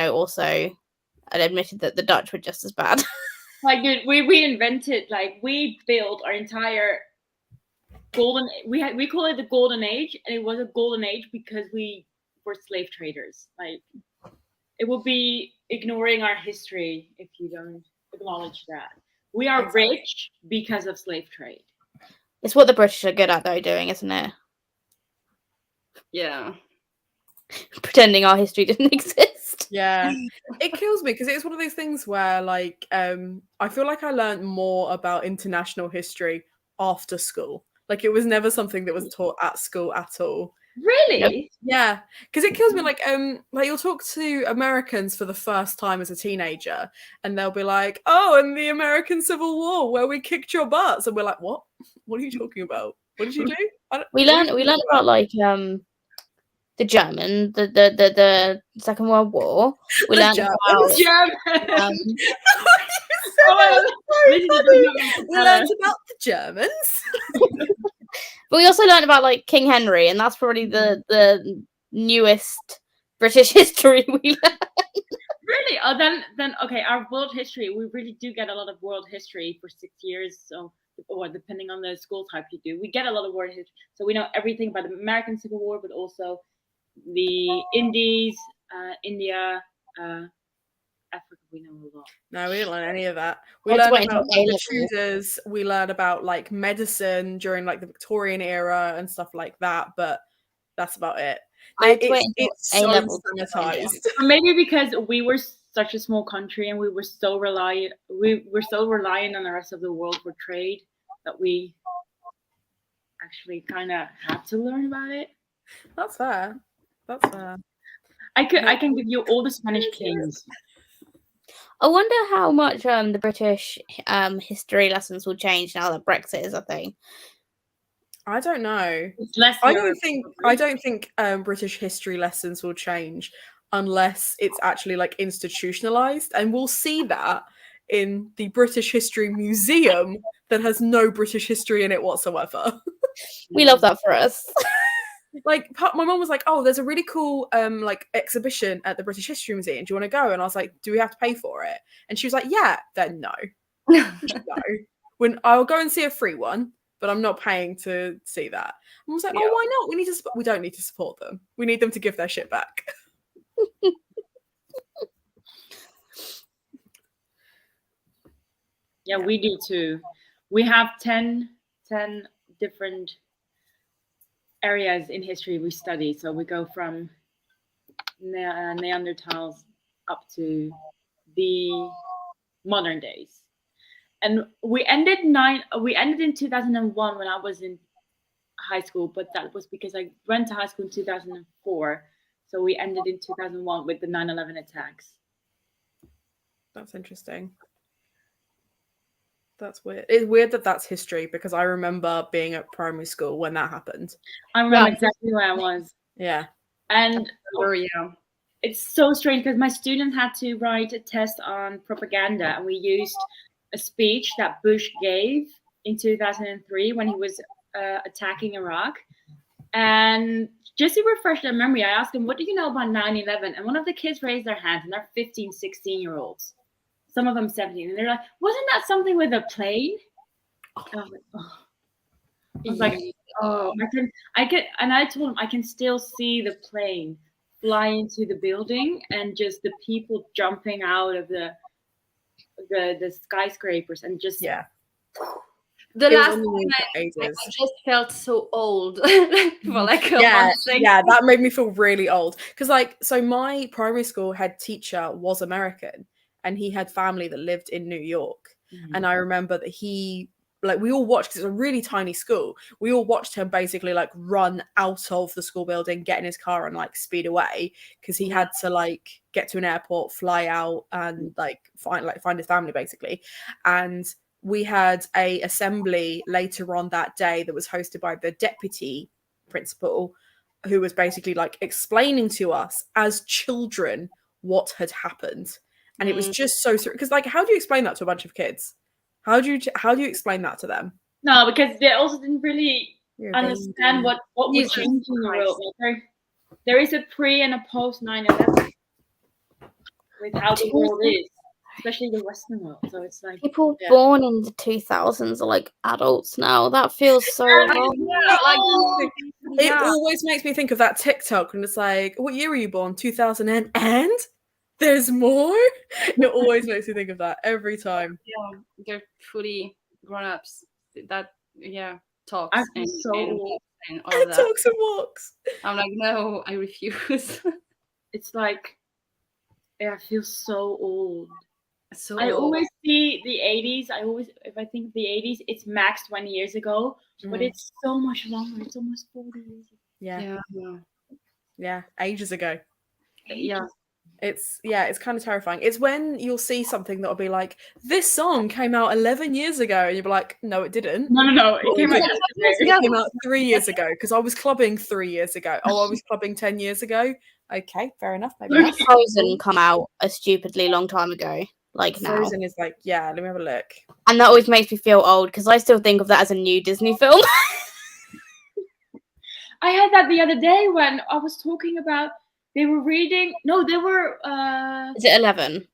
also admitted that the Dutch were just as bad. Like, dude, we built our entire golden. We call it the golden age, and it was a golden age because we were slave traders. Like, it would be ignoring our history if you don't acknowledge that. We are rich because of slave trade. It's what the British are good at, though, doing, isn't it? Yeah. Pretending our history didn't exist. Yeah. It kills me because it's one of those things where, like, I feel like I learned more about international history after school. Like, it was never something that was taught at school at all. Really? Yep. Yeah, because it kills me. Like you'll talk to Americans for the first time as a teenager, and they'll be like, "Oh, in the American Civil War, where we kicked your butts," and we're like, "What? What are you talking about? What did you do?" We learned about like the German, the Second World War. We learned about German. We learned about the Germans. But we also learned about like King Henry, and that's probably the newest British history we learned. Really? Oh, then okay. Our world history, we really do get a lot of world history for 6 years. So, or depending on the school type you do, we get a lot of world history. So we know everything about the American Civil War, but also the Indies, India, Africa. We know a lot. No, we didn't learn any of that. We learned about like, the Tudors. We learned about like medicine during like the Victorian era and stuff like that. But that's about it. It's so sanitized. Maybe because we were such a small country and we were so reliant on the rest of the world for trade that we actually kind of had to learn about it. That's fair. That's fair. I can give you all the Spanish kings. I wonder how much the British history lessons will change now that Brexit is a thing. I don't know. I don't think British history lessons will change unless it's actually like institutionalized, and we'll see that in the British History Museum that has no British history in it whatsoever. We love that for us. Like my mom was like, "Oh, there's a really cool like exhibition at the British History Museum. Do you want to go?" And I was like, "Do we have to pay for it?" And she was like, "Yeah." Then no, no. When I'll go and see a free one, but I'm not paying to see that. And I was like, "Oh, why not? We need to. We don't need to support them. We need them to give their shit back." Yeah, we do too. We have 10 different areas in history we study. So we go from Neanderthals up to the modern days. And we ended in 2001 when I was in high school, but that was because I went to high school in 2004. So we ended in 2001 with the 9/11 attacks. That's interesting. That's weird. It's weird that that's history because I remember being at primary school when that happened. I remember exactly where I was. Yeah. And it's so strange because my student had to write a test on propaganda, and we used a speech that Bush gave in 2003 when he was attacking Iraq. And just to refresh their memory, I asked them, what do you know about 9/11? And one of the kids raised their hands, and they're 15, 16-year-olds. Some of them 17. And they're like, wasn't that something with a plane? And I was like, oh. I was like, oh, and I told him I can still see the plane fly into the building and just the people jumping out of the skyscrapers and just The It was last on the time news for I ages. just felt so old for like a Yeah, month. yeah, that made me feel really old. Because, like, so my primary school head teacher was American, and he had family that lived in New York. And I remember that he, like, we all watched, because it's a really tiny school, we all watched him basically, like, run out of the school building, get in his car, and, like, speed away, because he had to, like, get to an airport, fly out, and, like, find his family, basically. And we had a assembly later on that day that was hosted by the deputy principal, who was basically like explaining to us as children what had happened. And it was just so because, like, how do you explain that to a bunch of kids? How do you explain that to them? No, because they also didn't really understand what would Jesus change in the Christ. world. There is a pre and a post 9/11 with how the world is, especially the Western world. So it's like People born in the 2000s are like adults now. That feels so wrong. It always makes me think of that TikTok, and it's like, what year were you born? 2000 and there's more? It always makes me think of that every time. Yeah, they're fully grown-ups. That talks I feel so old. and all of that. Talks and walks. I'm like, no, I refuse. It's like, I feel so old. So I old. always see the 80s. If I think of the 80s, it's max 20 years ago, but it's so much longer. It's almost 40 years ago. Yeah, ages ago. Yeah. It's kind of terrifying. It's when you'll see something that'll be like, this song came out 11 years ago, and you'll be like, no, it didn't. No, it came out. It came out 3 years ago, because I was clubbing 3 years ago. Oh, I was clubbing 10 years ago. Okay, fair enough. Maybe not. Frozen come out a stupidly long time ago. Like now. Frozen is like, let me have a look. And that always makes me feel old because I still think of that as a new Disney film. I had that the other day when I was talking about they were reading. No, they were. Is it 11?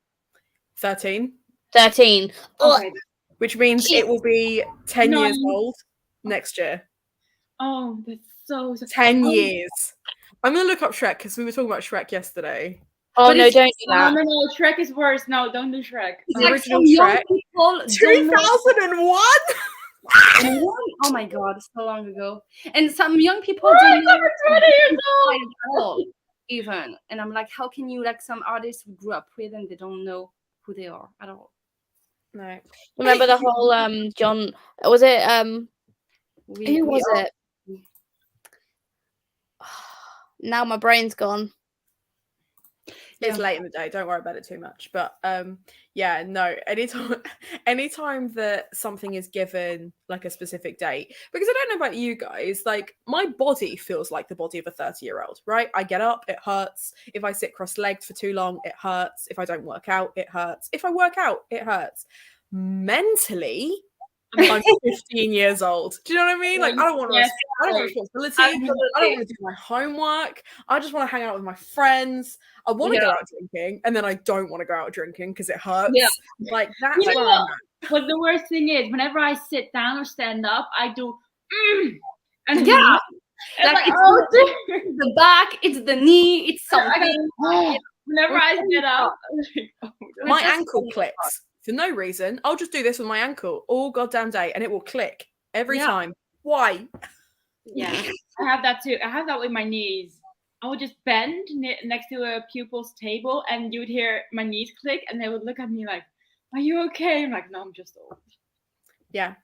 13. 13. Okay. Which means it will be 10 No. years old next year. Oh, that's so 10 years. I'm going to look up Shrek, because we were talking about Shrek yesterday. Oh, But no, it's- don't do that. No, Shrek is worse. No, don't do Shrek. The original some young Shrek. people don't know- 2001? Oh my god, so long ago. And some young people don't know 20 years old. at all, even. And I'm like, how can you, like, some artists who grew up with and they don't know who they are at all? No. Remember the whole John, was it who was it? Now my brain's gone. It's late in the day. Don't worry about it too much. But no. Anytime that something is given like a specific date, because I don't know about you guys, like my body feels like the body of a 30-year-old, right? I get up, it hurts. If I sit cross-legged for too long, it hurts. If I don't work out, it hurts. If I work out, it hurts. Mentally, I'm 15 years old. Do you know what I mean? Like, I don't want responsibility. I don't want to do my homework. I just want to hang out with my friends. I want to go out drinking, and then I don't want to go out drinking because it hurts. Yeah. Like, that's where I'm at. But the worst thing is, whenever I sit down or stand up, I do, and Like, it's the back, it's the knee, it's something. Whenever I get up, my ankle clicks. For no reason, I'll just do this with my ankle all goddamn day, and it will click every time. Why? Yeah, I have that too. I have that with my knees. I would just bend next to a pupil's table, and you would hear my knees click, and they would look at me like, "Are you okay?" I'm like, "No, I'm just old." Yeah,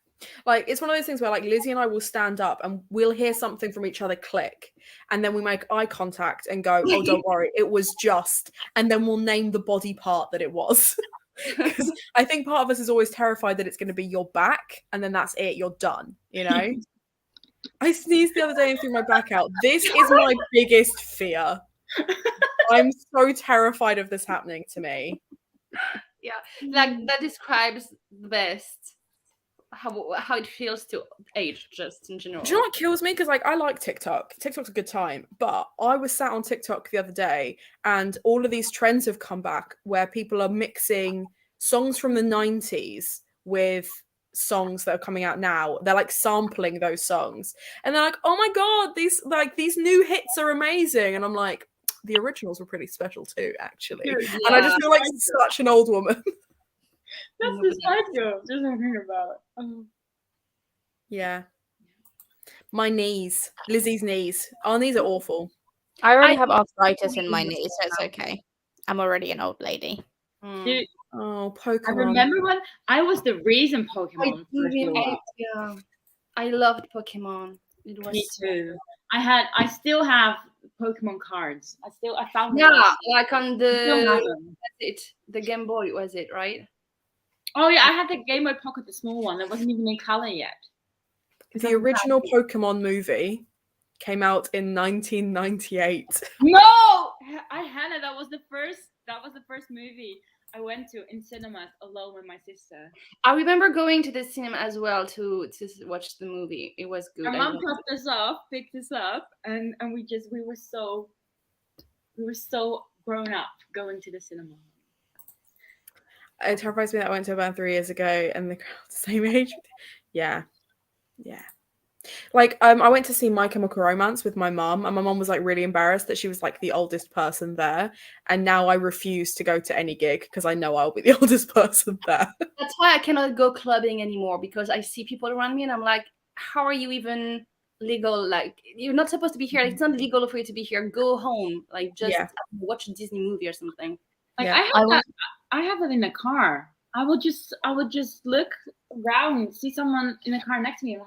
like it's one of those things where like Lizzie and I will stand up, and we'll hear something from each other click, and then we make eye contact and go, "Oh, don't worry, it was just," and then we'll name the body part that it was. Because I think part of us is always terrified that it's going to be your back, and then that's it, you're done, you know? I sneezed the other day and threw my back out. This is my biggest fear. I'm so terrified of this happening to me. Yeah, like that describes the best how it feels to age, just in general. Do you know what kills me? Because like I like TikTok. TikTok's a good time, but I was sat on TikTok the other day, and all of these trends have come back where people are mixing songs from the 90s with songs that are coming out now. They're like sampling those songs, and they're like, "Oh my god, these new hits are amazing!" And I'm like, the originals were pretty special too, actually. Dude, And I just feel like such an old woman. That's the psycho. Just thinking about it. Oh. Yeah. My knees. Lizzie's knees. Our knees are awful. I already have arthritis in my knees, so it's okay. I'm already an old lady. Dude, Oh, I Pokemon. remember when I was the reason Pokemon first blew up. Yeah, I loved Pokemon. It was Me too. I still have Pokemon cards. I found them. Yeah, like on I still have them. the Game Boy, was it, right? Oh yeah, I had the Game Boy Pocket, the small one. That wasn't even in color yet. The original Pokemon movie came out in 1998. No, I had it. That was the first movie I went to in cinemas alone with my sister. I remember going to the cinema as well to watch the movie. It was good. Our mom picked us up, and we were so grown up going to the cinema. It terrifies me that I went to a band 3 years ago and the crowd's the same age. Yeah. Like, I went to see My Chemical Romance with my mum, and my mum was like really embarrassed that she was like the oldest person there. And now I refuse to go to any gig because I know I'll be the oldest person there. That's why I cannot go clubbing anymore, because I see people around me and I'm like, how are you even legal? Like, you're not supposed to be here. It's not legal for you to be here. Go home. Like, just watch a Disney movie or something. Like, Yeah. I have that in the car. I would just look around, see someone in the car next to me, and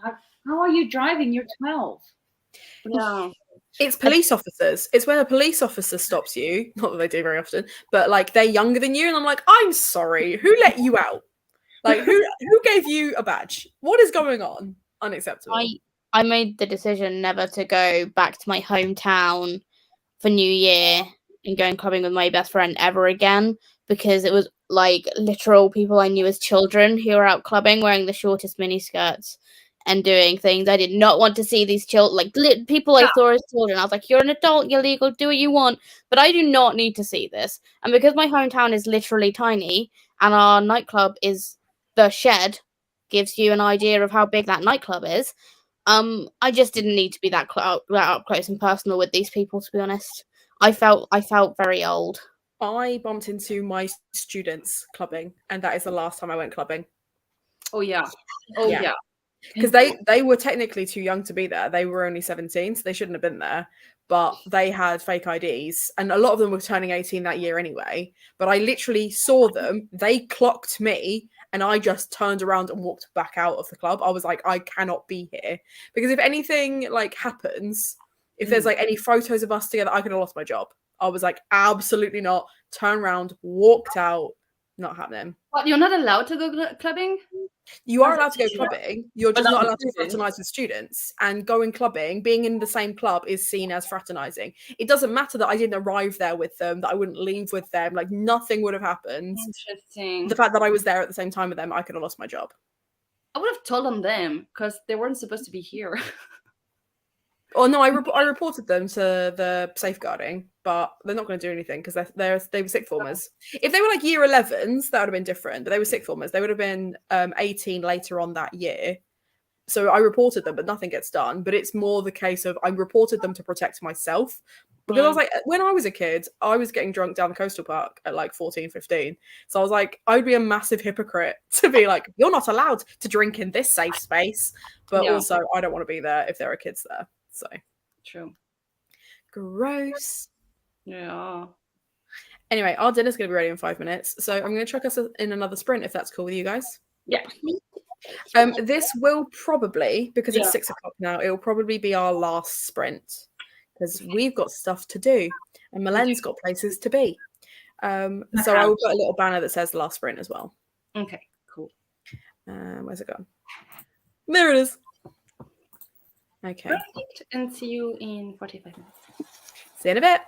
how are you driving? You're 12. Yeah. It's police officers. It's when a police officer stops you. Not that they do very often, but like they're younger than you, and I'm like, I'm sorry, who let you out? Like, who gave you a badge? What is going on? Unacceptable. I made the decision never to go back to my hometown for New Year and going clubbing with my best friend ever again, because it was like literal people I knew as children who were out clubbing wearing the shortest mini skirts and doing things. I did not want to see these children, like people I saw as children. I was like, you're an adult, you're legal, do what you want, but I do not need to see this. And because my hometown is literally tiny and our nightclub is the Shed, gives you an idea of how big that nightclub is. I just didn't need to be that up close and personal with these people, to be honest. I felt very old. I bumped into my students clubbing, and that is the last time I went clubbing. Oh yeah. Because they were technically too young to be there. They were only 17, so they shouldn't have been there. But they had fake IDs, and a lot of them were turning 18 that year anyway. But I literally saw them. They clocked me, and I just turned around and walked back out of the club. I was like, I cannot be here. Because if anything like happens, if there's like any photos of us together, I could have lost my job. I was like, absolutely not. Turn around, walked out, not happening. What, you're not allowed to go clubbing? You are allowed to go clubbing. You're just not allowed to fraternize with students. And going clubbing, being in the same club, is seen as fraternizing. It doesn't matter that I didn't arrive there with them, that I wouldn't leave with them. Like, nothing would have happened. Interesting. The fact that I was there at the same time with them, I could have lost my job. I would have told on them because they weren't supposed to be here. Oh no, I reported them to the safeguarding, but they're not going to do anything because they were sixth formers. If they were like year 11s, that would have been different. But they were sixth formers. They would have been 18 later on that year. So I reported them, but nothing gets done. But it's more the case of I reported them to protect myself, because I was like, when I was a kid, I was getting drunk down the coastal park at like 14, 15. So I was like, I'd be a massive hypocrite to be like, you're not allowed to drink in this safe space. But also, I don't want to be there if there are kids there. So true. Gross. Yeah. Anyway, our dinner's going to be ready in 5 minutes. So I'm going to chuck us in another sprint if that's cool with you guys. Yeah. This will probably, because it's 6 o'clock now, it will probably be our last sprint because we've got stuff to do and Milen's got places to be. So I will put a little banner that says the last sprint as well. Okay, cool. Where's it gone? There it is. Okay. Perfect. And see you in 45 minutes. See you in a bit.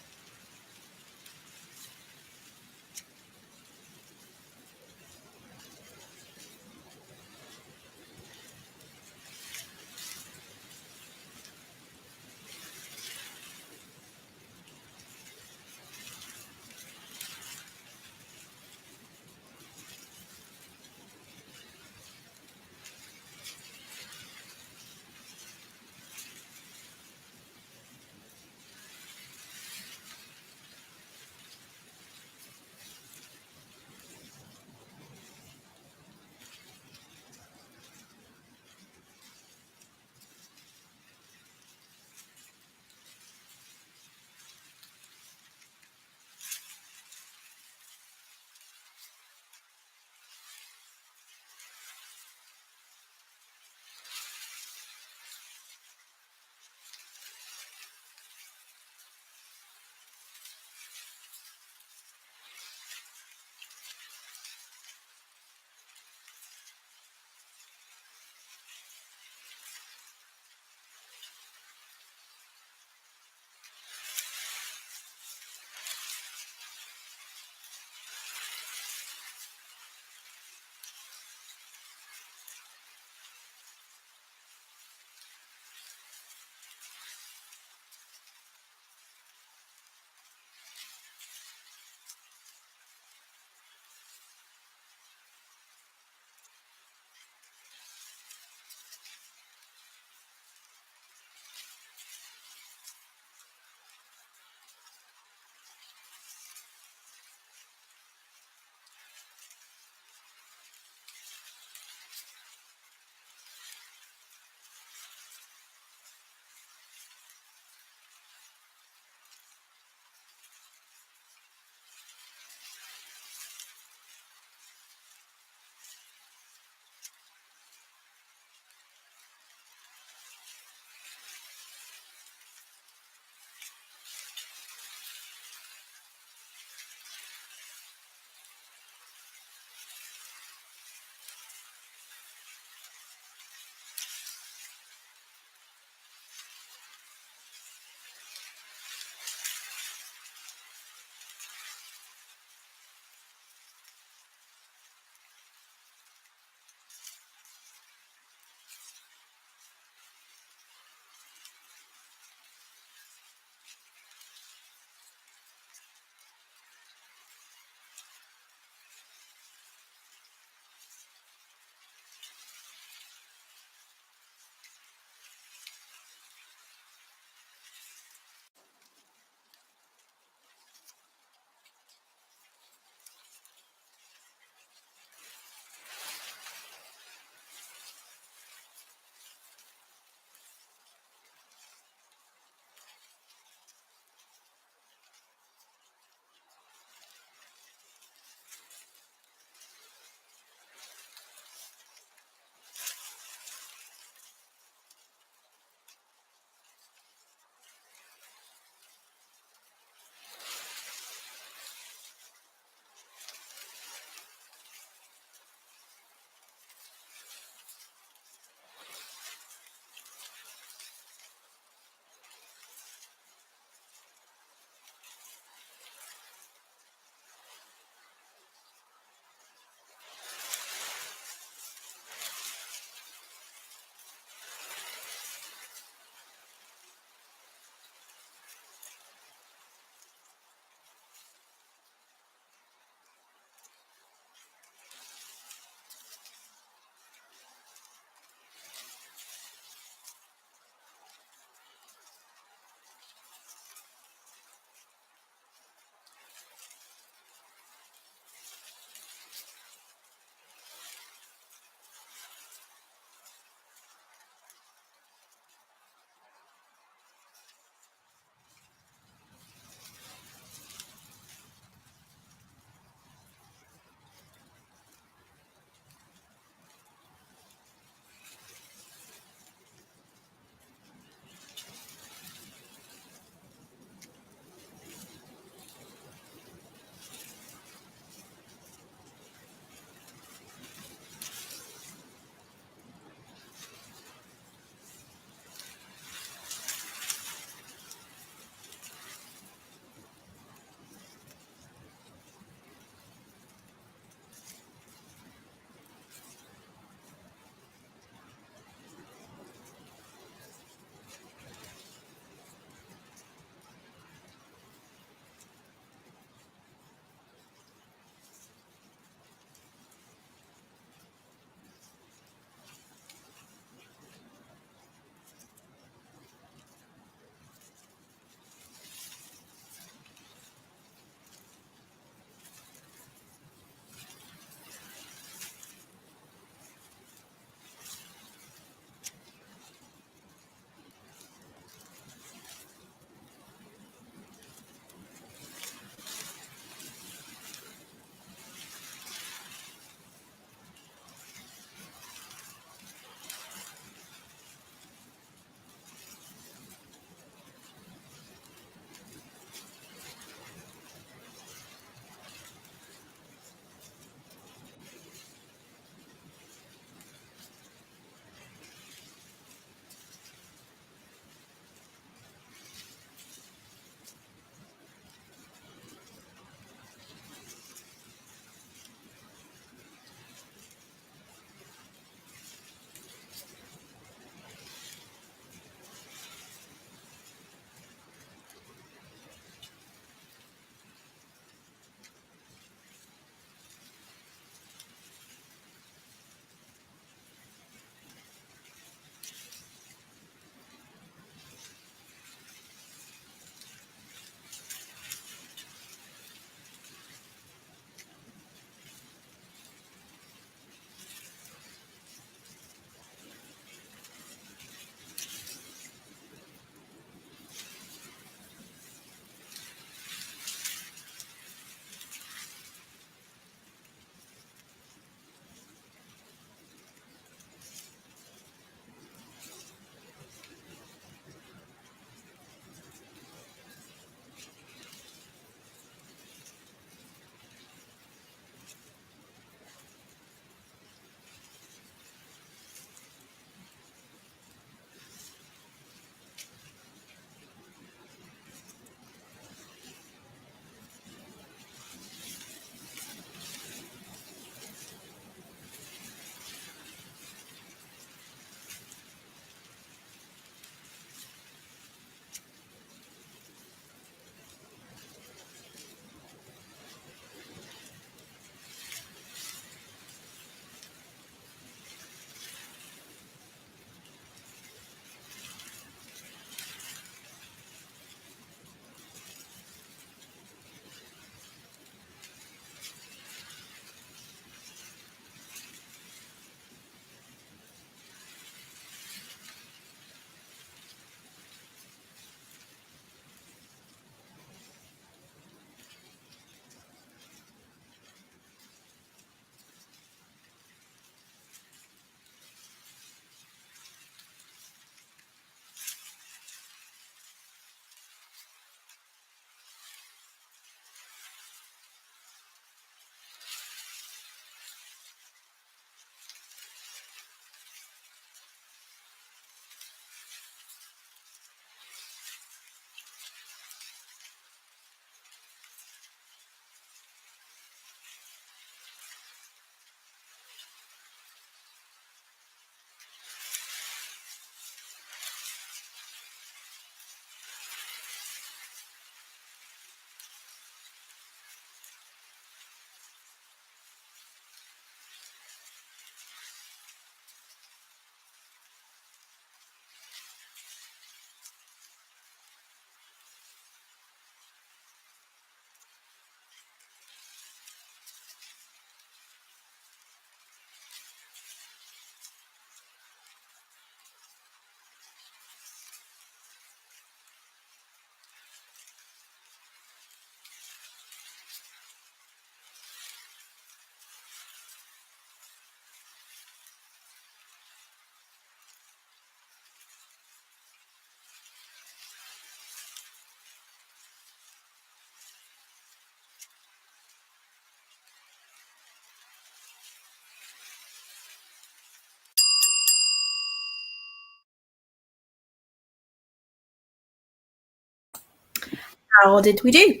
How did we do?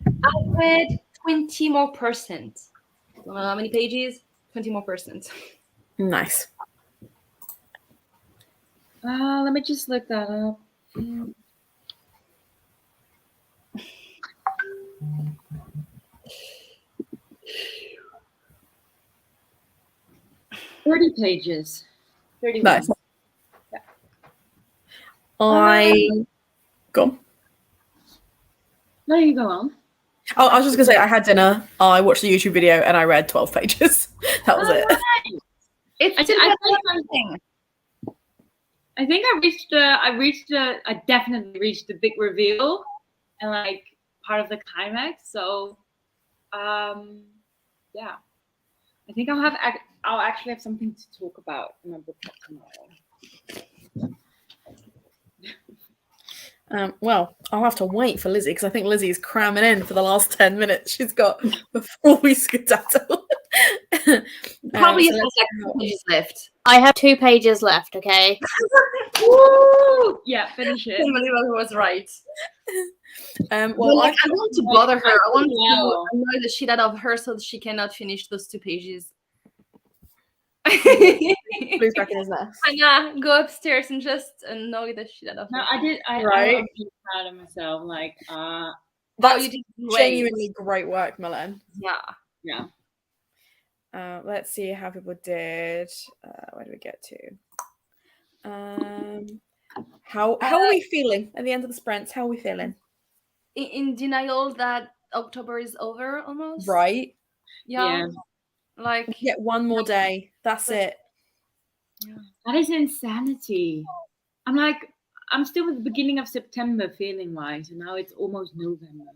I read 20 more percent. How many pages? 20 more percent. Nice. Let me just look that up. 30 pages. 31. Nice. I go on. No, you go on. Oh, I was just gonna say I had dinner. I watched a YouTube video and I read 12 pages. That was it. Nice. It's I still think something. I definitely reached the big reveal and like part of the climax. So, yeah, I think I'll actually have something to talk about in my book club tomorrow. Well, I'll have to wait for Lizzie because I think Lizzie's cramming in for the last 10 minutes she's got before we skedaddle. Probably so has let's like see 2 how- pages left. I have 2 pages left, okay? Woo! Yeah, finish I it. can't believe I was right. Well, But, like, I want to bother her. I want Wow. to annoy the shit out of her so that she cannot finish those 2 pages. Blue's back in his nest. Anna, go upstairs and just annoy the shit out of her. No, I did. I'm Right. really proud of myself. Like, That's you did great. genuinely great work, Milan. Yeah. yeah. Let's see how people did. Where do we get to? How are we feeling at the end of the sprints? How are we feeling? In denial that October is over almost. Right. Yeah. Like We get one more day. That's it. That is insanity. I'm still at the beginning of September feeling wise, and now it's almost November.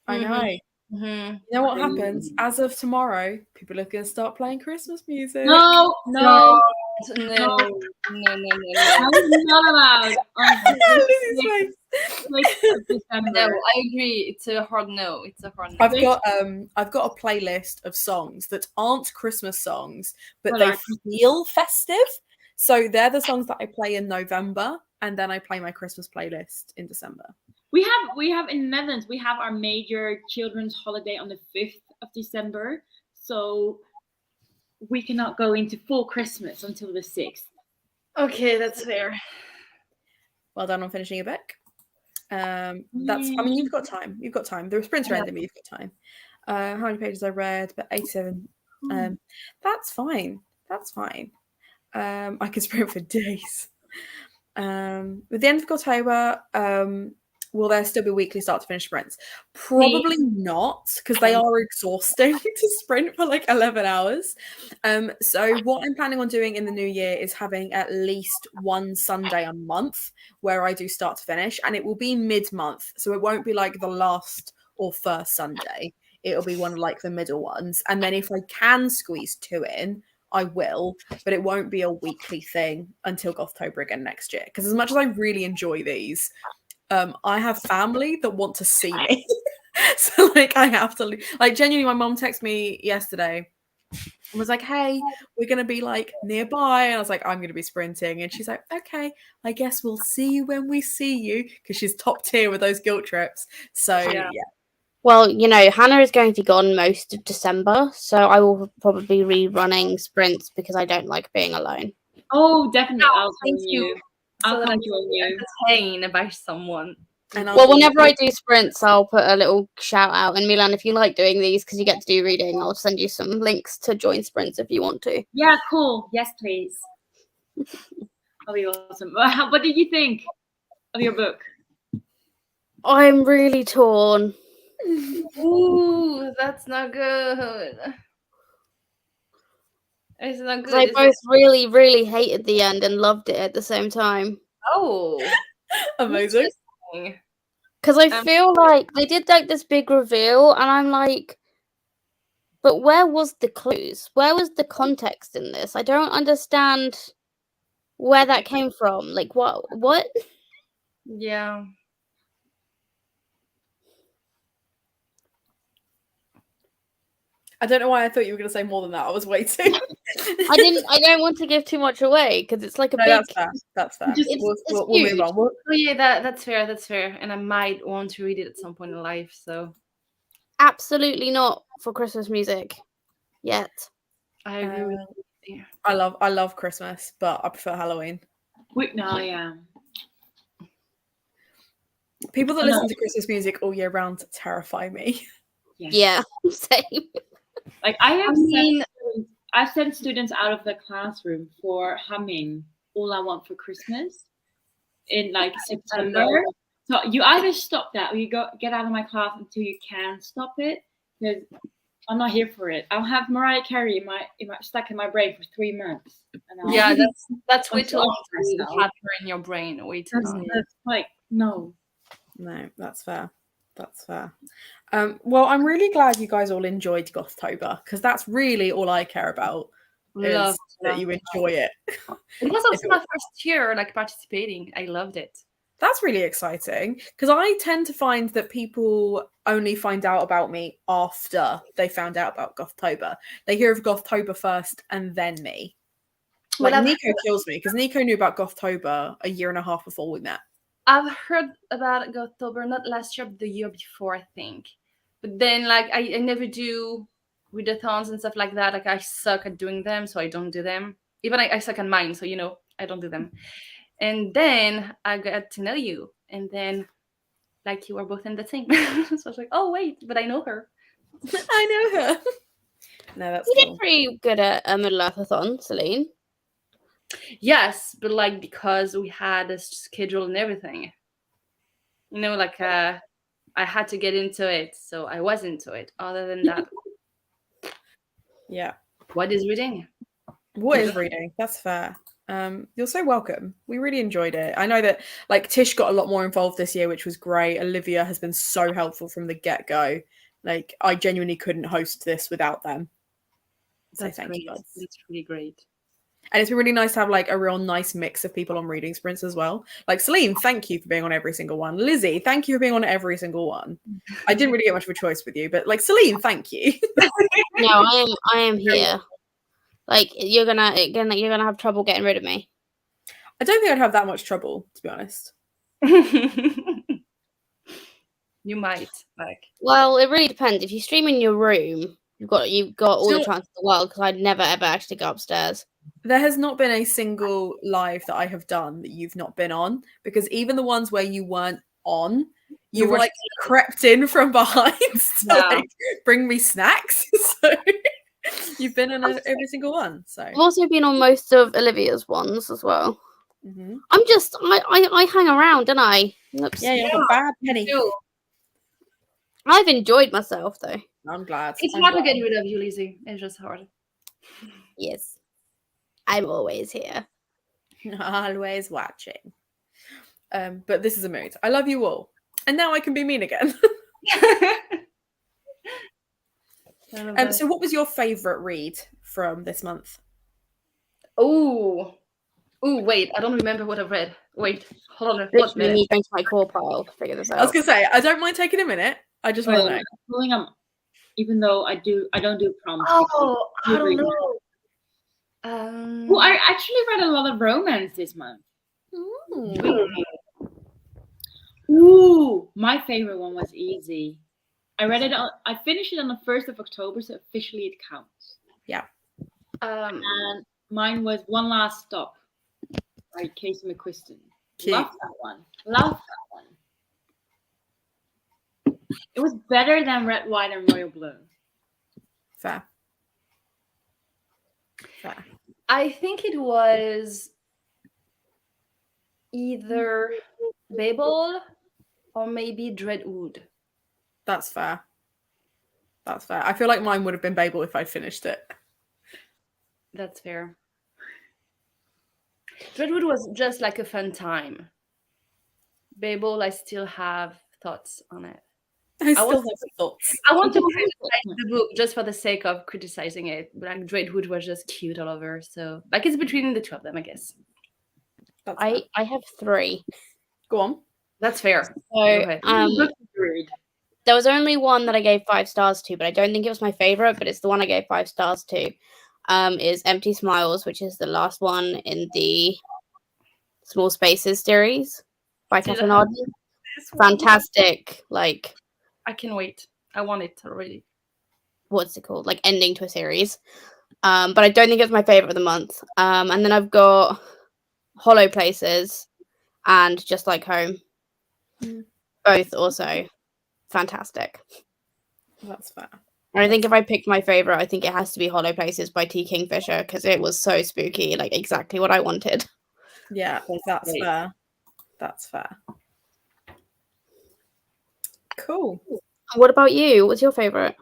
I know. Mhm. You know what happens? As of tomorrow, people are going to start playing Christmas music. No. No. That is not allowed. Lizzie's face. No, I agree. It's a hard no. It's a hard no. I've got a playlist of songs that aren't Christmas songs, but they feel festive. So they're the songs that I play in November, and then I play my Christmas playlist in December. We have in the Netherlands, we have our major children's holiday on the 5th of December. So we cannot go into full Christmas until the 6th. Okay, that's fair. Well done on finishing your book. I mean, you've got time. You've got time. The sprints are ending, but you've got time. How many pages I read? But 87. That's fine. That's fine. I could sprint for days. With the end of Gothtober, will there still be weekly start to finish sprints? Probably not, because they are exhausting to sprint for like 11 hours. So what I'm planning on doing in the new year is having at least one Sunday a month where I do start to finish, and it will be mid-month. So it won't be like the last or first Sunday. It'll be one of like the middle ones. And then if I can squeeze 2 in, I will, but it won't be a weekly thing until Gothtober again next year. Because as much as I really enjoy these, I have family that want to see me. So like I have to like genuinely my mom texted me yesterday and was like, hey, we're gonna be like nearby, and I was like, I'm gonna be sprinting, and she's like, okay, I guess we'll see you when we see you, because she's top tier with those guilt trips. So yeah. Well, you know, Hannah is going to be gone most of December, so I will probably be running sprints because I don't like being alone. Oh, definitely. I'll thank join you. I'll So that come I join you. entertained by someone. And Well, whenever I do sprints, I'll put a little shout out. And Milan, if you like doing these because you get to do reading, I'll send you some links to join sprints if you want to. Yeah, cool. Yes, please. That'll be awesome. What did you think of your book? I'm really torn. Ooh, that's not good. It's not good. They both really, really hated the end and loved it at the same time. Oh, amazing. Because I feel like they did like this big reveal, and I'm like, but where was the clues? Where was the context in this? I don't understand where that came from. Like, what? Yeah. I don't know why I thought you were going to say more than that. I was waiting. I don't want to give too much away because it's like a No, big. that's fair. It's We'll move huge. on. Oh yeah, that's fair. That's fair. And I might want to read it at some point in life. So Absolutely not for Christmas music yet. I agree with you. I love Christmas, but I prefer Halloween. Yeah. People that listen to Christmas music all year round terrify me. Yeah, same. Like I've sent students out of the classroom for humming "All I Want for Christmas" in like September. So you either stop that or you get out of my class until you can stop it, because I'm not here for it. I'll have Mariah Carey stuck in my brain for 3 months. Yeah, that's way I'm too long sorry to myself. have her in your brain. Way too long. That's like no. No, that's fair. That's fair. Well, I'm really glad you guys all enjoyed Gothtober, because that's really all I care about. Is that you enjoy it. It was also my first year like participating. I loved it. That's really exciting, because I tend to find that people only find out about me after they found out about Gothtober. They hear of Gothtober first and then me. Like, Well, Nico kills me, because Nico knew about Gothtober a year and a half before we met. I've heard about Gothtober not last year, but the year before, I think. But then, like, I never do readathons and stuff like that. Like, I suck at doing them, so I don't do them. Even I suck at mine, so I don't do them. And then I got to know you, and then, like, you were both in the team. So I was like, oh wait, but I know her. I know her. No, that's You cool. did pretty good at a Middle Earthathon, Celine. Yes, but like because we had a schedule and everything. Like I had to get into it, so I was into it. Other than that, Yeah. what is reading? What is reading? That's fair. You're so welcome. We really enjoyed it. I know that like Tish got a lot more involved this year, which was great. Olivia has been so helpful from the get-go. Like, I genuinely couldn't host this without them. So That's thank great. you guys. That's really great. And it's been really nice to have like a real nice mix of people on reading sprints as well. Like Celine, thank you for being on every single one. Lizzie, thank you for being on every single one. I didn't really get much of a choice with you, but like Celine, thank you. No, I am here. Like you're gonna have trouble getting rid of me. I don't think I'd have that much trouble, to be honest. You might like. Well, it really depends. If you stream in your room, you've got all the chance in the world. Because I'd never ever actually go upstairs. There has not been a single live that I have done that you've not been on, because even the ones where you weren't on, you were like crept in from behind to like bring me snacks. So you've been on every single one. So I've also been on most of Olivia's ones as well. Mm-hmm. I'm just I hang around, don't I? Oops. Yeah, you're like a bad penny. I've enjoyed myself though. I'm glad. It's hard to get rid of you, Lizzie. It's just hard. Yes. I'm always here. Always watching. But this is a mood. I love you all. And now I can be mean again. So what was your favourite read from this month? Oh, wait. I don't remember what I've read. Wait, hold on. Literally need to go to my core pile to figure this out. I was going to say, I don't mind taking a minute. I just want to know. Pulling up, even though I don't do prompts. Oh, I don't know. Well, I actually read a lot of romance this month. Ooh, my favorite one was easy. I finished it on the 1st of October, so officially it counts. Yeah. And mine was One Last Stop by Casey McQuiston. Love that one. It was better than Red, White, and Royal Blue. Fair. I think it was either Babel or maybe Dreadwood. That's fair. I feel like mine would have been Babel if I'd finished it. That's fair. Dreadwood was just like a fun time. Babel, I still have thoughts on it. I still have thoughts. I want to criticize the book just for the sake of criticizing it. But like Dreadwood was just cute all over. So like it's between the two of them, I guess. I have 3. Go on. That's fair. So there was only one that I gave 5 stars to, but I don't think it was my favorite, but it's the one I gave 5 stars to. is Empty Smiles, which is the last one in the Small Spaces series by Catherine Arden. Fantastic, like, I can wait. I want it already. what's it called? Like, ending to a series. But I don't think it's my favorite of the month. And then I've got Hollow Places and Just Like Home. Both also fantastic. That's fair. And I think if I picked my favorite, I think it has to be Hollow Places by T. Kingfisher, because it was so spooky, like exactly what I wanted. Yeah, that's great. fair. That's fair. Cool. What about you? What's your favorite?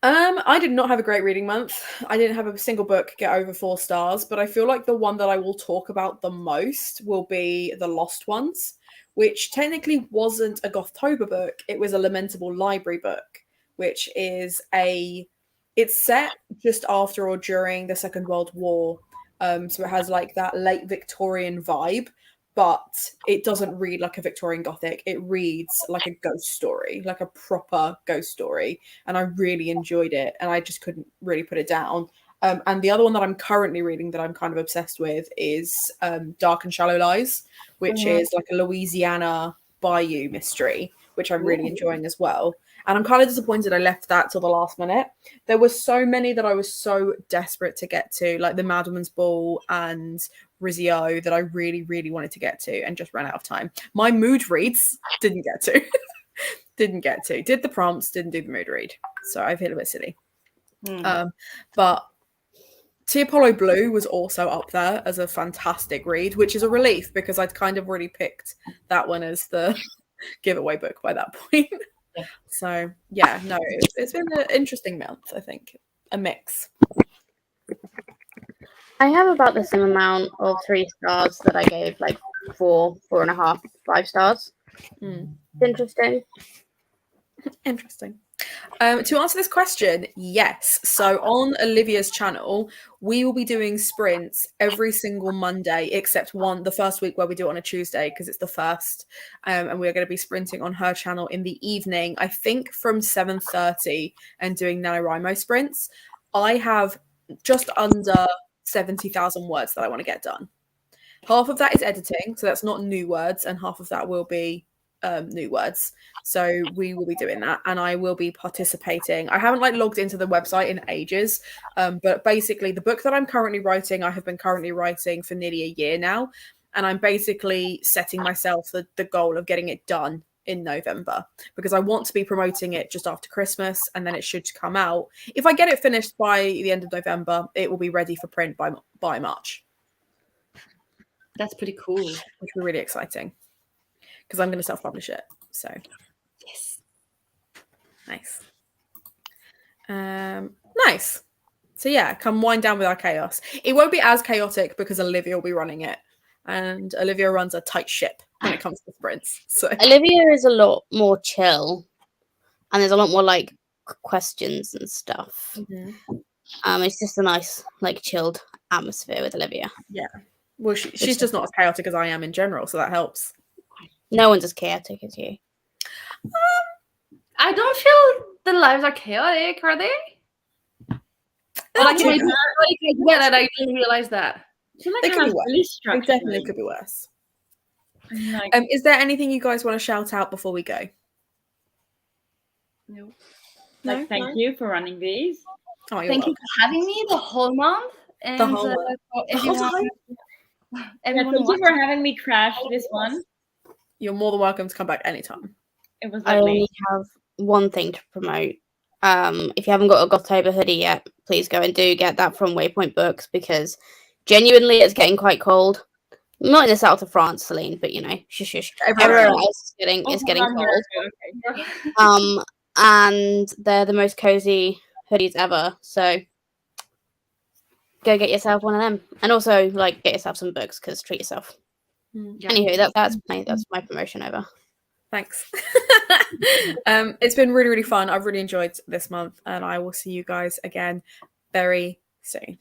I did not have a great reading month. I didn't have a single book get over 4 stars, but I feel like the one that I will talk about the most will be The Lost Ones, which technically wasn't a Gothtober book. It was a Lamentable Library book, which is it's set just after or during the Second World War. So it has like that late Victorian vibe, but it doesn't read like a Victorian Gothic. It reads like a ghost story, like a proper ghost story. And I really enjoyed it. And I just couldn't really put it down. And the other one that I'm currently reading that I'm kind of obsessed with is Dark and Shallow Lies, which is like a Louisiana bayou mystery, which I'm really enjoying as well. And I'm kind of disappointed I left that till the last minute. There were so many that I was so desperate to get to, like the Madwoman's Ball and Rizzio, that I really, really wanted to get to and just ran out of time. My mood reads didn't get to. Did the prompts, didn't do the mood read. So I feel a bit silly. But Teapollo Blue was also up there as a fantastic read, which is a relief because I'd kind of already picked that one as the giveaway book by that point. So yeah, no, it's been an interesting month, I think. A mix. I have about the same amount of 3 stars that I gave like 4.5, 5 stars. Interesting. Interesting. To answer this question, yes. So on Olivia's channel, we will be doing sprints every single Monday, except the first week where we do it on a Tuesday because it's the first. And we're going to be sprinting on her channel in the evening, I think from 7:30, and doing NaNoWriMo sprints. I have just under 70,000 words that I want to get done. Half of that is editing, so that's not new words, and half of that will be new words. So we will be doing that, and I will be participating. I haven't logged into the website in ages, but basically the book that I'm currently writing, I have been currently writing for nearly a year now, and I'm basically setting myself the goal of getting it done in November because I want to be promoting it just after Christmas, and then it should come out. If I get it finished by the end of November, it will be ready for print by March. That's pretty cool. Which will be really exciting because I'm going to self-publish it. So Yes. Nice. Nice. So yeah, come wind down with our chaos. It won't be as chaotic because Olivia will be running it, and Olivia runs a tight ship when it comes to sprints. So Olivia is a lot more chill, and there's a lot more like questions and stuff. It's just a nice, like, chilled atmosphere with Olivia. Yeah. Well, she's just not as chaotic as I am in general, so that helps. No one's as chaotic as you. I don't feel the lives are chaotic, are they? Not too bad. That I didn't realize that. I feel like They it could be has worse. really It structured. definitely could be worse. Like, Is there anything you guys want to shout out before we go? No. like thank you for running these. Oh, you're Thank you welcome. for having me the whole month. And The whole month. for The whole everyone, time? Yeah, everyone thank you watching. for having me crash this one. You're more than welcome to come back anytime. It was I lovely. only have one thing to promote. If you haven't got a Gothtober hoodie yet, please go and do get that from Waypoint Books because genuinely it's getting quite cold. Not in the south of France, Celine, but you know, shush. Everywhere else is getting I'm cold. here. Okay. And they're the most cozy hoodies ever. So go get yourself one of them, and also like get yourself some books because treat yourself. Anywho, that's my promotion over. Thanks. It's been really, really fun. I've really enjoyed this month, and I will see you guys again very soon.